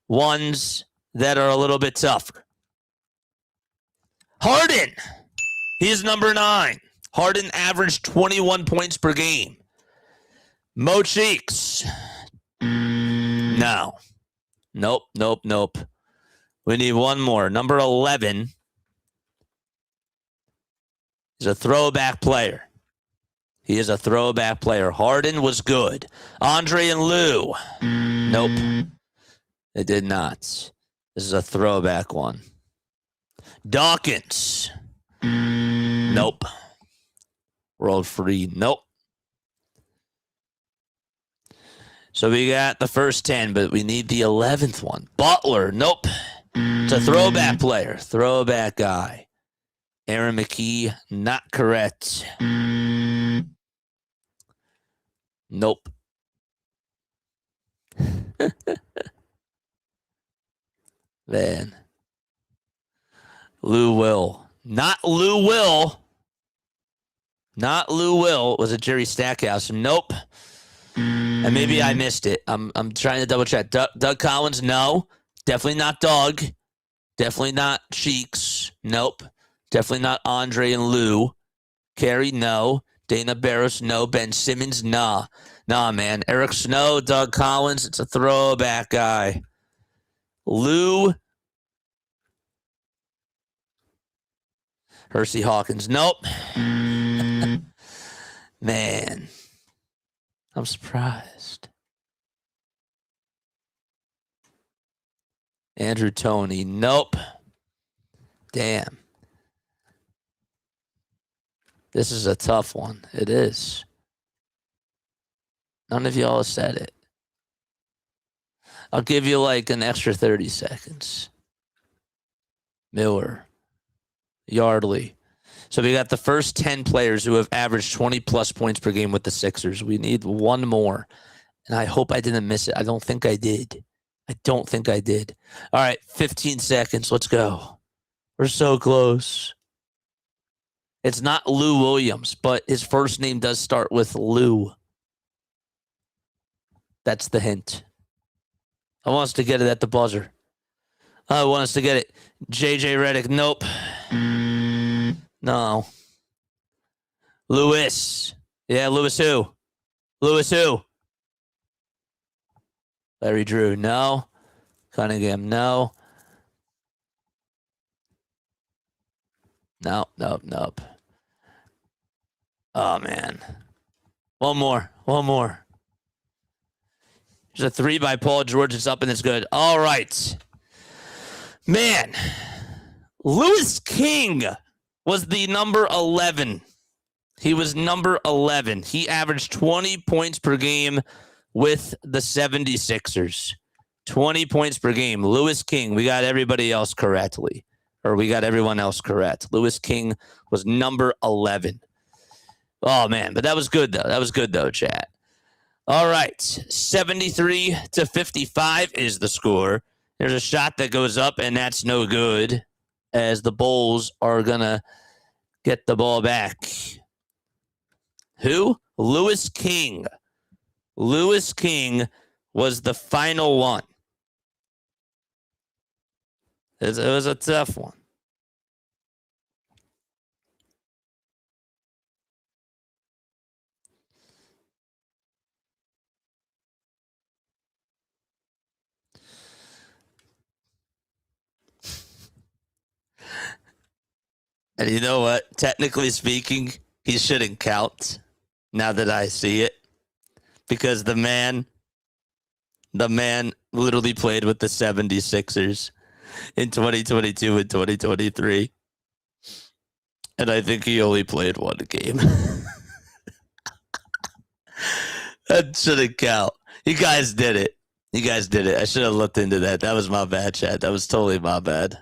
ones that are a little bit tougher. Harden. He's number 9. Harden averaged 21 points per game. Mo Cheeks. No. Nope. We need 1 more. Number 11 is a throwback player. He is a throwback player. Harden was good. Andre and Lou. Nope. It did not. This is a throwback one. Dawkins. Nope. World Free. Nope. So we got the first 10, but we need the 11th one. Butler. Nope. It's a throwback player. Throwback guy. Aaron McKee. Not correct. Nope. Man. Lou Will. Not Lou Will. Not Lou Will. Was it Jerry Stackhouse? Nope. And maybe I missed it. I'm trying to double check. Doug Collins? No. Definitely not Doug. Definitely not Cheeks. Nope. Definitely not Andre and Lou. Carey? No. Dana Barros? No. Ben Simmons? Nah. Nah, man. Eric Snow, Doug Collins. It's a throwback guy. Lou. Hersey Hawkins. Nope. Man. I'm surprised. Andrew Toney. Nope. Damn. This is a tough one. It is. None of y'all said it. I'll give you like an extra 30 seconds. Miller. Yardley. So we got the first 10 players who have averaged 20-plus points per game with the Sixers. We need 1 more. And I hope I didn't miss it. I don't think I did. All right, 15 seconds. Let's go. We're so close. It's not Lou Williams, but his first name does start with Lou. That's the hint. I want us to get it at the buzzer. I want us to get it. JJ Redick. Nope. No. Lewis. Yeah, Lewis who? Larry Drew. No. Cunningham. No. Nope. Oh, man. One more. There's a 3 by Paul George. It's up and it's good. All right. Man. Louis King was the number 11. He was number 11. He averaged 20 points per game with the 76ers. 20 points per game. Louis King. We got everybody else correctly. Or we got everyone else correct. Louis King was number 11. Oh, man. But that was good, though. Chat. All right. 73-55 is the score. There's a shot that goes up, and that's no good, as the Bulls are going to get the ball back. Who? Louis King. Louis King was the final one. It was a tough one. And you know what? Technically speaking, he shouldn't count now that I see it. Because the man literally played with the 76ers in 2022 and 2023. And I think he only played one game. That shouldn't count. You guys did it. I should have looked into that. That was my bad, Chad. That was totally my bad.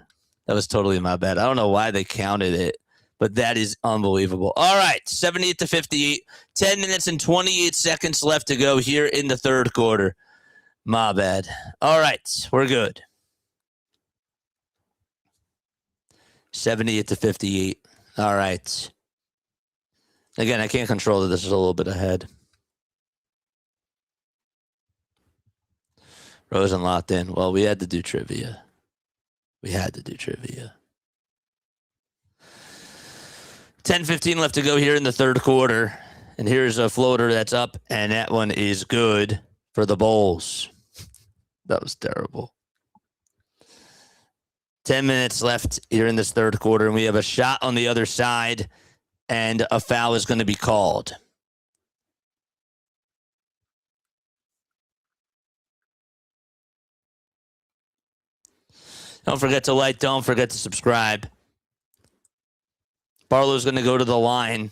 I don't know why they counted it, but that is unbelievable. All right, 78-58. 10 minutes and 28 seconds left to go here in the third quarter. My bad. All right, we're good. 78-58. All right. Again, I can't control that this is a little bit ahead. Rosen locked in. Well, we had to do trivia. 10:15 left to go here in the third quarter. And here's a floater that's up, and that one is good for the Bulls. That was terrible. 10 minutes left here in this third quarter, and we have a shot on the other side, and a foul is going to be called. Don't forget to like. Don't forget to subscribe. Barlow's going to go to the line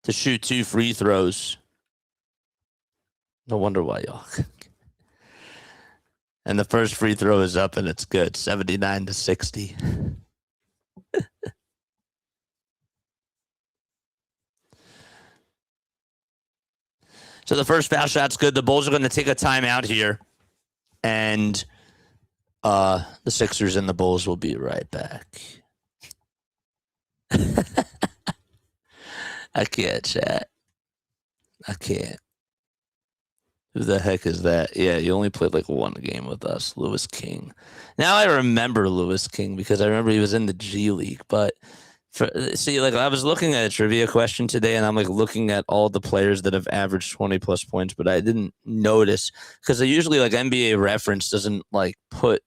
to shoot 2 free throws. No wonder why y'all. And the first free throw is up, and it's good. 79-60. So the first foul shot's good. The Bulls are going to take a timeout here. And the Sixers and the Bulls will be right back. I can't, chat. I can't. Who the heck is that? Yeah, you only played like one game with us, Lewis King. Now I remember Lewis King because I remember he was in the G League. But I was looking at a trivia question today, and I'm like looking at all the players that have averaged 20 plus points, but I didn't notice because they usually like NBA reference doesn't like put,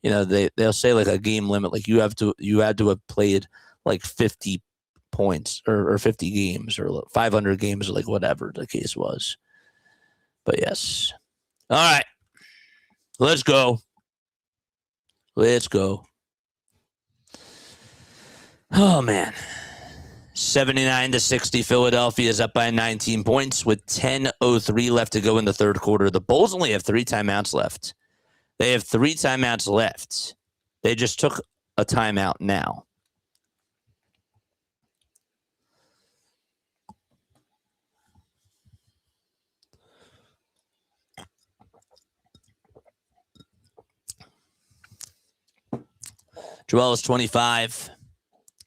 they'll say like a game limit, like you had to have played like 50 points or 50 games or 500 games or like whatever the case was. But yes. All right. Let's go. Oh, man. 79-60. Philadelphia is up by 19 points with 10:03 left to go in the third quarter. The Bulls only have 3 timeouts left. They have 3 timeouts left. They just took a timeout now. Joel is 25.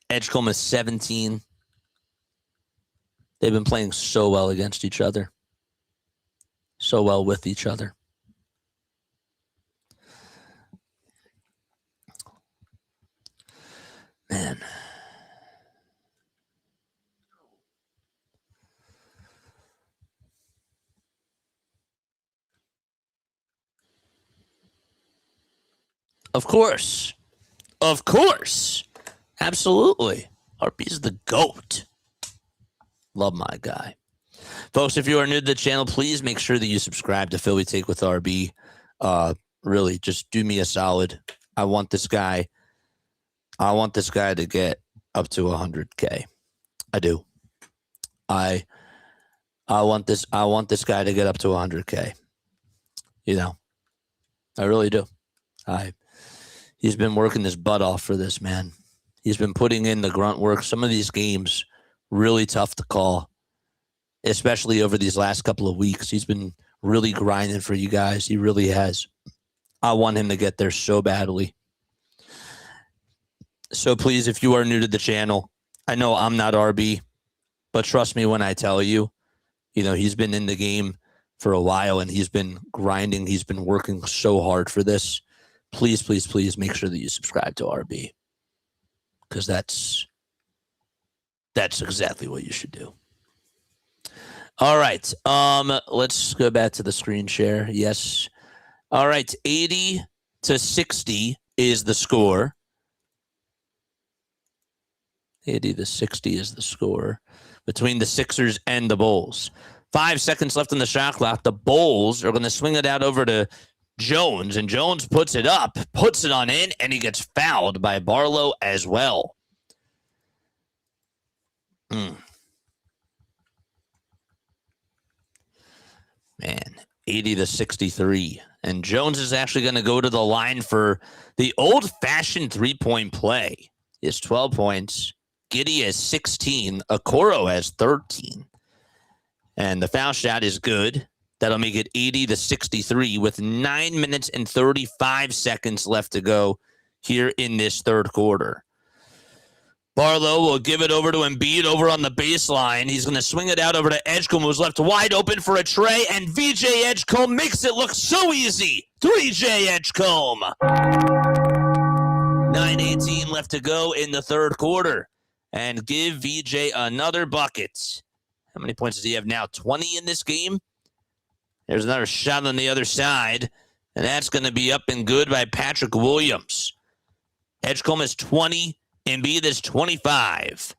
Edgecombe is 17. They've been playing so well against each other. So well with each other. Man. Of course. Absolutely. RB's the GOAT. Love my guy. Folks, if you are new to the channel, please make sure that you subscribe to Philly Take with RB. Really, just do me a solid. I want this guy to get up to 100K. I do. I want this guy to get up to 100K. I really do. He's been working his butt off for this, man. He's been putting in the grunt work. Some of these games, really tough to call, especially over these last couple of weeks. He's been really grinding for you guys. He really has. I want him to get there so badly. So please, if you are new to the channel, I know I'm not RB, but trust me when I tell you, he's been in the game for a while and he's been grinding. He's been working so hard for this. Please, please, please make sure that you subscribe to RB because that's exactly what you should do. All right. Let's go back to the screen share. Yes. All right. 80-60 is the score. 80-60 is the score between the Sixers and the Bulls. 5 seconds left on the shot clock. The Bulls are going to swing it out over to Jones, and Jones puts it on in, and he gets fouled by Barlow as well. 80-63. And Jones is actually going to go to the line for the old-fashioned three-point play. He has 12 points. Giddey has 16. Okoro has 13. And the foul shot is good. That'll make it 80-63 with 9 minutes and 35 seconds left to go here in this third quarter. Barlow will give it over to Embiid over on the baseline. He's going to swing it out over to Edgecombe, who's left wide open for a tray, and VJ Edgecombe makes it look so easy. 3J Edgecombe. 9:18 left to go in the third quarter. And give VJ another bucket. How many points does he have now? 20 in this game? There's another shot on the other side, and that's going to be up and good by Patrick Williams. Edgecombe is 20. Embiid is 25.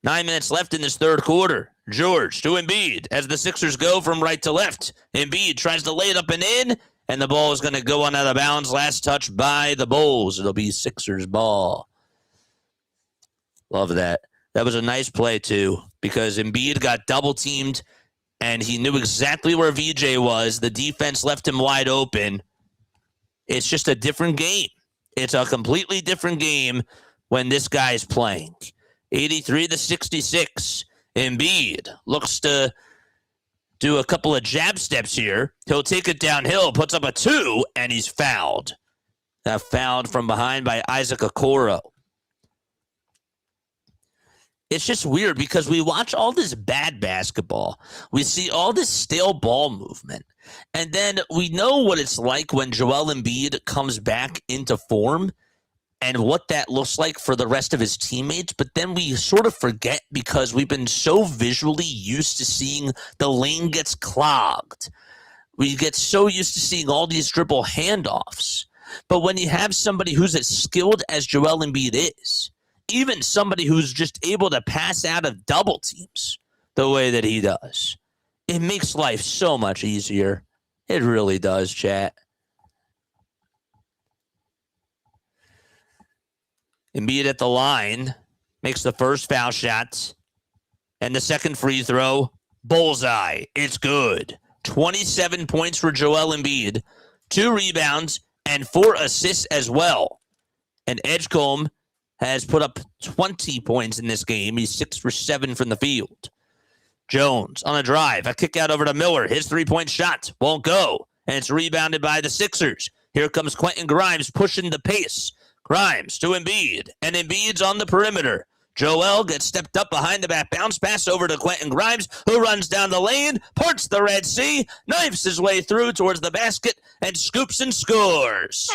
9 minutes left in this third quarter. George to Embiid as the Sixers go from right to left. Embiid tries to lay it up and in, and the ball is going to go on out of bounds. Last touch by the Bulls. It'll be Sixers ball. Love that. That was a nice play, too, because Embiid got double-teamed, and he knew exactly where VJ was. The defense left him wide open. It's just a different game. It's a completely different game when this guy is playing. 83-66. Embiid looks to do a couple of jab steps here. He'll take it downhill, puts up a 2, and he's fouled. Fouled from behind by Isaac Okoro. It's just weird because we watch all this bad basketball. We see all this stale ball movement. And then we know what it's like when Joel Embiid comes back into form and what that looks like for the rest of his teammates. But then we sort of forget because we've been so visually used to seeing the lane gets clogged. We get so used to seeing all these dribble handoffs. But when you have somebody who's as skilled as Joel Embiid is, even somebody who's just able to pass out of double teams the way that he does, it makes life so much easier. It really does, chat. Embiid at the line makes the first foul shot, and the second free throw, bullseye. It's good. 27 points for Joel Embiid, 2 rebounds, and 4 assists as well. And Edgecombe has put up 20 points in this game. He's 6 for 7 from the field. Jones on a drive. A kick out over to Miller. His three-point shot won't go, and it's rebounded by the Sixers. Here comes Quentin Grimes pushing the pace. Grimes to Embiid, and Embiid's on the perimeter. Joel gets stepped up behind the back. Bounce pass over to Quentin Grimes, who runs down the lane, parts the Red Sea, knifes his way through towards the basket, and scoops and scores.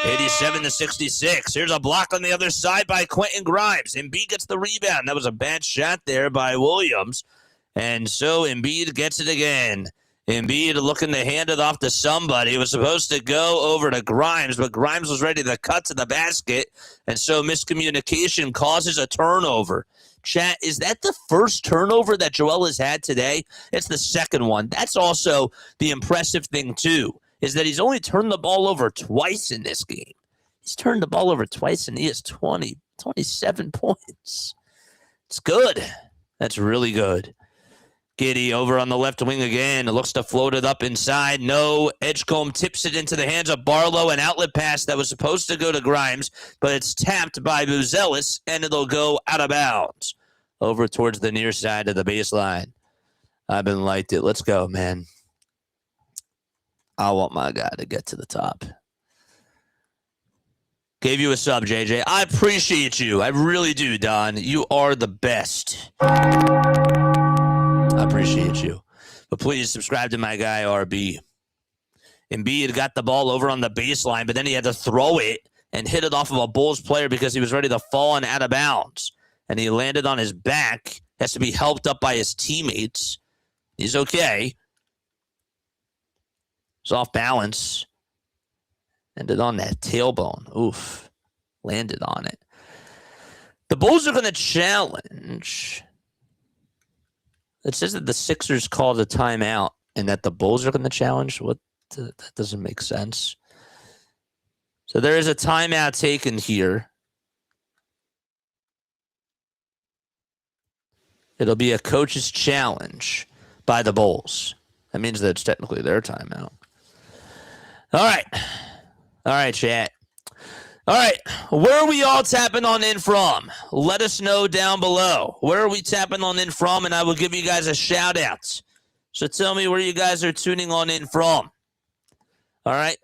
87-66. Here's a block on the other side by Quentin Grimes. Embiid gets the rebound. That was a bad shot there by Williams. And so Embiid gets it again. Embiid looking to hand it off to somebody. It was supposed to go over to Grimes, but Grimes was ready to cut to the basket. And so miscommunication causes a turnover. Chat, is that the first turnover that Joel has had today? It's the second one. That's also the impressive thing, too, is that he's only turned the ball over twice in this game. He's turned the ball over twice, and he has 27 points. It's good. That's really good. Giddey over on the left wing again. Looks to float it up inside. No. Edgecombe tips it into the hands of Barlow. An outlet pass that was supposed to go to Grimes, but it's tapped by Buzelis, and it'll go out of bounds over towards the near side of the baseline. I've been liked it. Let's go, man. I want my guy to get to the top. Gave you a sub, JJ. I appreciate you. I really do, Don. You are the best. I appreciate you. But please subscribe to my guy, RB. Embiid got the ball over on the baseline, but then he had to throw it and hit it off of a Bulls player because he was ready to fall and out of bounds. And he landed on his back. Has to be helped up by his teammates. He's okay. He's off balance. Ended on that tailbone. Oof. Landed on it. The Bulls are going to challenge. It says that the Sixers called a timeout and that the Bulls are going to challenge. What? That doesn't make sense. So there is a timeout taken here. It'll be a coach's challenge by the Bulls. That means that it's technically their timeout. All right, chat. All right, where are we all tapping on in from? Let us know down below. Where are we tapping on in from, and I will give you guys a shout-out. So tell me where you guys are tuning on in from. All right,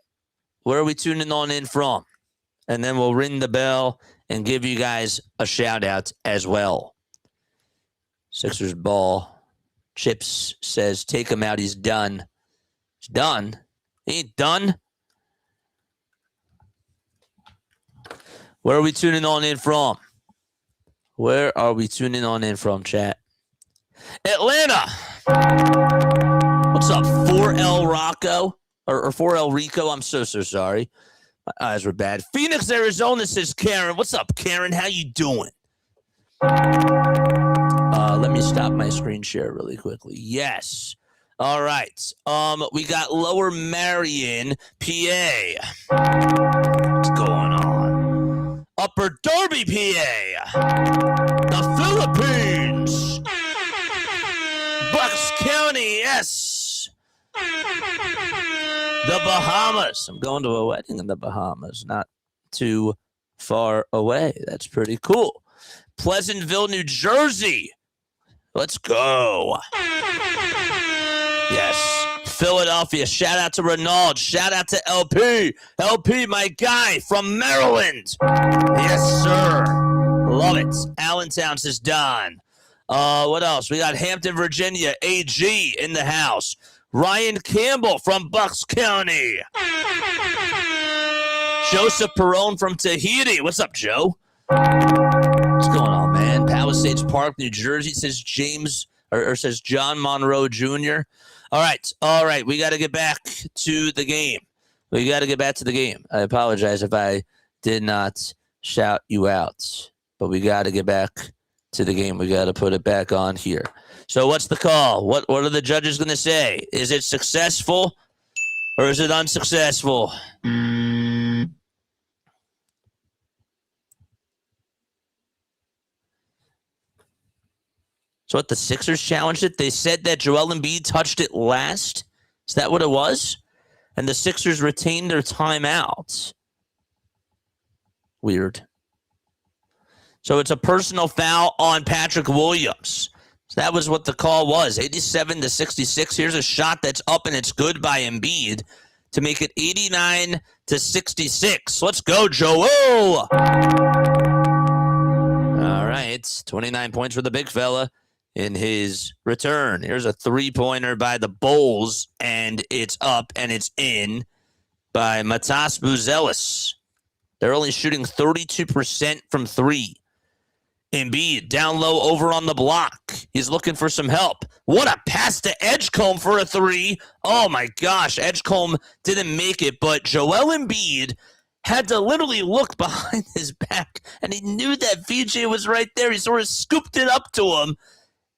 where are we tuning on in from? And then we'll ring the bell and give you guys a shout-out as well. Sixers ball. Chips says, take him out, he's done. He's done? He ain't done? Where are we tuning on in from? Where are we tuning on in from, chat? Atlanta. What's up, 4L Rocco? Or 4L Rico? I'm so sorry. My eyes were bad. Phoenix, Arizona, says Karen. What's up, Karen? How you doing? Let me stop my screen share really quickly. Yes. All right. We got Lower Marion, PA. What's going on? Upper Darby, PA. The Philippines. Bucks County, yes. The Bahamas. I'm going to a wedding in the Bahamas, not too far away. That's pretty cool. Pleasantville, New Jersey. Let's go. Yes. Philadelphia. Shout out to Renaud. Shout out to LP. LP, my guy from Maryland. Yes, sir. Love it. Allentown says Don. What else? We got Hampton, Virginia. AG in the house. Ryan Campbell from Bucks County. Joseph Perone from Tahiti. What's up, Joe? What's going on, man? Palisades Park, New Jersey, says James, or says John Monroe Jr. All right. We got to get back to the game. I apologize if I did not shout you out, but we got to get back to the game. We got to put it back on here. So what's the call? What are the judges going to say? Is it successful or is it unsuccessful? So what, the Sixers challenged it? They said that Joel Embiid touched it last? Is that what it was? And the Sixers retained their timeout. Weird. So it's a personal foul on Patrick Williams. So that was what the call was, 87-66. Here's a shot that's up and it's good by Embiid to make it 89-66. Let's go, Joel. All right, 29 points for the big fella in his return. Here's a three-pointer by the Bulls, and it's up and it's in by Matas Buzelis. They're only shooting 32% from three. Embiid down low over on the block. He's looking for some help. What a pass to Edgecombe for a three. Oh, my gosh. Edgecombe didn't make it, but Joel Embiid had to literally look behind his back, and he knew that VJ was right there. He sort of scooped it up to him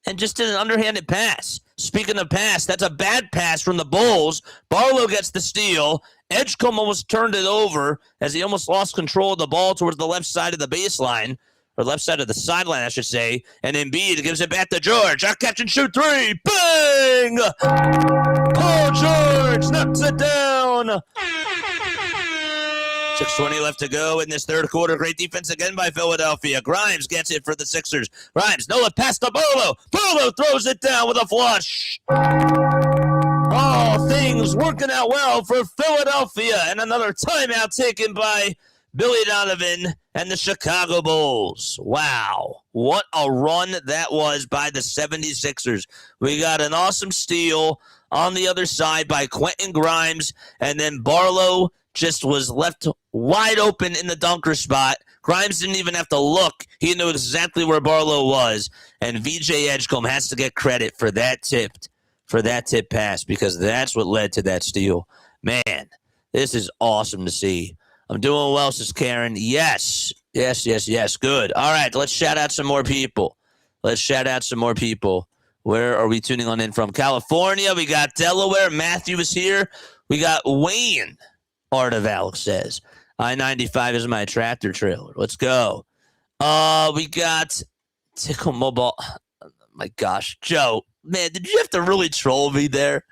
and just did an underhanded pass. Speaking of pass, that's a bad pass from the Bulls. Barlow gets the steal. Edgecombe almost turned it over as he almost lost control of the ball towards the left side of the baseline. Or left side of the sideline, I should say. And Embiid gives it back to George. A catch and shoot three. Bang! Paul George knocks it down. 6:20 left to go in this third quarter. Great defense again by Philadelphia. Grimes gets it for the Sixers. Grimes, Noah pass to Barlow. Barlow throws it down with a flush. All things working out well for Philadelphia. And another timeout taken by Billy Donovan and the Chicago Bulls. Wow. What a run that was by the 76ers. We got an awesome steal on the other side by Quentin Grimes, and then Barlow just was left wide open in the dunker spot. Grimes didn't even have to look. He knew exactly where Barlow was, and VJ Edgecombe has to get credit for that tip pass, because that's what led to that steal. Man, this is awesome to see. I'm doing well, says Karen. Yes. Good. All right, let's shout out some more people. Where are we tuning on in from? California. We got Delaware. Matthew is here. We got Wayne. Art of Alex says, I-95 is my tractor trailer. Let's go. We got Tickle Mobile. Oh, my gosh. Joe, man, did you have to really troll me there?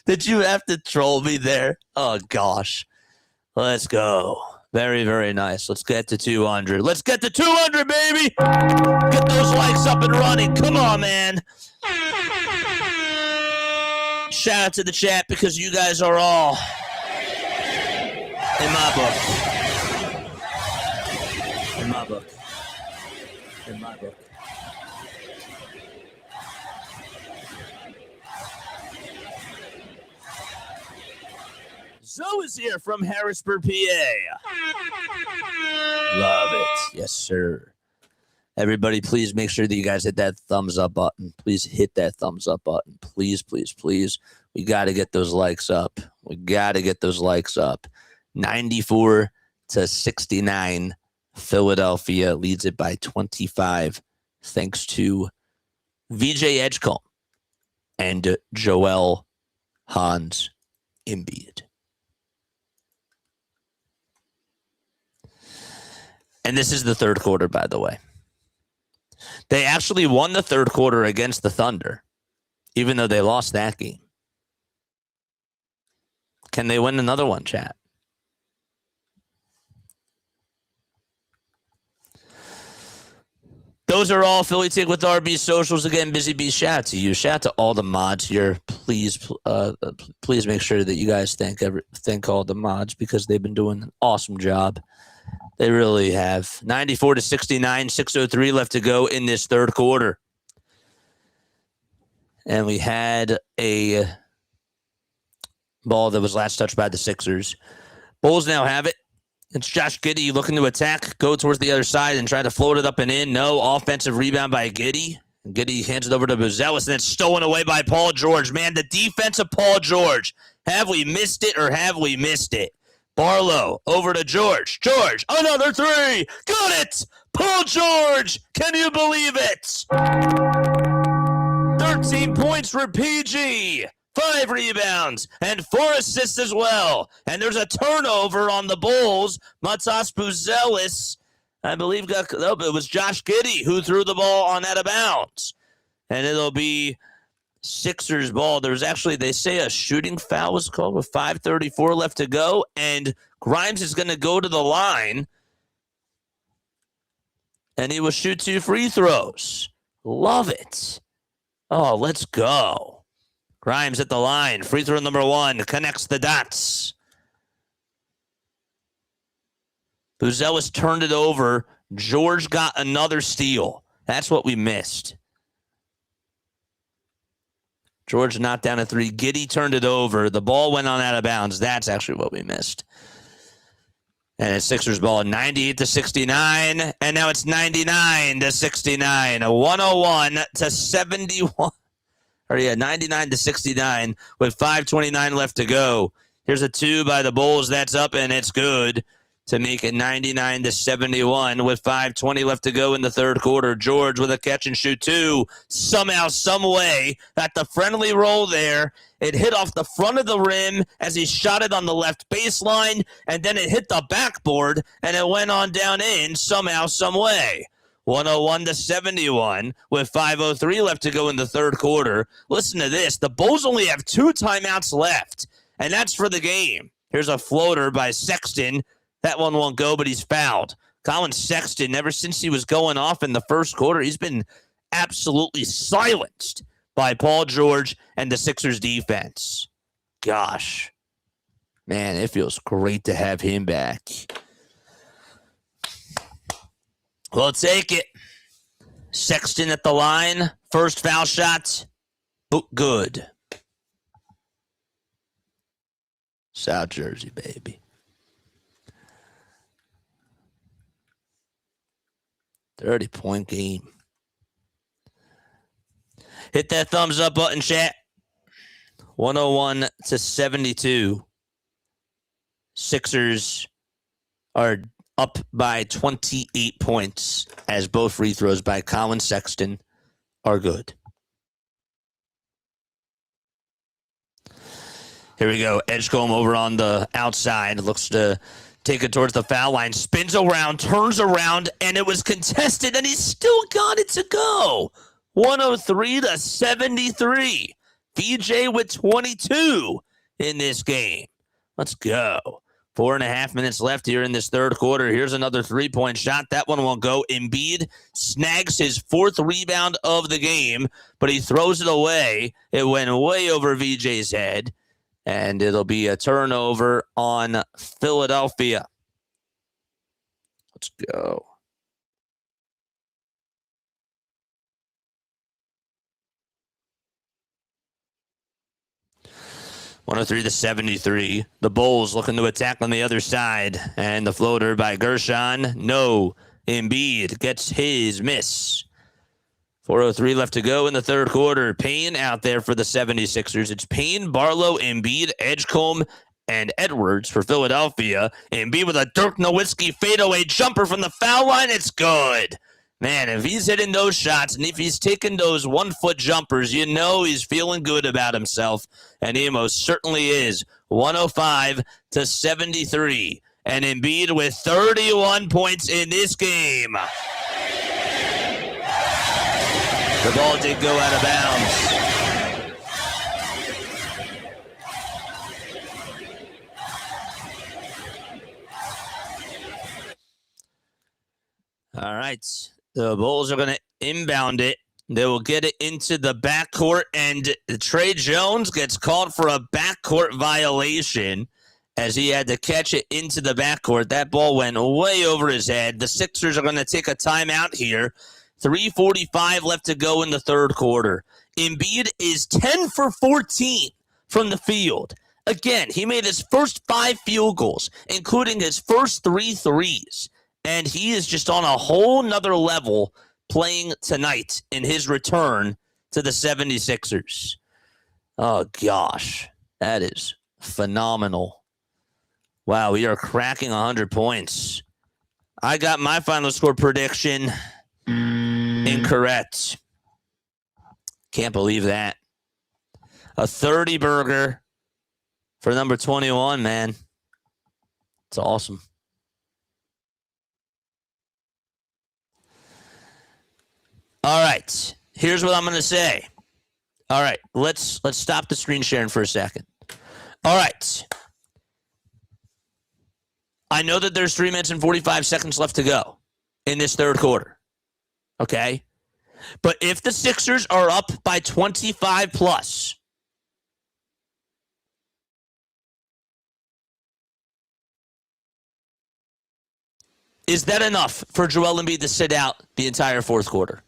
Did you have to troll me there? Oh, gosh. Let's go. Very, very nice. Let's get to 200. Let's get to 200, baby. Get those likes up and running. Come on, man. Shout out to the chat because you guys are all in my book. In my book. In my book. Zoe is here from Harrisburg, PA. Love it. Yes, sir. Everybody, please make sure that you guys hit that thumbs up button. Please hit that thumbs up button. Please, please, please. We got to get those likes up. We got to get those likes up. 94-69. Philadelphia leads it by 25 thanks to VJ Edgecombe and Joel Hans Embiid. And this is the third quarter, by the way. They actually won the third quarter against the Thunder, even though they lost that game. Can they win another one, chat? Those are all Philly Take with RB socials. Again, Busy Bee, shout out to you. Shout out to all the mods here. Please make sure that you guys thank all the mods because they've been doing an awesome job. They really have. 94-69, 6:03 left to go in this third quarter. And we had a ball that was last touched by the Sixers. Bulls now have it. It's Josh Giddey looking to attack, go towards the other side and try to float it up and in. No offensive rebound by Giddey. Giddey hands it over to Buzelis, and it's stolen away by Paul George. Man, the defense of Paul George. Have we missed it or have we missed it? Barlow over to George. George, another three. Got it. Paul George. Can you believe it? 13 points for PG. 5 rebounds and 4 assists as well. And there's a turnover on the Bulls. Matas Buzelis, I believe, it was Josh Giddey who threw the ball on out of bounds. And it'll be Sixers ball. There's actually, they say a shooting foul was called with 5:34 left to go, and Grimes is going to go to the line, and he will shoot 2 free throws. Love it. Oh, let's go. Grimes at the line. Free throw number 1 connects the dots. Buzelis turned it over. George got another steal. That's what we missed. George knocked down a 3. Giddey turned it over. The ball went on out of bounds. That's actually what we missed. And it's Sixers ball 98-69. And now it's 99-69. 101-71. 99-69 with 5:29 left to go. Here's a 2 by the Bulls. That's up, and it's good to make it 99-71 with 5:20 left to go in the third quarter. George with a catch and shoot 2. Somehow, some way, got the friendly roll there. It hit off the front of the rim as he shot it on the left baseline, and then it hit the backboard, and it went on down in somehow, some way. 101-71 with 5:03 left to go in the third quarter. Listen to this. The Bulls only have 2 timeouts left, and that's for the game. Here's a floater by Sexton. That one won't go, but he's fouled. Colin Sexton, ever since he was going off in the first quarter, he's been absolutely silenced by Paul George and the Sixers defense. Gosh. Man, it feels great to have him back. We'll take it. Sexton at the line. First foul shot. Good. South Jersey, baby. 30-point game. Hit that thumbs up button, chat. 101-72. Sixers are up by 28 points as both free throws by Colin Sexton are good. Here we go. Edgecombe over on the outside. Looks to take it towards the foul line. Spins around, turns around, and it was contested, and he still got it to go. 103-73. VJ with 22 in this game. Let's go. 4.5 minutes left here in this third quarter. Here's another three-point shot. That one won't go. Embiid snags his fourth rebound of the game, but he throws it away. It went way over VJ's head, and it'll be a turnover on Philadelphia. Let's go. (103-73). The Bulls looking to attack on the other side. And the floater by Gershon. No. Embiid gets his miss. 4:03 left to go in the third quarter. Payne out there for the 76ers. It's Payne, Barlow, Embiid, Edgecombe, and Edwards for Philadelphia. Embiid with a Dirk Nowitzki fadeaway jumper from the foul line. It's good. Man, if he's hitting those shots and if he's taking those 1-foot jumpers, you know he's feeling good about himself. And he most certainly is. 105-73. And Embiid with 31 points in this game. The ball did go out of bounds. All right. The Bulls are going to inbound it. They will get it into the backcourt, and Trey Jones gets called for a backcourt violation as he had to catch it into the backcourt. That ball went way over his head. The Sixers are going to take a timeout here. 3:45 left to go in the third quarter. Embiid is 10 for 14 from the field. Again, he made his first 5 field goals, including his first 3 threes. And he is just on a whole nother level playing tonight in his return to the 76ers. Oh, gosh. That is phenomenal. Wow, we are cracking 100 points. I got my final score prediction incorrect. Can't believe that. A 30 burger for number 21, man. It's awesome. All right. Here's what I'm going to say. All right. Let's stop the screen sharing for a second. All right. I know that there's 3 minutes and 45 seconds left to go in this third quarter. Okay? But if the Sixers are up by 25 plus, is that enough for Joel Embiid to sit out the entire fourth quarter?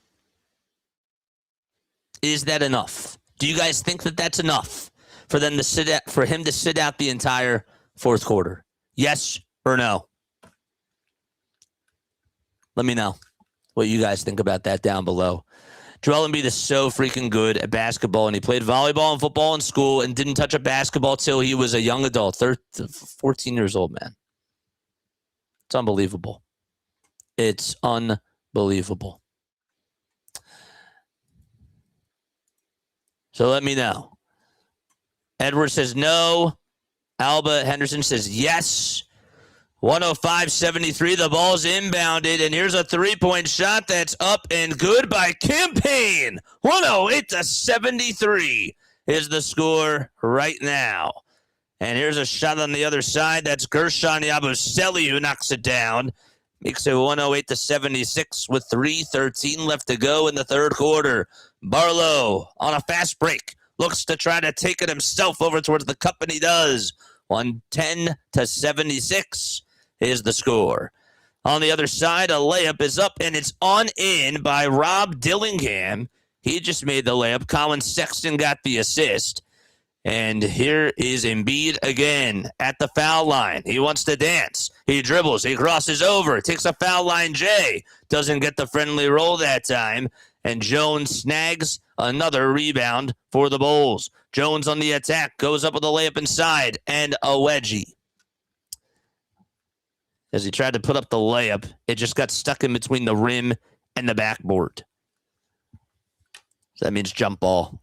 Is that enough? Do you guys think that that's enough for them to sit out, for him to sit out the entire fourth quarter? Yes or no? Let me know what you guys think about that down below. Joel Embiid is so freaking good at basketball, and he played volleyball and football in school and didn't touch a basketball till he was a young adult, 14 years old, man. It's unbelievable. It's unbelievable. So let me know. Edwards says no. Alba Henderson says yes. 105-73. The ball's inbounded, and here's a three-point shot that's up and good by Campaign. 108-73 is the score right now. And here's a shot on the other side. That's Gershon Yabusele who knocks it down. Makes it 108-76 with 3:13 left to go in the third quarter. Barlow on a fast break. Looks to try to take it himself over towards the cup, and he does. 110-76 is the score. On the other side, a layup is up, and it's on in by Rob Dillingham. He just made the layup. Colin Sexton got the assist. And here is Embiid again at the foul line. He wants to dance. He dribbles. He crosses over. Takes a foul line J. Doesn't get the friendly roll that time. And Jones snags another rebound for the Bulls. Jones on the attack. Goes up with a layup inside. And a wedgie. As he tried to put up the layup, it just got stuck in between the rim and the backboard. So that means jump ball.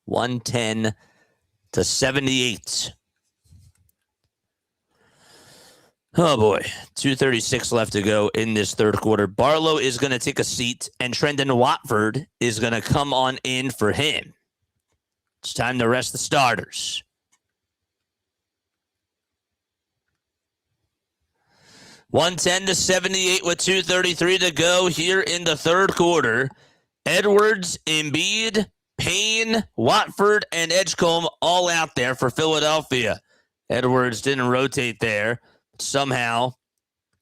110-78. Oh, boy. 2:36 left to go in this third quarter. Barlow is going to take a seat, and Trendon Watford is going to come on in for him. It's time to rest the starters. $110-78 with 2:33 to go here in the third quarter. Edwards, Embiid, Payne, Watford, and Edgecombe all out there for Philadelphia. Edwards didn't rotate there. Somehow,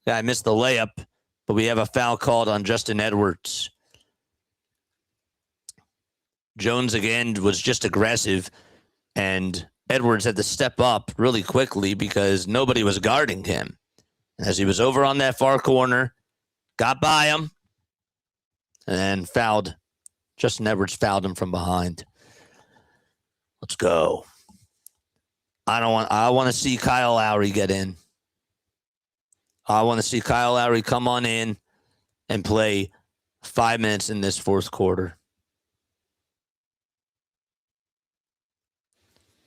guy missed the layup, but we have a foul called on Justin Edwards. Jones, again, was just aggressive, and Edwards had to step up really quickly because nobody was guarding him. As he was over on that far corner, got by him, and then fouled. Justin Edwards fouled him from behind. Let's go. I want to see Kyle Lowry get in. I want to see Kyle Lowry come on in and play 5 minutes in this fourth quarter.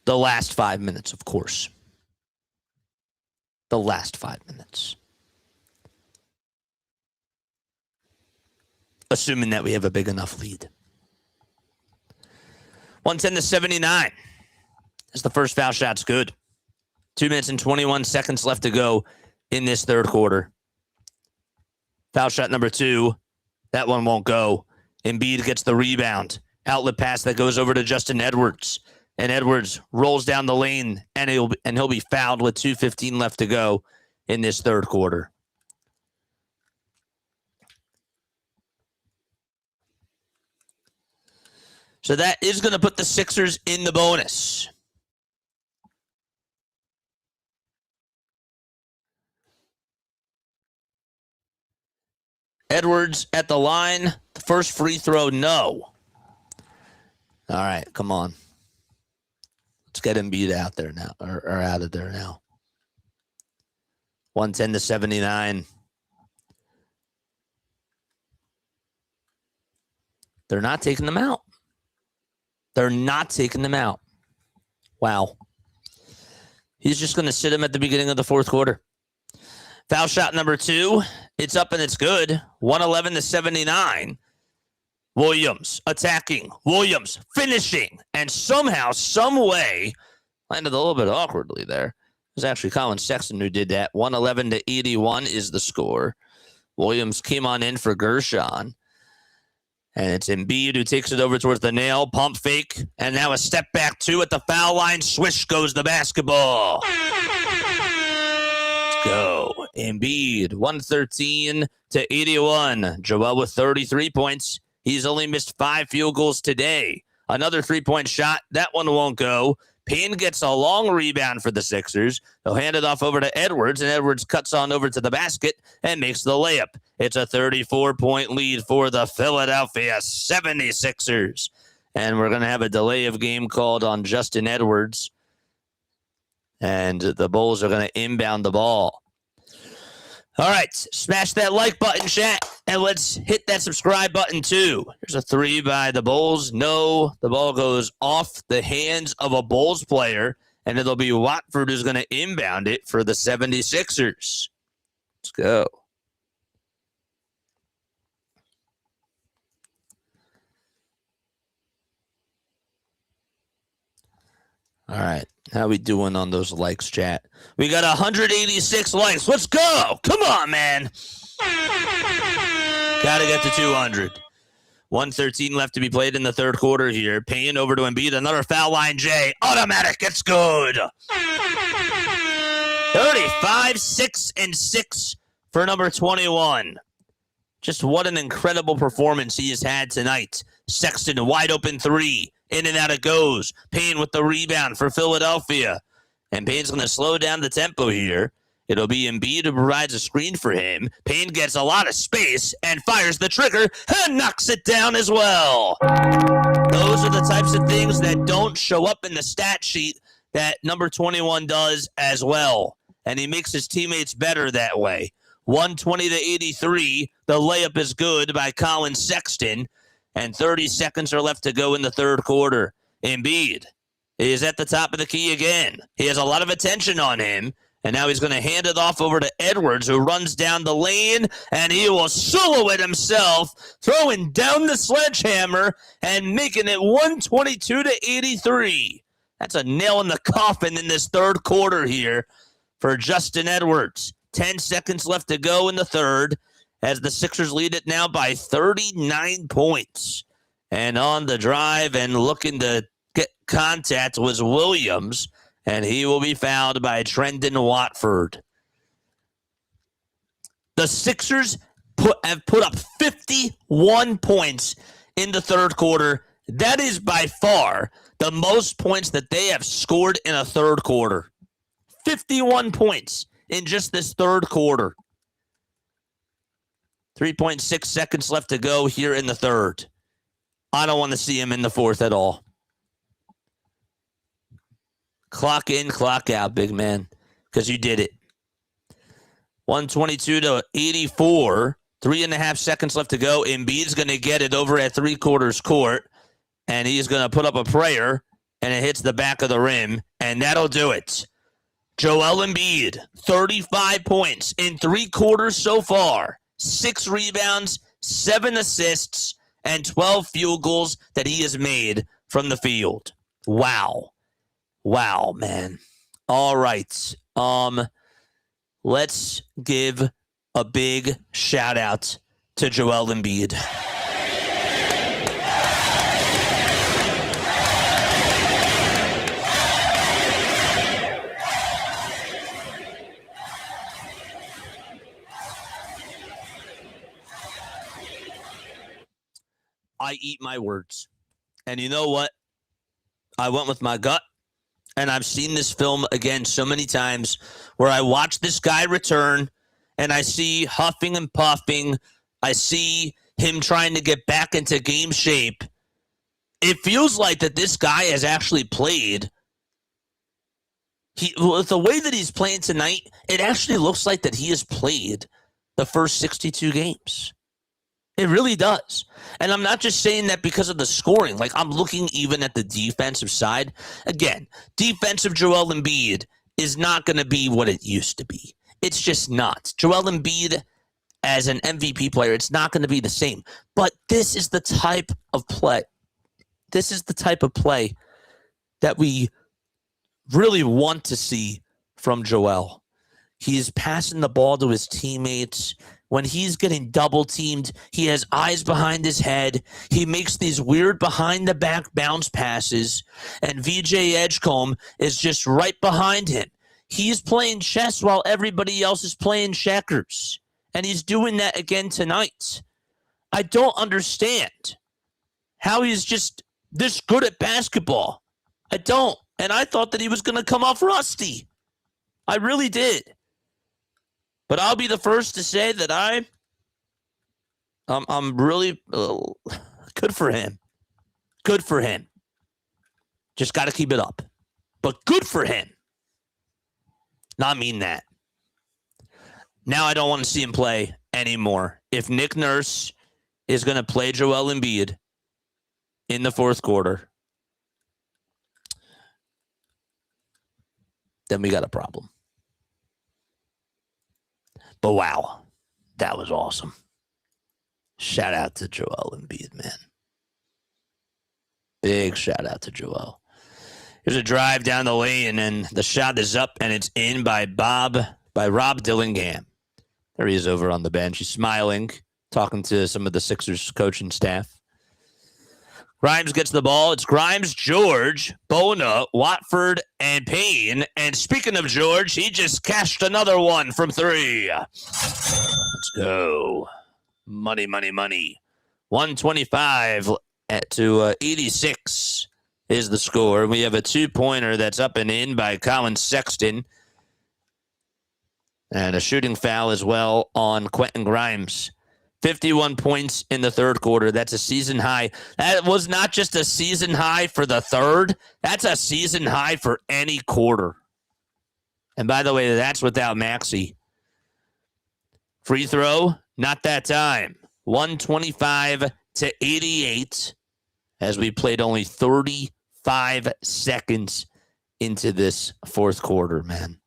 The last 5 minutes, of course. The last 5 minutes. Assuming that we have a big enough lead. 110-79. As the first foul shot's good. 2 minutes and 21 seconds left to go in this third quarter. Foul shot number 2. That one won't go. Embiid gets the rebound. Outlet pass that goes over to Justin Edwards. And Edwards rolls down the lane, and he'll be fouled with 2:15 left to go in this third quarter. So that is going to put the Sixers in the bonus. Edwards at the line. The first free throw, no. All right, come on. Let's get Embiid out there now, or out of there now. 110-79. They're not taking them out. They're not taking them out. Wow. He's just going to sit him at the beginning of the fourth quarter. Foul shot number 2. It's up and it's good. 111-79. Williams attacking. Williams finishing. And somehow, some way, landed a little bit awkwardly there. It was actually Colin Sexton who did that. 111-81 is the score. Williams came on in for Gershon. And it's Embiid who takes it over towards the nail. Pump fake. And now a step back 2 at the foul line. Swish goes the basketball. Let's go. Embiid, 113-81. Joel with 33 points. He's only missed 5 field goals today. Another 3-point shot. That one won't go. Payne gets a long rebound for the Sixers. They'll hand it off over to Edwards, and Edwards cuts on over to the basket and makes the layup. It's a 34-point lead for the Philadelphia 76ers. And we're going to have a delay of game called on Justin Edwards. And the Bulls are going to inbound the ball. All right, smash that like button, chat, and let's hit that subscribe button, too. Here's a 3 by the Bulls. No, the ball goes off the hands of a Bulls player, and it'll be Watford who's going to inbound it for the 76ers. Let's go. All right. How we doing on those likes, chat? We got 186 likes. Let's go. Come on, man. Got to get to 200. 113 left to be played in the third quarter here. Payne over to Embiid. Another foul line, Jay. Automatic. It's good. 35, 6, and 6 for number 21. Just what an incredible performance he has had tonight. Sexton, a wide open 3. In and out it goes. Payne with the rebound for Philadelphia. And Payne's going to slow down the tempo here. It'll be Embiid who provides a screen for him. Payne gets a lot of space and fires the trigger and knocks it down as well. Those are the types of things that don't show up in the stat sheet that number 21 does as well. And he makes his teammates better that way. 120-83. The layup is good by Colin Sexton. And 30 seconds are left to go in the third quarter. Embiid is at the top of the key again. He has a lot of attention on him. And now he's going to hand it off over to Edwards, who runs down the lane, and he will solo it himself, throwing down the sledgehammer and making it 122-83. That's a nail in the coffin in this third quarter here for Justin Edwards. 10 seconds left to go in the third as the Sixers lead it now by 39 points. And on the drive and looking to get contact was Williams, and he will be fouled by Trendon Watford. The Sixers have put up 51 points in the third quarter. That is by far the most points that they have scored in a third quarter. 51 points in just this third quarter. 3.6 seconds left to go here in the third. I don't want to see him in the fourth at all. Clock in, clock out, big man, because you did it. 122-84. 3.5 seconds left to go. Embiid's going to get it over at three-quarters court, and he's going to put up a prayer, and it hits the back of the rim, and that'll do it. Joel Embiid, 35 points in 3 quarters so far. 6 rebounds, 7 assists, and 12 field goals that he has made from the field. Wow. Wow, man. All right. Let's give a big shout out to Joel Embiid. I eat my words. And you know what? I went with my gut. And I've seen this film again so many times where I watch this guy return and I see huffing and puffing. I see him trying to get back into game shape. It feels like that this guy has actually played. The way that he's playing tonight, it actually looks like that he has played the first 62 games. It really does. And I'm not just saying that because of the scoring. Like, I'm looking even at the defensive side. Again, defensive Joel Embiid is not going to be what it used to be. It's just not. Joel Embiid as an MVP player, it's not going to be the same. But this is the type of play. This is the type of play that we really want to see from Joel. He's passing the ball to his teammates. When he's getting double teamed, he has eyes behind his head. He makes these weird behind the back bounce passes, and VJ Edgecombe is just right behind him. He's playing chess while everybody else is playing checkers, and he's doing that again tonight. I don't understand how he's just this good at basketball. I don't, and I thought that he was going to come off rusty. I really did. But I'll be the first to say that I'm really good for him. Good for him. Just got to keep it up. But good for him. Not mean that. Now I don't want to see him play anymore. If Nick Nurse is going to play Joel Embiid in the fourth quarter, then we got a problem. But wow, that was awesome. Shout out to Joel Embiid, man. Big shout out to Joel. Here's a drive down the lane, and the shot is up, and it's in by Rob Dillingham. There he is over on the bench. He's smiling, talking to some of the Sixers coaching staff. Grimes gets the ball. It's Grimes, George, Bona, Watford, and Payne. And speaking of George, he just cashed another one from 3. Let's go. Money, money, money. 125 to 86 is the score. We have a 2-pointer that's up and in by Colin Sexton. And a shooting foul as well on Quentin Grimes. 51 points in the third quarter. That's a season high. That was not just a season high for the third. That's a season high for any quarter. And by the way, that's without Maxey. Free throw, not that time. 125 to 88 as we played only 35 seconds into this fourth quarter, man.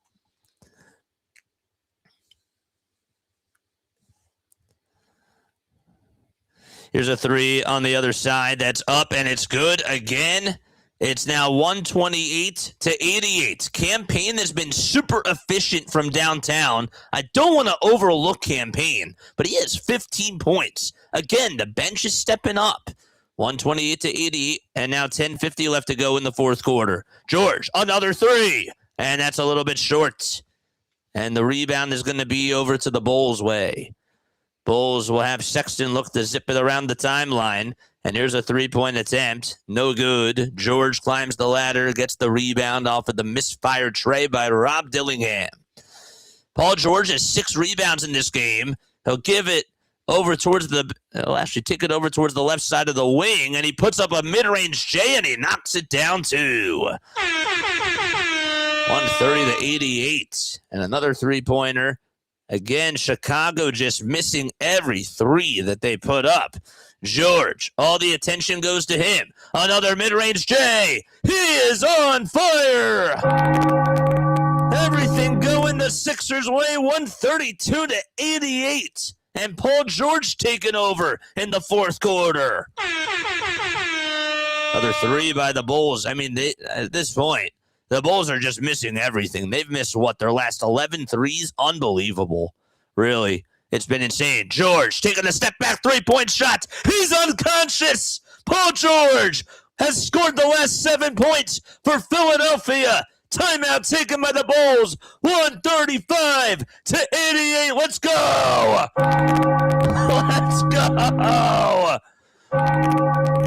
Here's a three on the other side. That's up, and it's good again. It's now 128 to 88. Campaign has been super efficient from downtown. I don't want to overlook Campaign, but he has 15 points. Again, the bench is stepping up. 128 to 88, and now 10:50 left to go in the fourth quarter. George, another three, and that's a little bit short. And the rebound is going to be over to the Bulls' way. Bulls will have Sexton look to zip it around the timeline. And here's a three-point attempt. No good. George climbs the ladder, gets the rebound off of the misfired tray by Rob Dillingham. Paul George has 6 rebounds in this game. He'll give it over towards he'll actually take it over towards the left side of the wing, and he puts up a mid-range J, and he knocks it down too. 130 to 88. And another three-pointer. Again, Chicago just missing every three that they put up. George, all the attention goes to him. Another mid-range J. He is on fire. Everything going the Sixers' way, 132 to 88. And Paul George taking over in the fourth quarter. Another three by the Bulls. I mean, at this point, the Bulls are just missing everything. They've missed, their last 11 threes? Unbelievable. Really. It's been insane. George taking a step back three-point shot. He's unconscious. Paul George has scored the last 7 points for Philadelphia. Timeout taken by the Bulls. 135 to 88. Let's go. Let's go.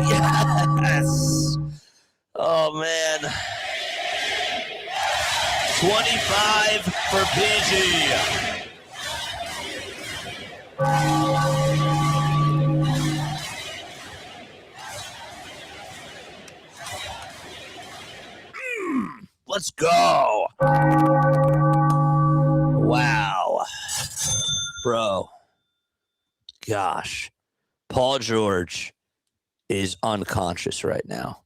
Yes. Oh, man. 25 for PG. Let's go. Wow. Bro. Gosh. Paul George is unconscious right now.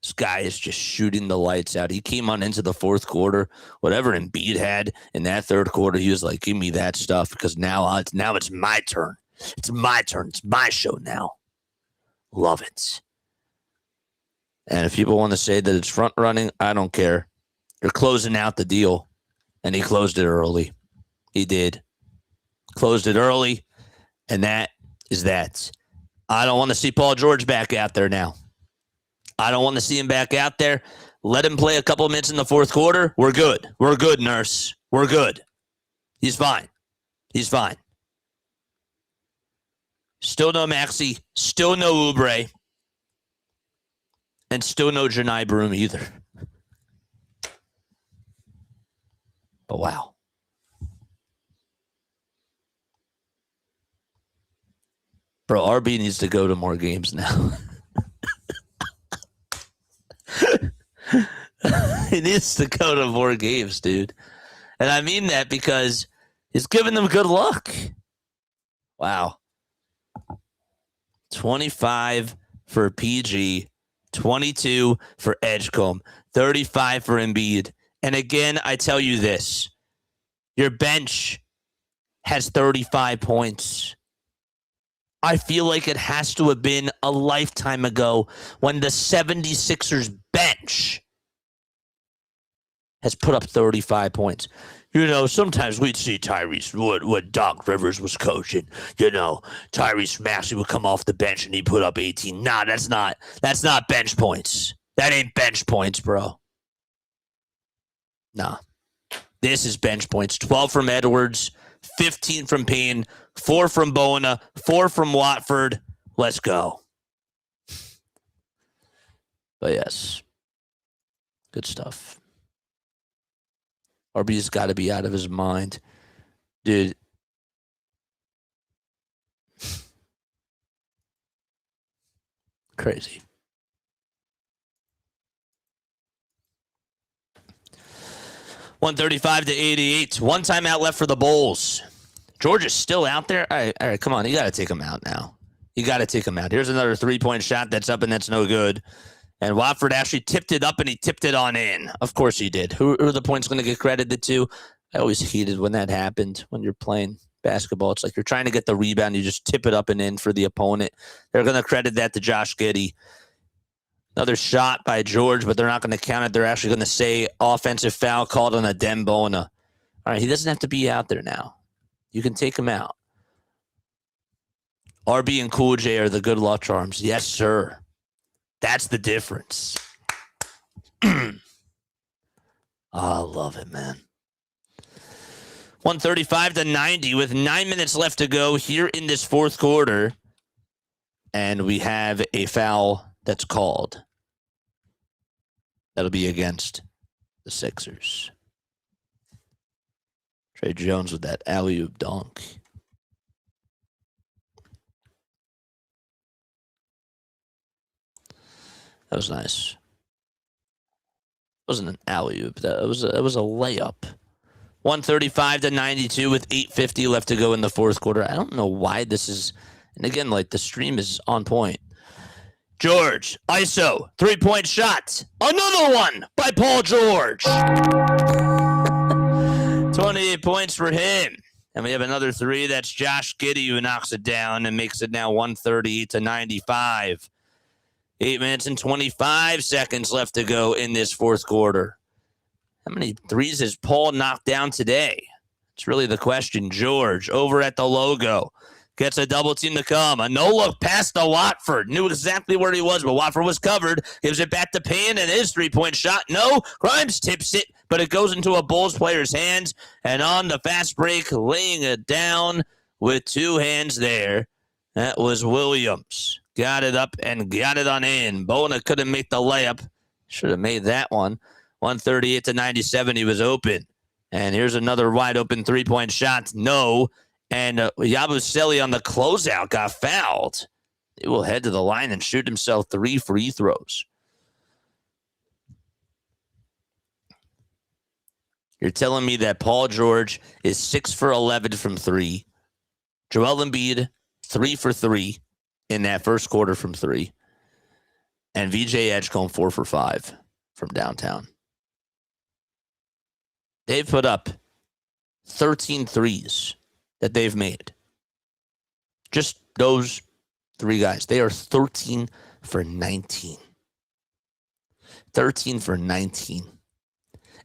This guy is just shooting the lights out. He came on into the fourth quarter. Whatever Embiid had in that third quarter, he was like, give me that stuff, because now it's my turn. It's my turn. It's my show now. Love it. And if people want to say that it's front running, I don't care. You're closing out the deal. And he closed it early. He did. Closed it early. And that is that. I don't want to see Paul George back out there now. I don't want to see him back out there. Let him play a couple of minutes in the fourth quarter. We're good. We're good, nurse. We're good. He's fine. He's fine. Still no Maxey. Still no Oubre. And still no Janai Broom either. But wow. Bro, RB needs to go to more games now. He needs to go to more games, dude. And I mean that because he's giving them good luck. Wow. 25 for PG, 22 for Edgecombe, 35 for Embiid. And again, I tell you this. Your bench has 35 points. I feel like it has to have been a lifetime ago when the 76ers bench has put up 35 points. You know, sometimes we'd see Tyrese when Doc Rivers was coaching. You know, Tyrese Maxey would come off the bench and he put up 18. Nah, that's not bench points. That ain't bench points, bro. Nah. This is bench points. 12 from Edwards, 15 from Payne, 4 from Bona, 4 from Watford. Let's go. But yes, good stuff. RB's got to be out of his mind. Dude. Crazy. $135 to 88. One timeout left for the Bulls. George is still out there. All right, come on. You got to take him out now. You got to take him out. Here's another three-point shot that's up and that's no good. And Watford actually tipped it up and he tipped it on in. Of course he did. Who are the points going to get credited to? I always hated when that happened, when you're playing basketball. It's like you're trying to get the rebound. You just tip it up and in for the opponent. They're going to credit that to Josh Giddey. Another shot by George, but they're not going to count it. They're actually going to say offensive foul called on a Dembona. All right, he doesn't have to be out there now. You can take him out. RB and Cool J are the good luck charms. Yes, sir. That's the difference. I love it, man. 135-90 with 9 minutes left to go here in this fourth quarter. And we have a foul that's called. That'll be against the Sixers. Trey Jones with that alley-oop dunk. That was nice. It wasn't an alley-oop. It was a layup. 135-92 with 8:50 left to go in the fourth quarter. I don't know why this is, and again, like the stream is on point. George, ISO, 3-point shot. Another one by Paul George. 28 points for him. And we have another three. That's Josh Giddey who knocks it down and makes it now 138-95. 8 minutes and 25 seconds left to go in this fourth quarter. How many threes has Paul knocked down today? It's really the question. George over at the logo. Gets a double team to come. A no-look pass to Watford. Knew exactly where he was, but Watford was covered. Gives it back to Payne, and his three-point shot. No, Grimes tips it, but it goes into a Bulls player's hands. And on the fast break, laying it down with two hands there. That was Williams. Got it up and got it on in. Bona couldn't make the layup. Should have made that one. 138-97, he was open. And here's another wide-open three-point shot. No. And Yabusele on the closeout got fouled. He will head to the line and shoot himself 3 free throws. You're telling me that Paul George is 6 for 11 from 3. Joel Embiid, 3 for 3 in that first quarter from 3. And VJ Edgecombe, 4 for 5 from downtown. They've put up 13 threes that they've made. Just those 3 guys. They are 13 for 19. 13 for 19.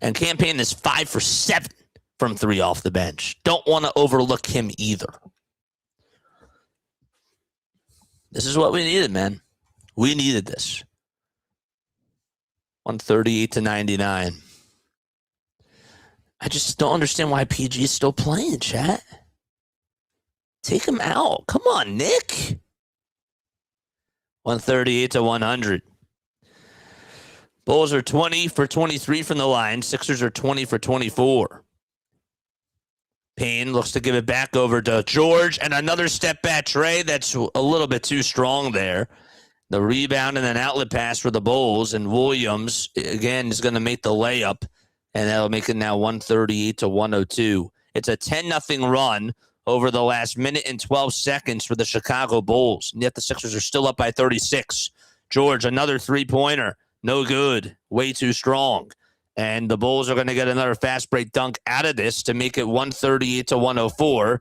And Campaign is 5 for 7 from 3 off the bench. Don't want to overlook him either. This is what we needed, man. We needed this. 138-99. I just don't understand why PG is still playing, chat. Take him out. Come on, Nick. 138-100. Bulls are 20 for 23 from the line. Sixers are 20 for 24. Payne looks to give it back over to George. And another step back tray that's a little bit too strong there. The rebound and an outlet pass for the Bulls. And Williams, again, is going to make the layup. And that'll make it now 138-102. It's a 10-0 run over the last minute and 12 seconds for the Chicago Bulls. And yet the Sixers are still up by 36. George, another three-pointer. No good. Way too strong. And the Bulls are going to get another fast break dunk out of this to make it 138-104.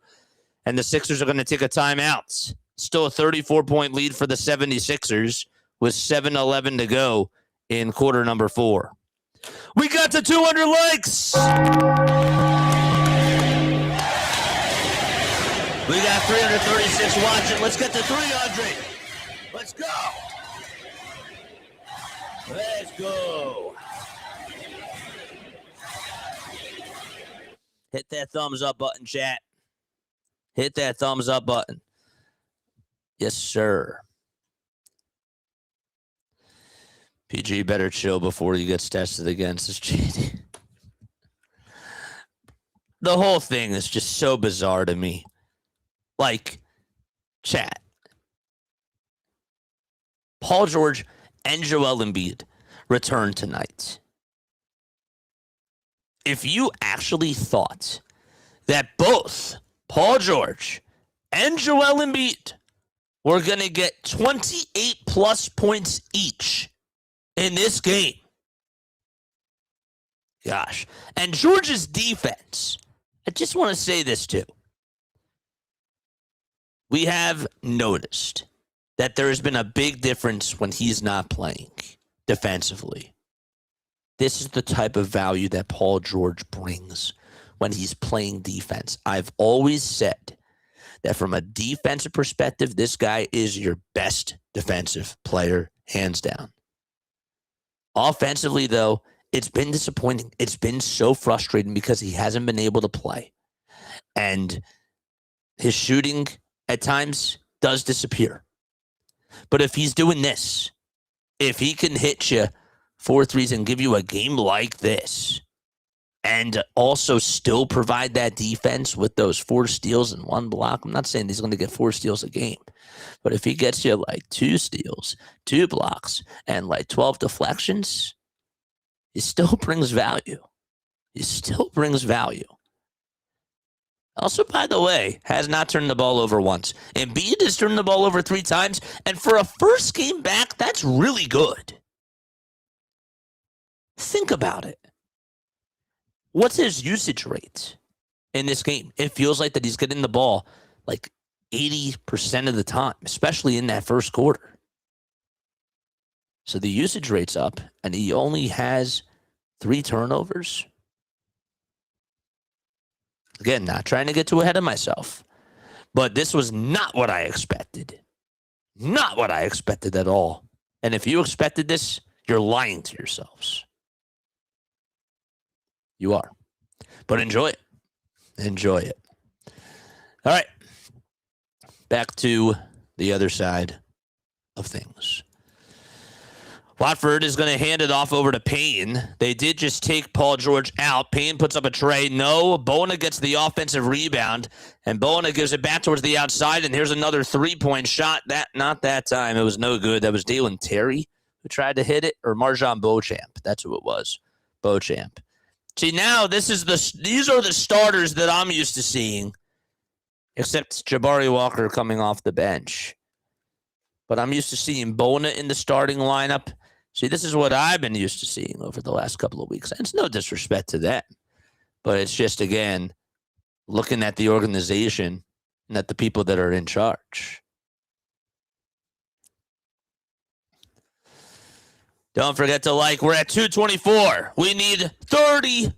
And the Sixers are going to take a timeout. Still a 34-point lead for the 76ers with 7:11 to go in quarter number 4. We got to 200 likes. We got 336 watching. Let's get to 300. Let's go. Let's go. Hit that thumbs up button, chat. Hit that thumbs up button. Yes, sir. PG better chill before he gets tested against this cheating. The whole thing is just so bizarre to me. Like, chat. Paul George and Joel Embiid return tonight. If you actually thought that both Paul George and Joel Embiid were going to get 28 plus points each in this game, gosh. And George's defense, I just want to say this too. we have noticed that there has been a big difference when he's not playing defensively. This is the type of value that Paul George brings when he's playing defense. I've always said that from a defensive perspective, this guy is your best defensive player, hands down. Offensively, though, it's been disappointing. It's been so frustrating because he hasn't been able to play. And his shooting at times does disappear. But if he's doing this, if he can hit you 4 threes and give you a game like this, and also still provide that defense with those 4 steals and 1 block, I'm not saying he's going to get 4 steals a game, but if he gets you like 2 steals, 2 blocks, and like 12 deflections, he still brings value. He still brings value. Also, by the way, has not turned the ball over once. Embiid has turned the ball over 3 times, and for a first game back, that's really good. Think about it. What's his usage rate in this game? It feels like that he's getting the ball like 80% of the time, especially in that first quarter. So the usage rate's up, and he only has 3 turnovers. Again, not trying to get too ahead of myself, but this was not what I expected. Not what I expected at all. And if you expected this, you're lying to yourselves. You are. But enjoy it. Enjoy it. All right. Back to the other side of things. Watford is going to hand it off over to Payne. They did just take Paul George out. Payne puts up a tray. No, Bona gets the offensive rebound, and Bona gives it back towards the outside, and here's another 3-point shot. Not that time. It was no good. That was Dalen Terry who tried to hit it, or Marjan Beauchamp. That's who it was. Beauchamp. See, now these are the starters that I'm used to seeing, except Jabari Walker coming off the bench. But I'm used to seeing Bona in the starting lineup. See, this is what I've been used to seeing over the last couple of weeks. And it's no disrespect to them, but it's just, again, looking at the organization and at the people that are in charge. Don't forget to like. We're at 224. We need 30.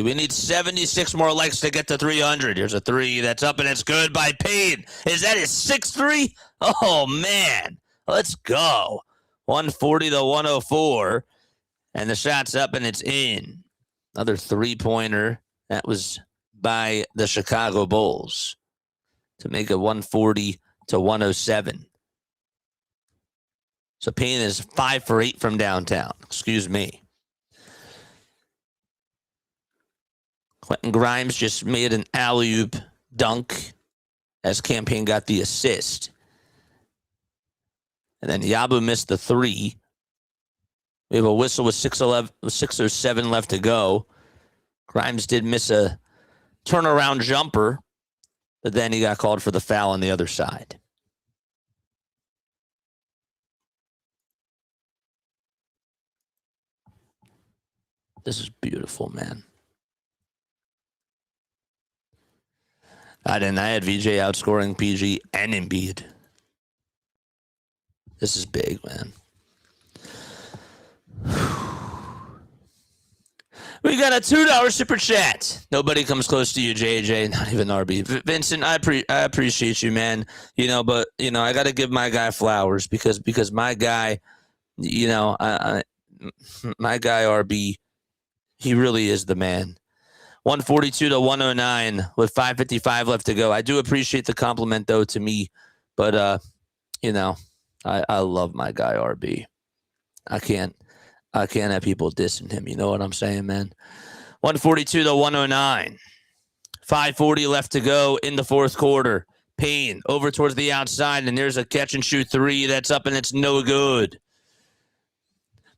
We need 76 more likes to get to 300. Here's a 3 that's up, and it's good by Payne. Is that his 6th 3? Oh, man. Let's go. 140 to 104. And the shot's up, and it's in. Another 3-pointer. That was by the Chicago Bulls to make it 140 to 107. So Payne is 5 for 8 from downtown. Excuse me. Quentin Grimes just made an alley-oop dunk as Cam Payne got the assist. And then Yabu missed the 3. We have a whistle with 6 or 7 left to go. Grimes did miss a turnaround jumper, but then he got called for the foul on the other side. This is beautiful, man. I had VJ outscoring PG and Embiid. This is big, man. We got a $2 super chat. Nobody comes close to you, JJ, not even RB. Vincent, I appreciate you, man. But I got to give my guy flowers because my guy, my guy RB, he really is the man. 142 to 109 with 5:55 left to go. I do appreciate the compliment, though, to me. But, I love my guy, RB. I can't have people dissing him. You know what I'm saying, man? 142 to 109. 5:40 left to go in the fourth quarter. Payne over towards the outside, and there's a catch-and-shoot 3 that's up, and it's no good.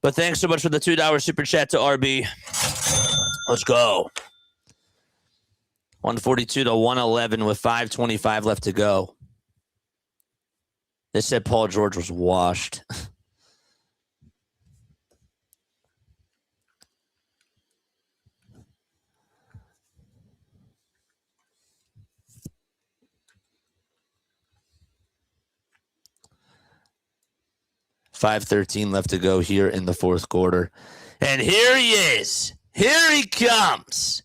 But thanks so much for the $2 super chat to RB. Let's go. 142 to 111 with 5:25 left to go. They said Paul George was washed. 5:13 left to go here in the fourth quarter. And here he is. Here he comes.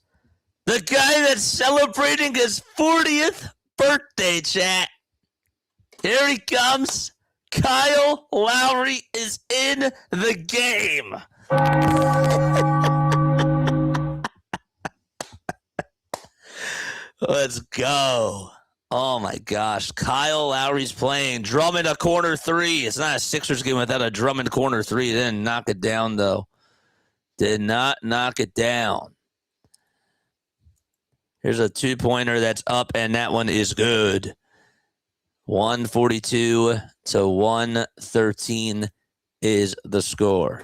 The guy that's celebrating his 40th birthday, chat. Here he comes. Kyle Lowry is in the game. Let's go. Oh, my gosh. Kyle Lowry's playing. Drummond a corner three. It's not a Sixers game without a Drummond corner three. Didn't knock it down, though. Did not knock it down. Here's a two-pointer that's up, and that one is good. 142 to 113 is the score.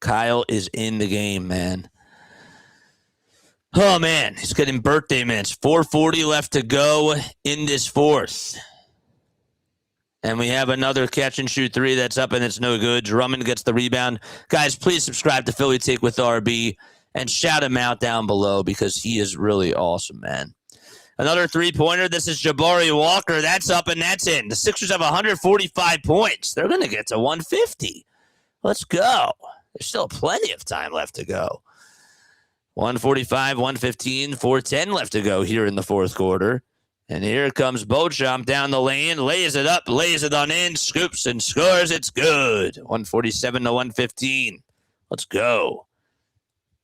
Kyle is in the game, man. Oh, man, he's getting birthday minutes. 4:40 left to go in this fourth. And we have another catch-and-shoot three that's up, and it's no good. Drummond gets the rebound. Guys, please subscribe to Philly Take with RB and shout him out down below because he is really awesome, man. Another three-pointer. This is Jabari Walker. That's up, and that's in. The Sixers have 145 points. They're going to get to 150. Let's go. There's still plenty of time left to go. 145, 115, 4:10 left to go here in the fourth quarter. And here comes Beauchamp down the lane, lays it up, lays it on in, scoops and scores. It's good. 147 to 115. Let's go.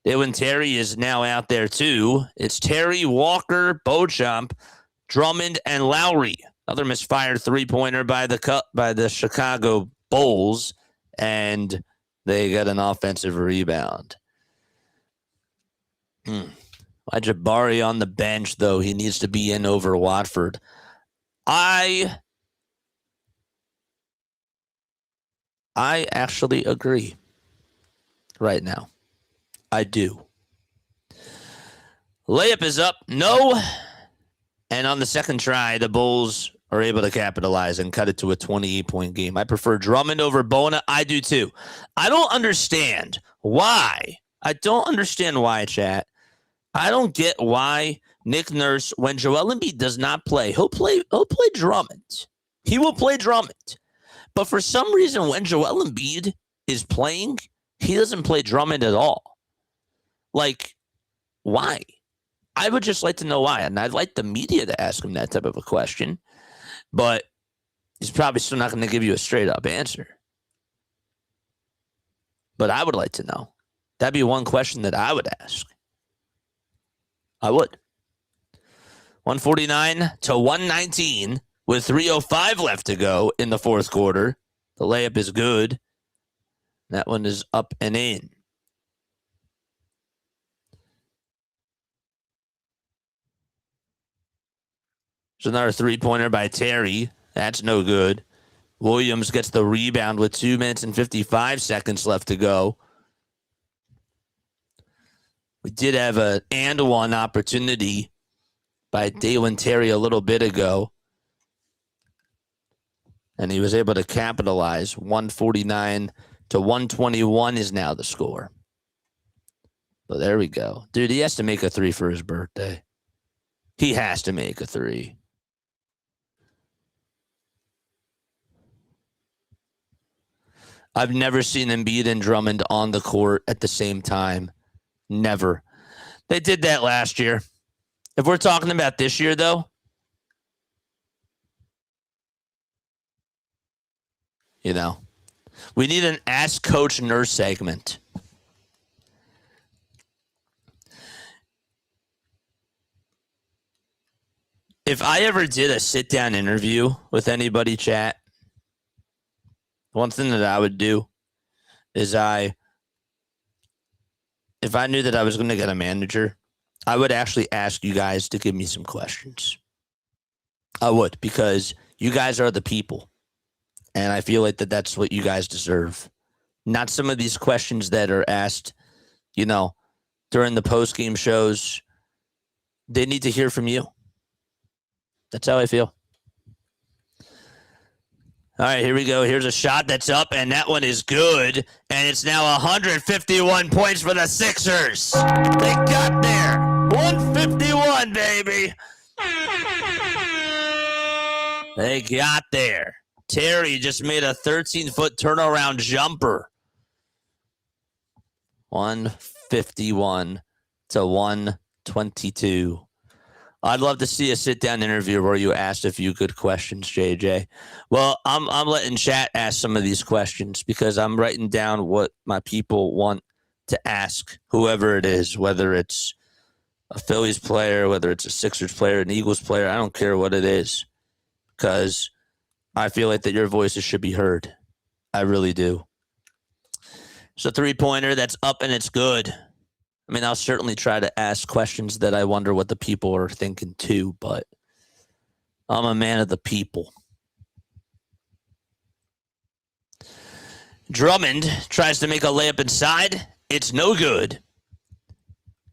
Dylan Terry is now out there too. It's Terry, Walker, Beauchamp, Drummond, and Lowry. Another misfired three-pointer by the Chicago Bulls, and they got an offensive rebound. Why Jabari on the bench, though? He needs to be in over Watford. I actually agree right now. I do. Layup is up. No. And on the second try, the Bulls are able to capitalize and cut it to a 28-point game. I prefer Drummond over Bona. I do too. I don't understand why. Chat. I don't get why Nick Nurse, when Joel Embiid does not play, he'll play Drummond. He will play Drummond. But for some reason, when Joel Embiid is playing, he doesn't play Drummond at all. Like, why? I would just like to know why. And I'd like the media to ask him that type of a question. But he's probably still not going to give you a straight-up answer. But I would like to know. That'd be one question that I would ask. I would. 149 to 119 with 3:05 left to go in the fourth quarter. The layup is good. That one is up and in. There's another three-pointer by Terry. That's no good. Williams gets the rebound with 2 minutes and 55 seconds left to go. We did have an and one opportunity by Dalen Terry a little bit ago. And he was able to capitalize. 149 to 121 is now the score. So there we go. Dude, he has to make a three for his birthday. He has to make a three. I've never seen Embiid and Drummond on the court at the same time. Never. They did that last year. If we're talking about this year, though, you know, we need an Ask Coach Nurse segment. If I ever did a sit-down interview with anybody, chat, one thing that I would do is if I knew that I was going to get a manager, I would actually ask you guys to give me some questions. I would, because you guys are the people. And I feel like that's what you guys deserve. Not some of these questions that are asked, you know, during the post-game shows. They need to hear from you. That's how I feel. All right, here we go. Here's a shot that's up, and that one is good. And it's now 151 points for the Sixers. They got there. 151, baby. They got there. Terry just made a 13-foot turnaround jumper. 151 to 122. I'd love to see a sit-down interview where you asked a few good questions, JJ. Well, I'm letting chat ask some of these questions because I'm writing down what my people want to ask whoever it is, whether it's a Phillies player, whether it's a Sixers player, an Eagles player. I don't care what it is because I feel like that your voices should be heard. I really do. It's a three-pointer that's up and it's good. I mean, I'll certainly try to ask questions that I wonder what the people are thinking too, but I'm a man of the people. Drummond tries to make a layup inside. It's no good.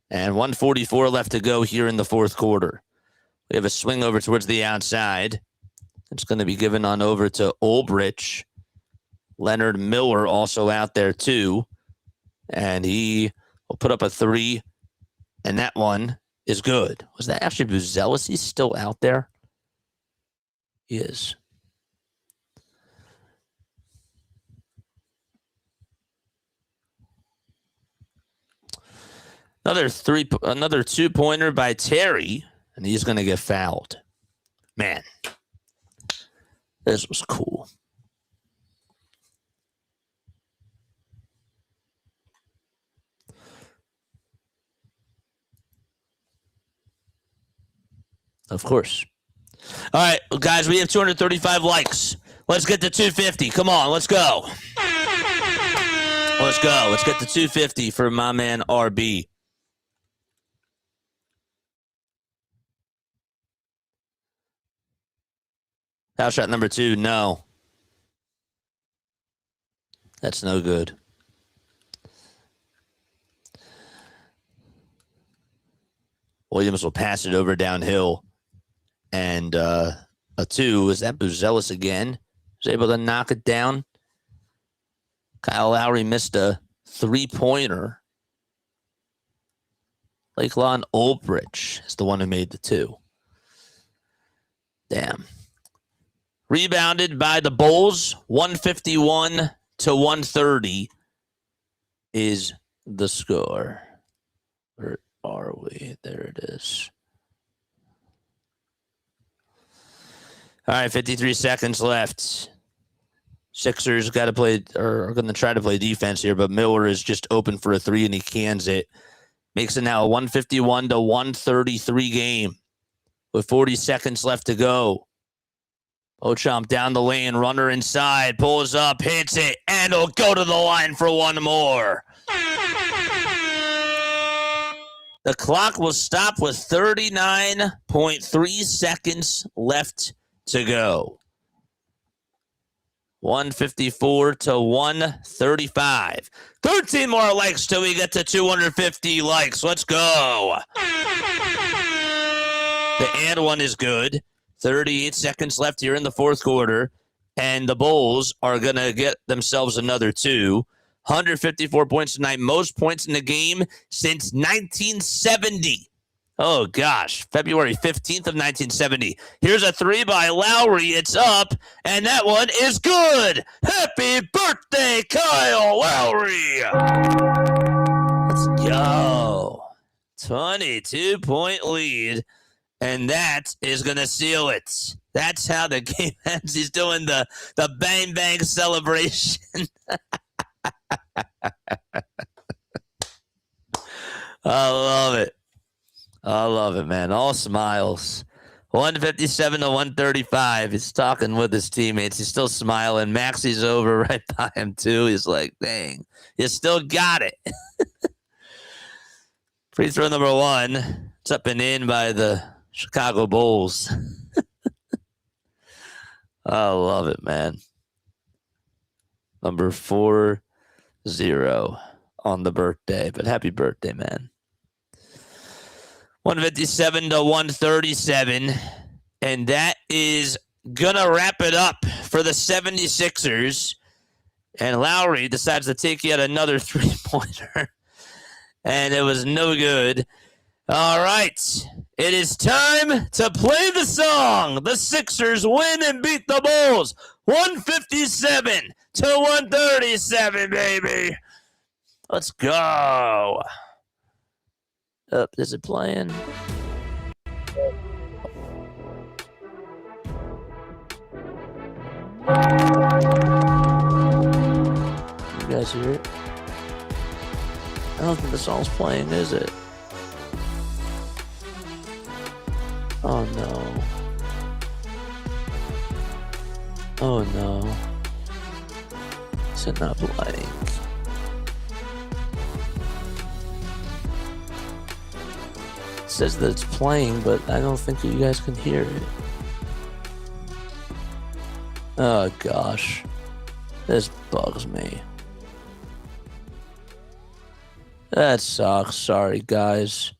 And 1:44 left to go here in the fourth quarter. We have a swing over towards the outside. It's going to be given on over to Ulbrich. Leonard Miller also out there too. And he will put up a three. And that one is good. Was that actually Buzelis? He's still out there? He is. Another two-pointer by Terry, and he's going to get fouled. Man, this was cool. Of course. All right, guys, we have 235 likes. Let's get to 250. Come on, let's go. Let's go. Let's get to 250 for my man RB. Foul shot number 2, no. That's no good. Williams will pass it over downhill. And a 2, is that Buzelis again? Was able to knock it down. Kyle Lowry missed a three-pointer. Lakelon Ulbrich is the one who made the 2. Damn. Rebounded by the Bulls. 151 to 130 is the score. Where are we? There it is. All right, 53 seconds left. Sixers got to play, or are going to try to play defense here, but Miller is just open for a 3 and he cans it. Makes it now a 151 to 133 game with 40 seconds left to go. Beauchamp down the lane, runner inside, pulls up, hits it, and he'll go to the line for one more. The clock will stop with 39.3 seconds left to go. 154 to 135. 13 more likes till we get to 250 likes. Let's go. The and one is good. 38 seconds left here in the fourth quarter, and the Bulls are going to get themselves another 2. 154 points tonight, most points in the game since 1970. Oh, gosh, February 15th of 1970. Here's a 3 by Lowry. It's up, and that one is good. Happy birthday, Kyle Lowry. Let's go. 22-point lead. And that is going to seal it. That's how the game ends. He's doing the bang-bang celebration. I love it. I love it, man. All smiles. 157 to 135. He's talking with his teammates. He's still smiling. Maxey's over right by him, too. He's like, dang, you still got it. Free throw number 1. It's up and in by the Chicago Bulls. I love it, man. Number 40 on the birthday, but happy birthday, man. 157 to 137, and that is gonna wrap it up for the 76ers. And Lowry decides to take yet another three-pointer, and it was no good. All right, it is time to play the song. The Sixers win and beat the Bulls 157 to 137, baby. Let's go. Is it playing? You guys hear it? I don't think the song's playing, is it? Oh no. Oh no. Is it not playing? It says that it's playing, but I don't think you guys can hear it. Oh gosh. This bugs me. That sucks. Sorry, guys.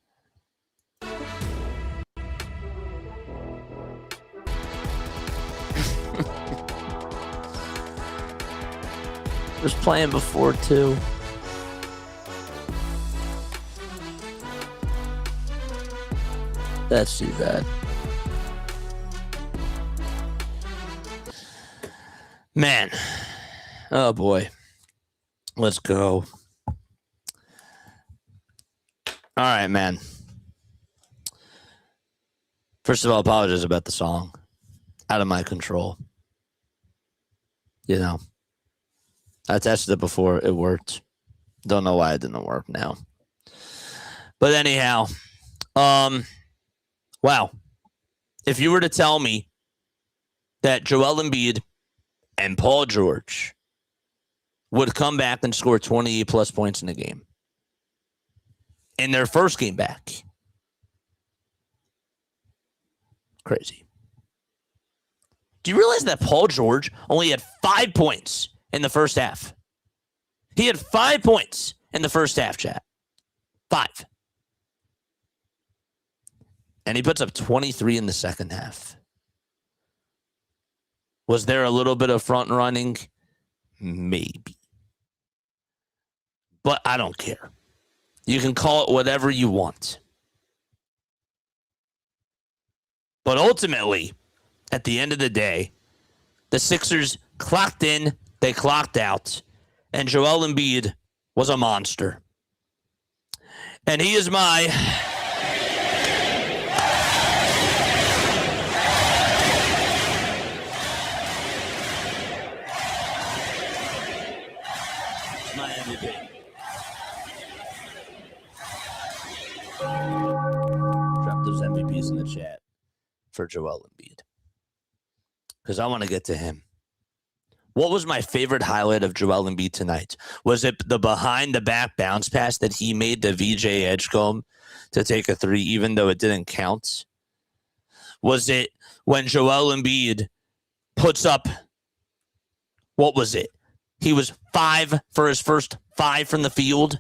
It was playing before, too. That's too bad. Man. Oh, boy. Let's go. All right, man. First of all, apologize about the song. Out of my control. You know. I tested it before. It worked. Don't know why it didn't work now. But anyhow. Wow. If you were to tell me that Joel Embiid and Paul George would come back and score 28-plus points in a game in their first game back. Crazy. Do you realize that Paul George only had 5 points in the first half? He had 5 points in the first half, chat. 5. And he puts up 23 in the second half. Was there a little bit of front running? Maybe. But I don't care. You can call it whatever you want. But ultimately, at the end of the day, the Sixers clocked in, they clocked out, and Joel Embiid was a monster. And he is my MVP. Drop those MVPs in the chat for Joel Embiid, because I want to get to him. What was my favorite highlight of Joel Embiid tonight? Was it the behind-the-back bounce pass that he made to VJ Edgecombe to take a three, even though it didn't count? Was it when Joel Embiid puts up, what was it? He was 5 for his first 5 from the field.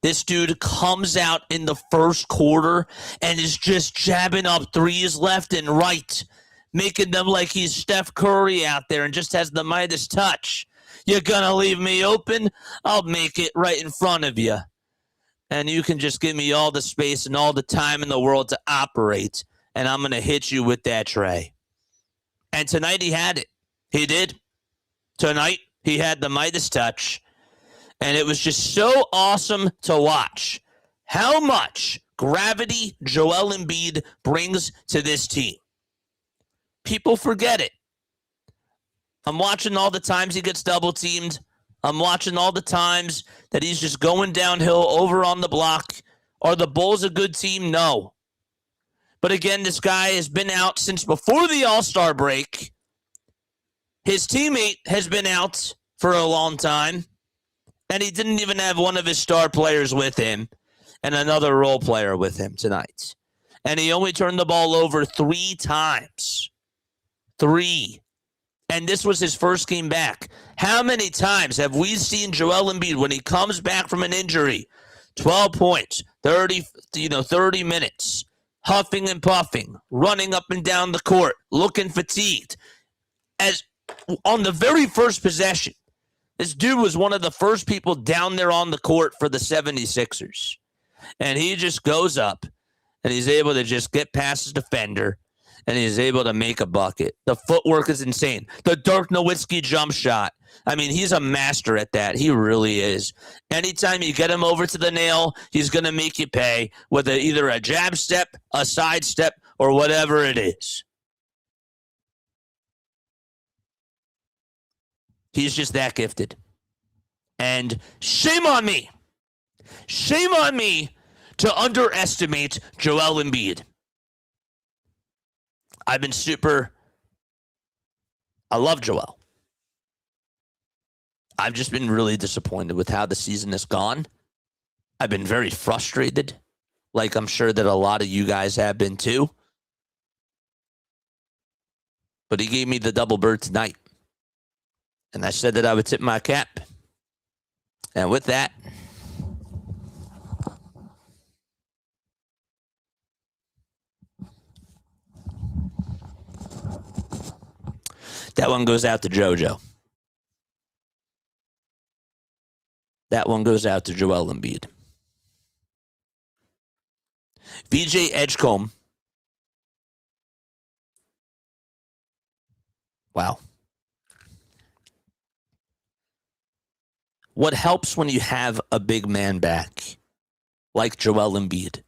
This dude comes out in the first quarter and is just jabbing up threes left and right, making them like he's Steph Curry out there and just has the Midas touch. You're going to leave me open? I'll make it right in front of you. And you can just give me all the space and all the time in the world to operate, and I'm going to hit you with that tray. And tonight he had it. He did. Tonight he had the Midas touch, and it was just so awesome to watch how much gravity Joel Embiid brings to this team. People forget it. I'm watching all the times he gets double teamed. I'm watching all the times that he's just going downhill over on the block. Are the Bulls a good team? No. But again, this guy has been out since before the All-Star break. His teammate has been out for a long time, and he didn't even have one of his star players with him and another role player with him tonight. And he only turned the ball over 3 times. 3. And this was his first game back. How many times have we seen Joel Embiid when he comes back from an injury? 12 points, 30 minutes, huffing and puffing, running up and down the court, looking fatigued. As on the very first possession, this dude was one of the first people down there on the court for the 76ers. And he just goes up, and he's able to just get past his defender and he's able to make a bucket. The footwork is insane. The Dirk Nowitzki jump shot. I mean, he's a master at that. He really is. Anytime you get him over to the nail, he's going to make you pay with either a jab step, a side step, or whatever it is. He's just that gifted. And shame on me. Shame on me to underestimate Joel Embiid. I love Joel. I've just been really disappointed with how the season has gone. I've been very frustrated, like I'm sure that a lot of you guys have been too. But he gave me the double bird tonight. And I said that I would tip my cap. And with that, that one goes out to JoJo. That one goes out to Joel Embiid. VJ Edgecombe. Wow. What helps when you have a big man back like Joel Embiid,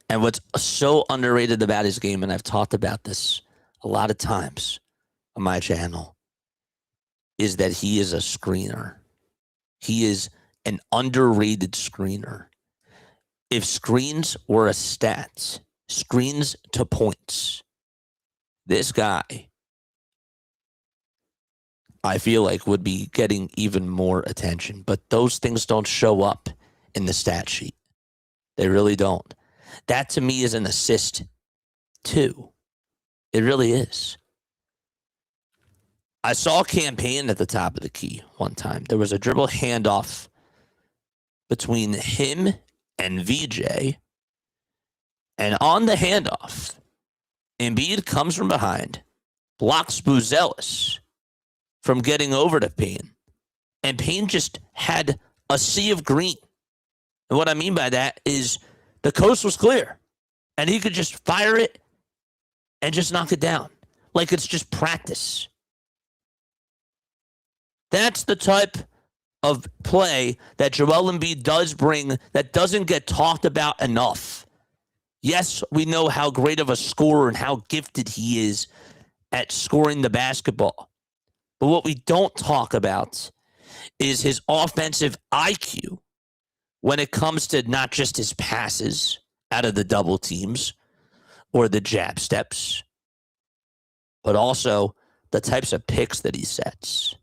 and what's so underrated about his game, and I've talked about this a lot of times on my channel, is that he is a screener. He is an underrated screener. If screens were a stat, screens to points, this guy, I feel like, would be getting even more attention. But those things don't show up in the stat sheet. They really don't. That to me is an assist too. It really is. I saw a campaign at the top of the key one time. There was a dribble handoff between him and VJ. And on the handoff, Embiid comes from behind, blocks Buzelis from getting over to Payne. And Payne just had a sea of green. And what I mean by that is the coast was clear. And he could just fire it and just knock it down. Like it's just practice. That's the type of play that Joel Embiid does bring that doesn't get talked about enough. Yes, we know how great of a scorer and how gifted he is at scoring the basketball. But what we don't talk about is his offensive IQ when it comes to not just his passes out of the double teams or the jab steps, but also the types of picks that he sets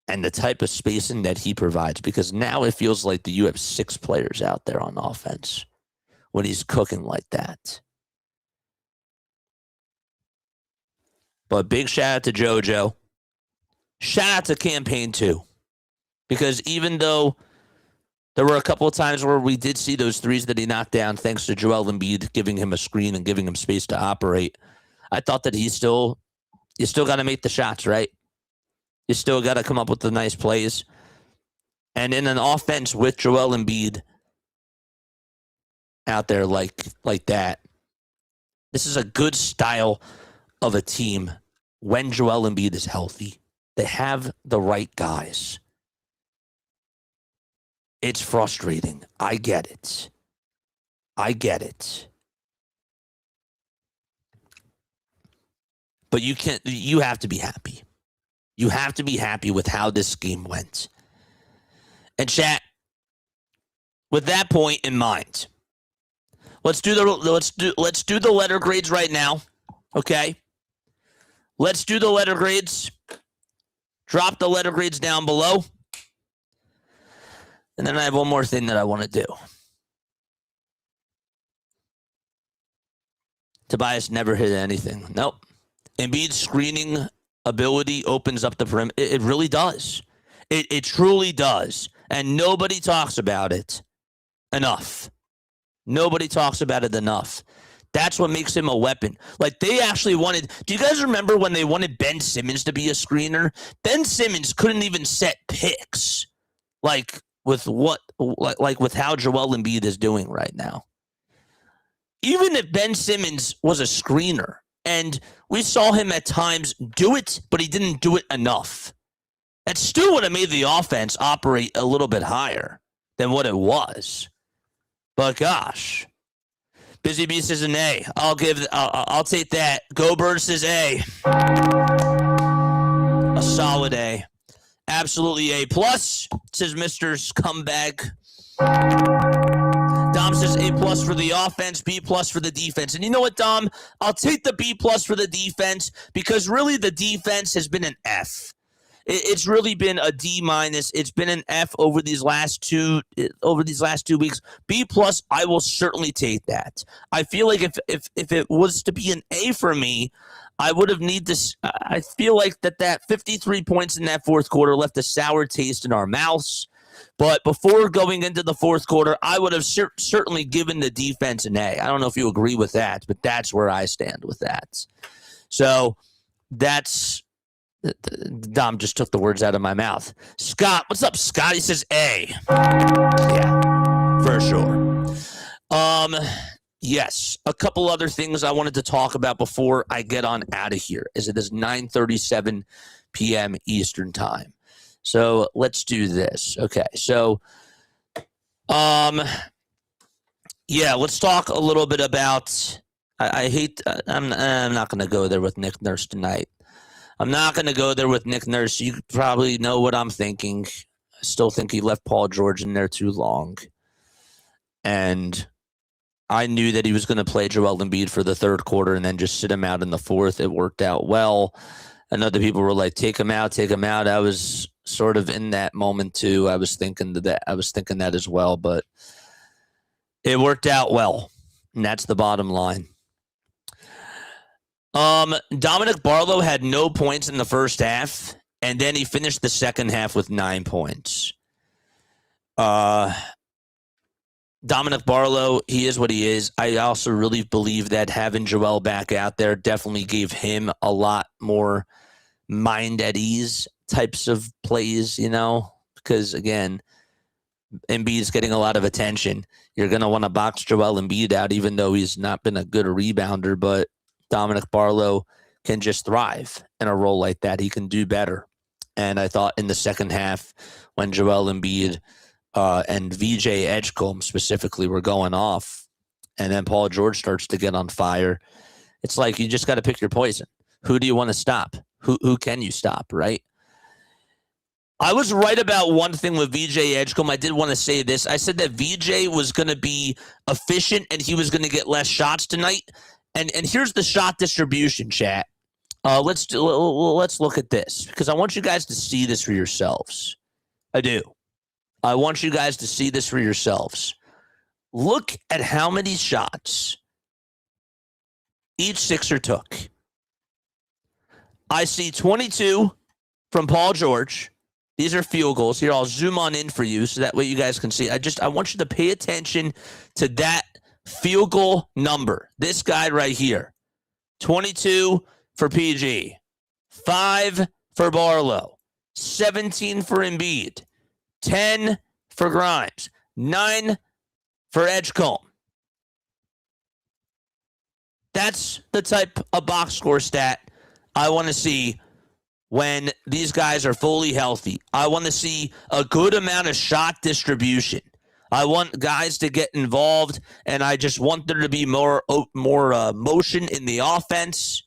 and the type of spacing that he provides. Because now it feels like you have 6 players out there on offense when he's cooking like that. But big shout out to JoJo. Shout out to campaign too, because even though there were a couple of times where we did see those threes that he knocked down, thanks to Joel Embiid giving him a screen and giving him space to operate, I thought that you still got to make the shots, right? You still got to come up with the nice plays. And in an offense with Joel Embiid out there like that, this is a good style of a team when Joel Embiid is healthy. They have the right guys. It's frustrating. I get it. But you have to be happy. You have to be happy with how this game went. And chat, with that point in mind, let's do the letter grades right now. Okay? Let's do the letter grades. Drop the letter grades down below. And then I have one more thing that I want to do. Tobias never hit anything. Nope. Embiid's screening ability opens up the perimeter. It really does. It truly does. And nobody talks about it enough. Nobody talks about it enough. That's what makes him a weapon. Like, they actually wanted... Do you guys remember when they wanted Ben Simmons to be a screener? Ben Simmons couldn't even set picks. Like with how Joel Embiid is doing right now. Even if Ben Simmons was a screener, And we saw him at times do it, but he didn't do it enough. That still would have made the offense operate a little bit higher than what it was. But gosh, Busy Bee says an A. I'll take that. Go Bird says A. A solid A. Absolutely A plus, says Mr. Scumbag. Dom says A plus for the offense, B plus for the defense. And you know what, Dom? I'll take the B plus for the defense because really the defense has been an F. It's really been a D minus. It's been an F over these last 2 weeks. B plus, I will certainly take that. I feel like if it was to be an A for me, I would have need this. I feel like that 53 points in that fourth quarter left a sour taste in our mouths. But before going into the fourth quarter, I would have certainly given the defense an A. I don't know if you agree with that, but that's where I stand with that. So that's Dom just took the words out of my mouth. Scott, what's up, Scott? He says A. Yeah, for sure. Yes, a couple other things I wanted to talk about before I get on out of here, as it is 9:37 p.m. Eastern time. So let's do this. Okay, so let's talk a little bit about. I'm not going to go there with Nick Nurse tonight. I'm not going to go there with Nick Nurse. You probably know what I'm thinking. I still think he left Paul George in there too long. And I knew that he was going to play Joel Embiid for the third quarter and then just sit him out in the fourth. It worked out well. And other people were like, take him out. I was sort of in that moment too. I was thinking that as well, but it worked out well. And that's the bottom line. Dominic Barlow had no points in the first half, and then he finished the second half with 9 points. Dominic Barlow, he is what he is. I also really believe that having Joel back out there definitely gave him a lot more mind at ease types of plays, because again, Embiid's getting a lot of attention. You're going to want to box Joel Embiid out, even though he's not been a good rebounder, but Dominic Barlow can just thrive in a role like that. He can do better. And I thought in the second half, when Joel Embiid and VJ Edgecombe specifically were going off, and then Paul George starts to get on fire, it's like you just got to pick your poison. Who do you want to stop? Who can you stop, right? I was right about one thing with VJ Edgecombe. I did want to say this. I said that VJ was going to be efficient and he was going to get less shots tonight. And here's the shot distribution, chat. Let's look at this because I want you guys to see this for yourselves. I do. I want you guys to see this for yourselves. Look at how many shots each Sixer took. I see 22 from Paul George. These are field goals. Here, I'll zoom on in for you so that way you guys can see. I want you to pay attention to that field goal number. This guy right here. 22 for PG. 5 for Barlow. 17 for Embiid. 10 for Grimes. 9 for Edgecombe. That's the type of box score stat I want to see when these guys are fully healthy. I want to see a good amount of shot distribution. I want guys to get involved, and I just want there to be more motion in the offense.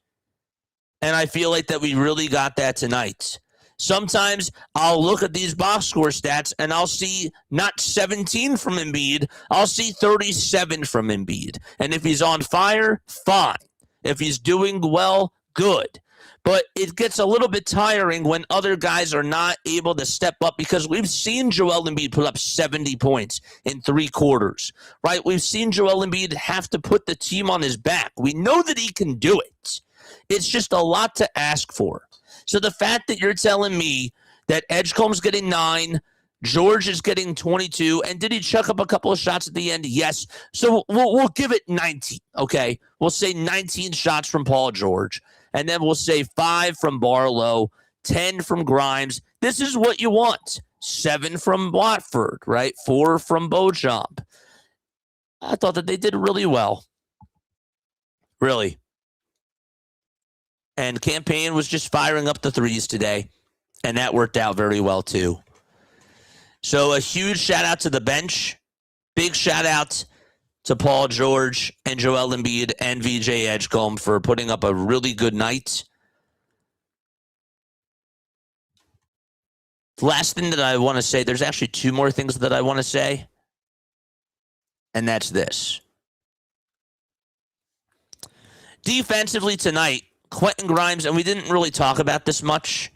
And I feel like that we really got that tonight. Sometimes I'll look at these box score stats, and I'll see not 17 from Embiid. I'll see 37 from Embiid. And if he's on fire, fine. If he's doing well, good. But it gets a little bit tiring when other guys are not able to step up because we've seen Joel Embiid put up 70 points in 3 quarters, right? We've seen Joel Embiid have to put the team on his back. We know that he can do it. It's just a lot to ask for. So the fact that you're telling me that Edgecombe's getting 9, George is getting 22, and did he chuck up a couple of shots at the end? Yes. So we'll give it 19, okay? We'll say 19 shots from Paul George. And then we'll say 5 from Barlow, 10 from Grimes. This is what you want. 7 from Watford, right? 4 from Beauchamp. I thought that they did really well. Really. And Campaign was just firing up the threes today, and that worked out very well too. So a huge shout out to the bench. Big shout out to Paul George and Joel Embiid and VJ Edgecombe for putting up a really good night. The last thing that I want to say, there's actually two more things that I want to say, and that's this. Defensively tonight, Quentin Grimes, and we didn't really talk about this much,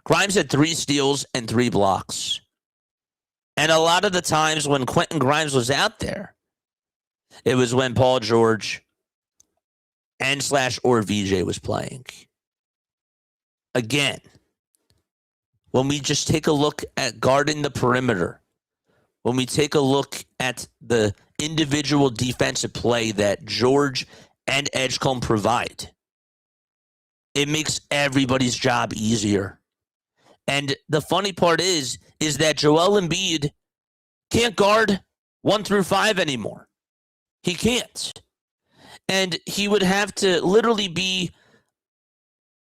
Grimes had 3 steals and 3 blocks. And a lot of the times when Quentin Grimes was out there, it was when Paul George and/or VJ was playing. Again, when we just take a look at guarding the perimeter, when we take a look at the individual defensive play that George and Edgecombe provide, it makes everybody's job easier. And the funny part is that Joel Embiid can't guard 1 through 5 anymore. He can't. And he would have to literally be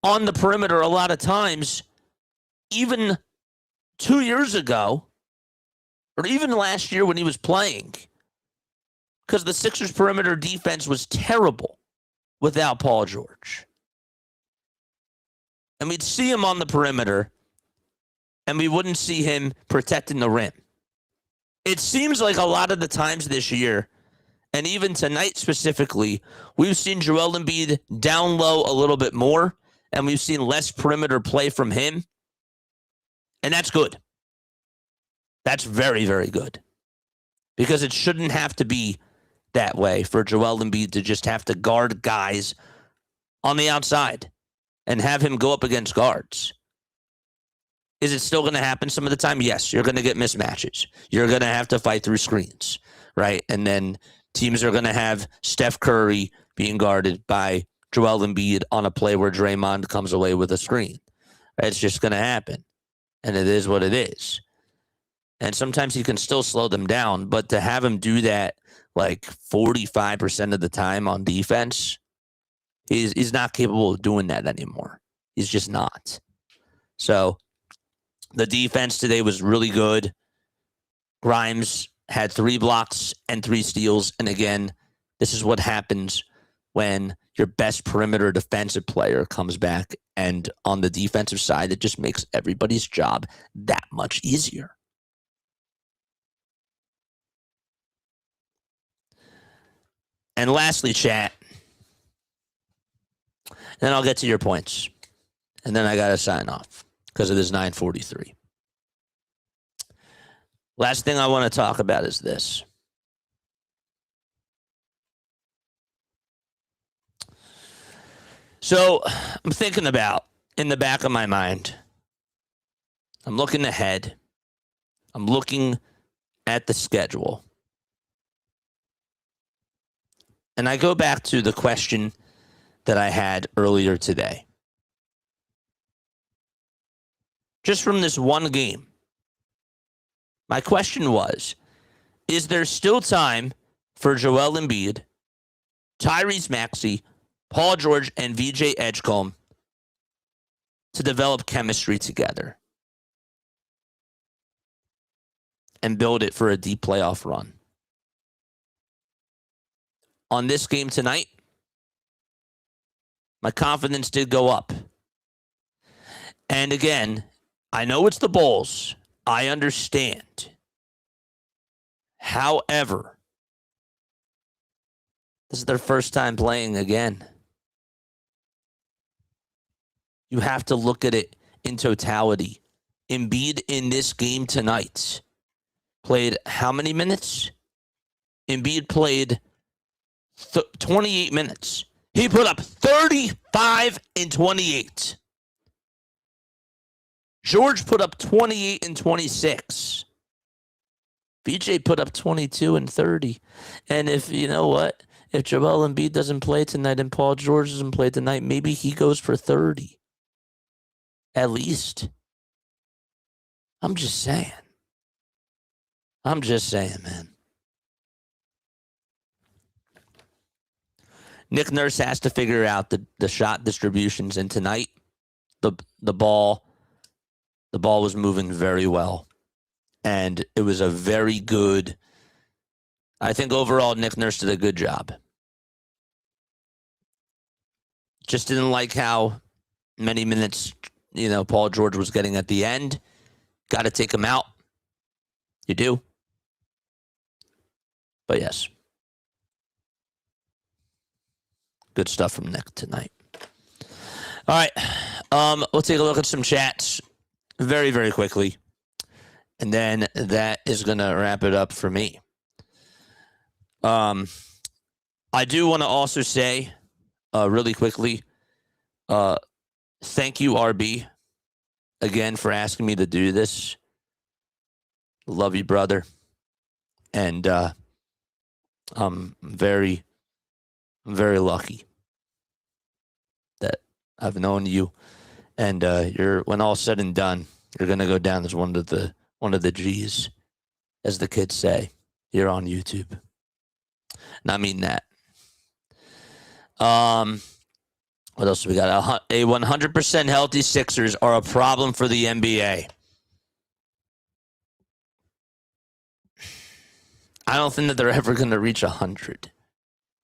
on the perimeter a lot of times, even 2 years ago, or even last year when he was playing, because the Sixers' perimeter defense was terrible without Paul George. And we'd see him on the perimeter, and we wouldn't see him protecting the rim. It seems like a lot of the times this year, and even tonight specifically, we've seen Joel Embiid down low a little bit more, and we've seen less perimeter play from him. And that's good. That's very, very good. Because it shouldn't have to be that way for Joel Embiid to just have to guard guys on the outside and have him go up against guards. Is it still going to happen some of the time? Yes, you're going to get mismatches. You're going to have to fight through screens, right? And then teams are going to have Steph Curry being guarded by Joel Embiid on a play where Draymond comes away with a screen. It's just going to happen. And it is what it is. And sometimes he can still slow them down, but to have him do that like 45% of the time on defense, he's not capable of doing that anymore. He's just not. So the defense today was really good. Grimes had 3 blocks and 3 steals. And again, this is what happens when your best perimeter defensive player comes back. And on the defensive side, it just makes everybody's job that much easier. And lastly, chat, then I'll get to your points. And then I got to sign off because it is 9:43. Last thing I want to talk about is this. So I'm thinking about, in the back of my mind, I'm looking ahead. I'm looking at the schedule. And I go back to the question that I had earlier today. Just from this one game, my question was, is there still time for Joel Embiid, Tyrese Maxey, Paul George, and VJ Edgecombe to develop chemistry together and build it for a deep playoff run? On this game tonight, my confidence did go up. And again, I know it's the Bulls. I understand. However, this is their first time playing again. You have to look at it in totality. Embiid in this game tonight played how many minutes? Embiid played 28 minutes. He put up 35 and 28. George put up 28 and 26. VJ put up 22 and 30. And if, you know what? If Joel Embiid doesn't play tonight and Paul George doesn't play tonight, maybe he goes for 30. At least. I'm just saying. Man. Nick Nurse has to figure out the shot distributions, and tonight the ball was moving very well, and it was a very good. I think overall Nick Nurse did a good job. Just didn't like how many minutes Paul George was getting at the end. Got to take him out. You do. But yes. Good stuff from Nick tonight. All right. We'll take a look at some chats very, very quickly. And then that is going to wrap it up for me. I do want to also say really quickly, thank you, RB, again, for asking me to do this. Love you, brother. And I'm very, very lucky that I've known you. And when all said and done, you're going to go down as one of the G's, as the kids say, here on YouTube. And I mean that. What else we got? A 100% healthy Sixers are a problem for the NBA. I don't think that they're ever going to reach 100.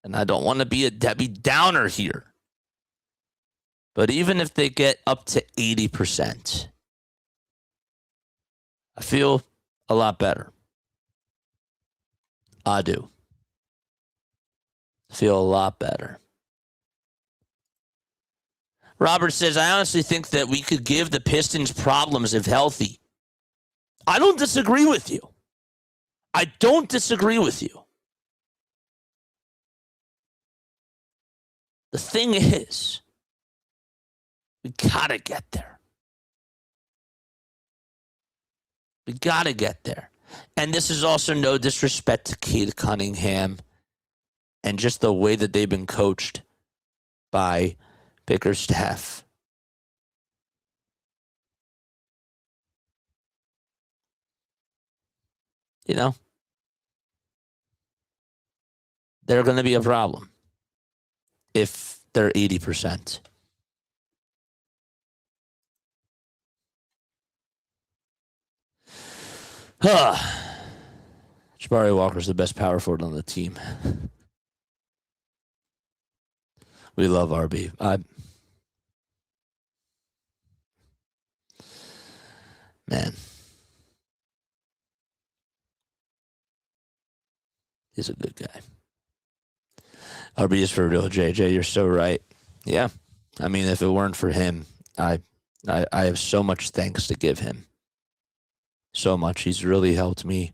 And I don't want to be a Debbie Downer here. But even if they get up to 80%, I feel a lot better. I do. I feel a lot better. Robert says, I honestly think that we could give the Pistons problems if healthy. I don't disagree with you. I don't disagree with you. The thing is, we got to get there. We got to get there. And this is also no disrespect to Cade Cunningham and just the way that they've been coached by Bickerstaff. They're going to be a problem if they're 80%. Jabari Walker's the best power forward on the team. We love RB. Man. He's a good guy. RB is for real, JJ. You're so right. Yeah. I mean, if it weren't for him, I have so much thanks to give him. So much. He's really helped me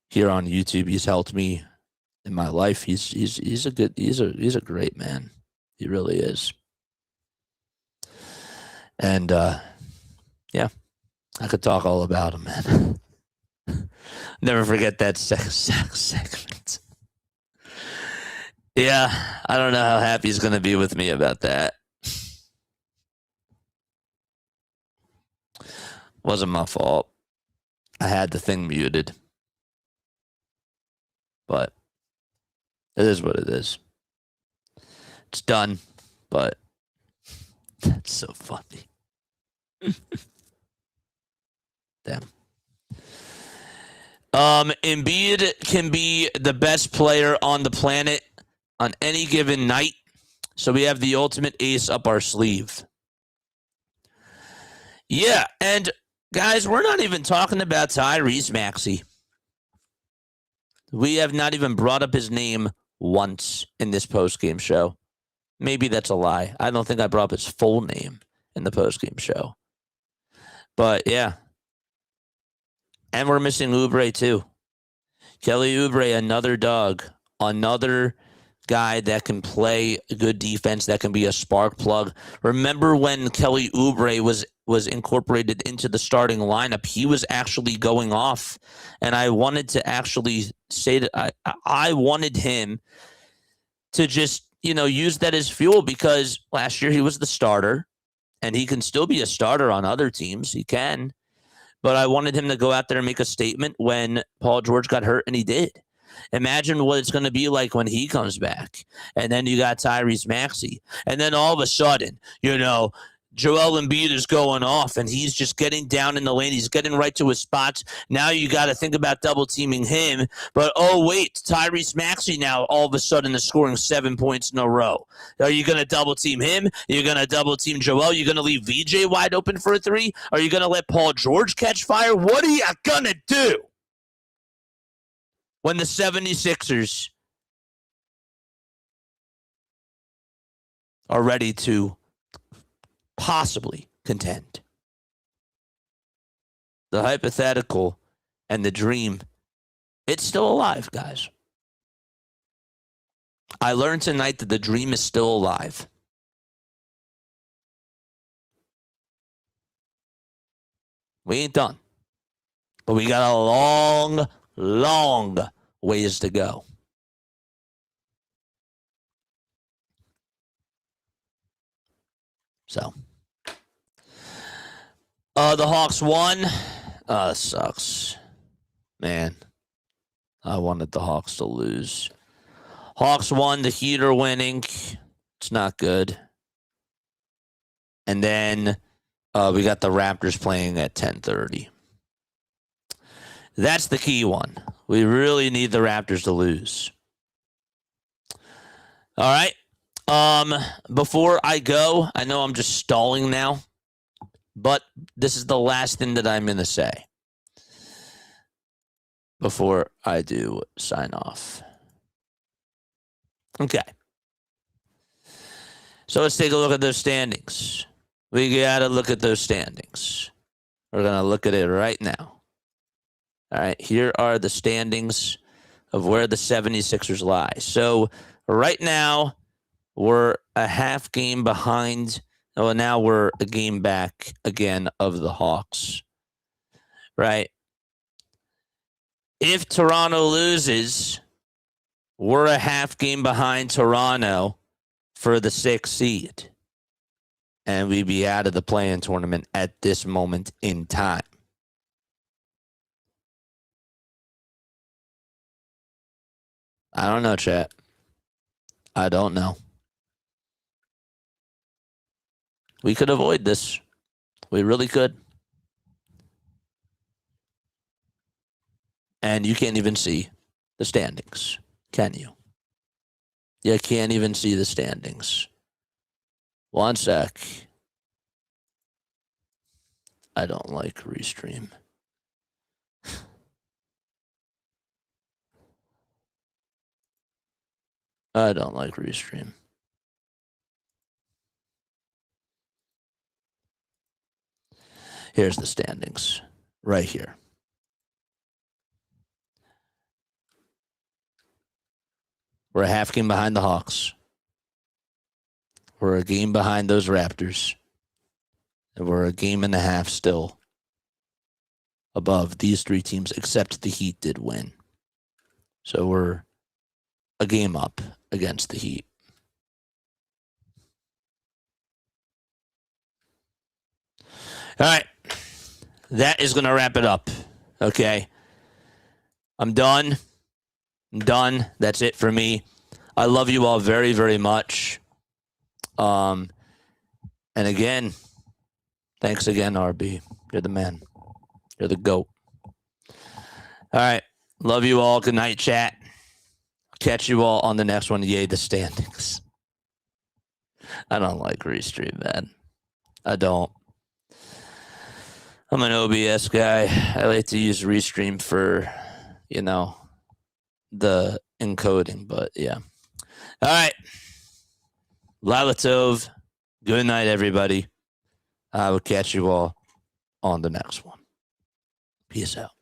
here on YouTube. He's helped me in my life. He's a great man. He really is. And yeah, I could talk all about him, man. Never forget that segment. Yeah, I don't know how happy he's going to be with me about that. Wasn't my fault. I had the thing muted. But it is what it is. It's done, but that's so funny. Damn. Embiid can be the best player on the planet on any given night. So we have the ultimate ace up our sleeve. Yeah, and guys, we're not even talking about Tyrese Maxey. We have not even brought up his name once in this postgame show. Maybe that's a lie. I don't think I brought up his full name in the postgame show. But yeah. And we're missing Oubre too. Kelly Oubre, another dog. Another guy that can play good defense, that can be a spark plug. Remember when Kelly Oubre was incorporated into the starting lineup, he was actually going off. And I wanted to actually say that I wanted him to just, use that as fuel, because last year he was the starter and he can still be a starter on other teams. He can. But I wanted him to go out there and make a statement when Paul George got hurt, and he did. Imagine what it's going to be like when he comes back. And then you got Tyrese Maxey. And then all of a sudden, Joel Embiid is going off, and he's just getting down in the lane. He's getting right to his spots. Now you got to think about double-teaming him. But, oh, wait, Tyrese Maxey now all of a sudden is scoring 7 points in a row. Are you going to double-team him? You're going to double-team Joel? You're going to leave VJ wide open for a three? Are you going to let Paul George catch fire? What are you going to do when the 76ers are ready to possibly contend? The hypothetical and the dream, it's still alive, guys. I learned tonight that the dream is still alive. We ain't done. But we got a long, long ways to go. So, the Hawks won. Sucks. Man, I wanted the Hawks to lose. Hawks won. The Heat are winning. It's not good. And then we got the Raptors playing at 10:30. That's the key one. We really need the Raptors to lose. All right. Before I go, I know I'm just stalling now, but this is the last thing that I'm going to say before I do sign off. Okay. So let's take a look at those standings. We got to look at those standings. We're going to look at it right now. All right. Here are the standings of where the 76ers lie. So right now, we're a half game behind. Well, now we're a game back again of the Hawks. Right? If Toronto loses, we're a half game behind Toronto for the 6th seed. And we'd be out of the play-in tournament at this moment in time. I don't know, chat. I don't know. We could avoid this. We really could. And you can't even see the standings, can you? You can't even see the standings. One sec. I don't like Restream. I don't like Restream. Here's the standings right here. We're a half game behind the Hawks. We're a game behind those Raptors. And we're a game and a half still above these three teams, except the Heat did win. So we're a game up against the Heat. All right. That is going to wrap it up. Okay. I'm done. That's it for me. I love you all very, very much. And again, thanks again, RB. You're the man. You're the GOAT. All right. Love you all. Good night, chat. Catch you all on the next one. Yay, the standings. I don't like Restream, man. I don't. I'm an OBS guy. I like to use Restream for, the encoding, but yeah. All right. Lila Tov. Good night, everybody. I will catch you all on the next one. Peace out.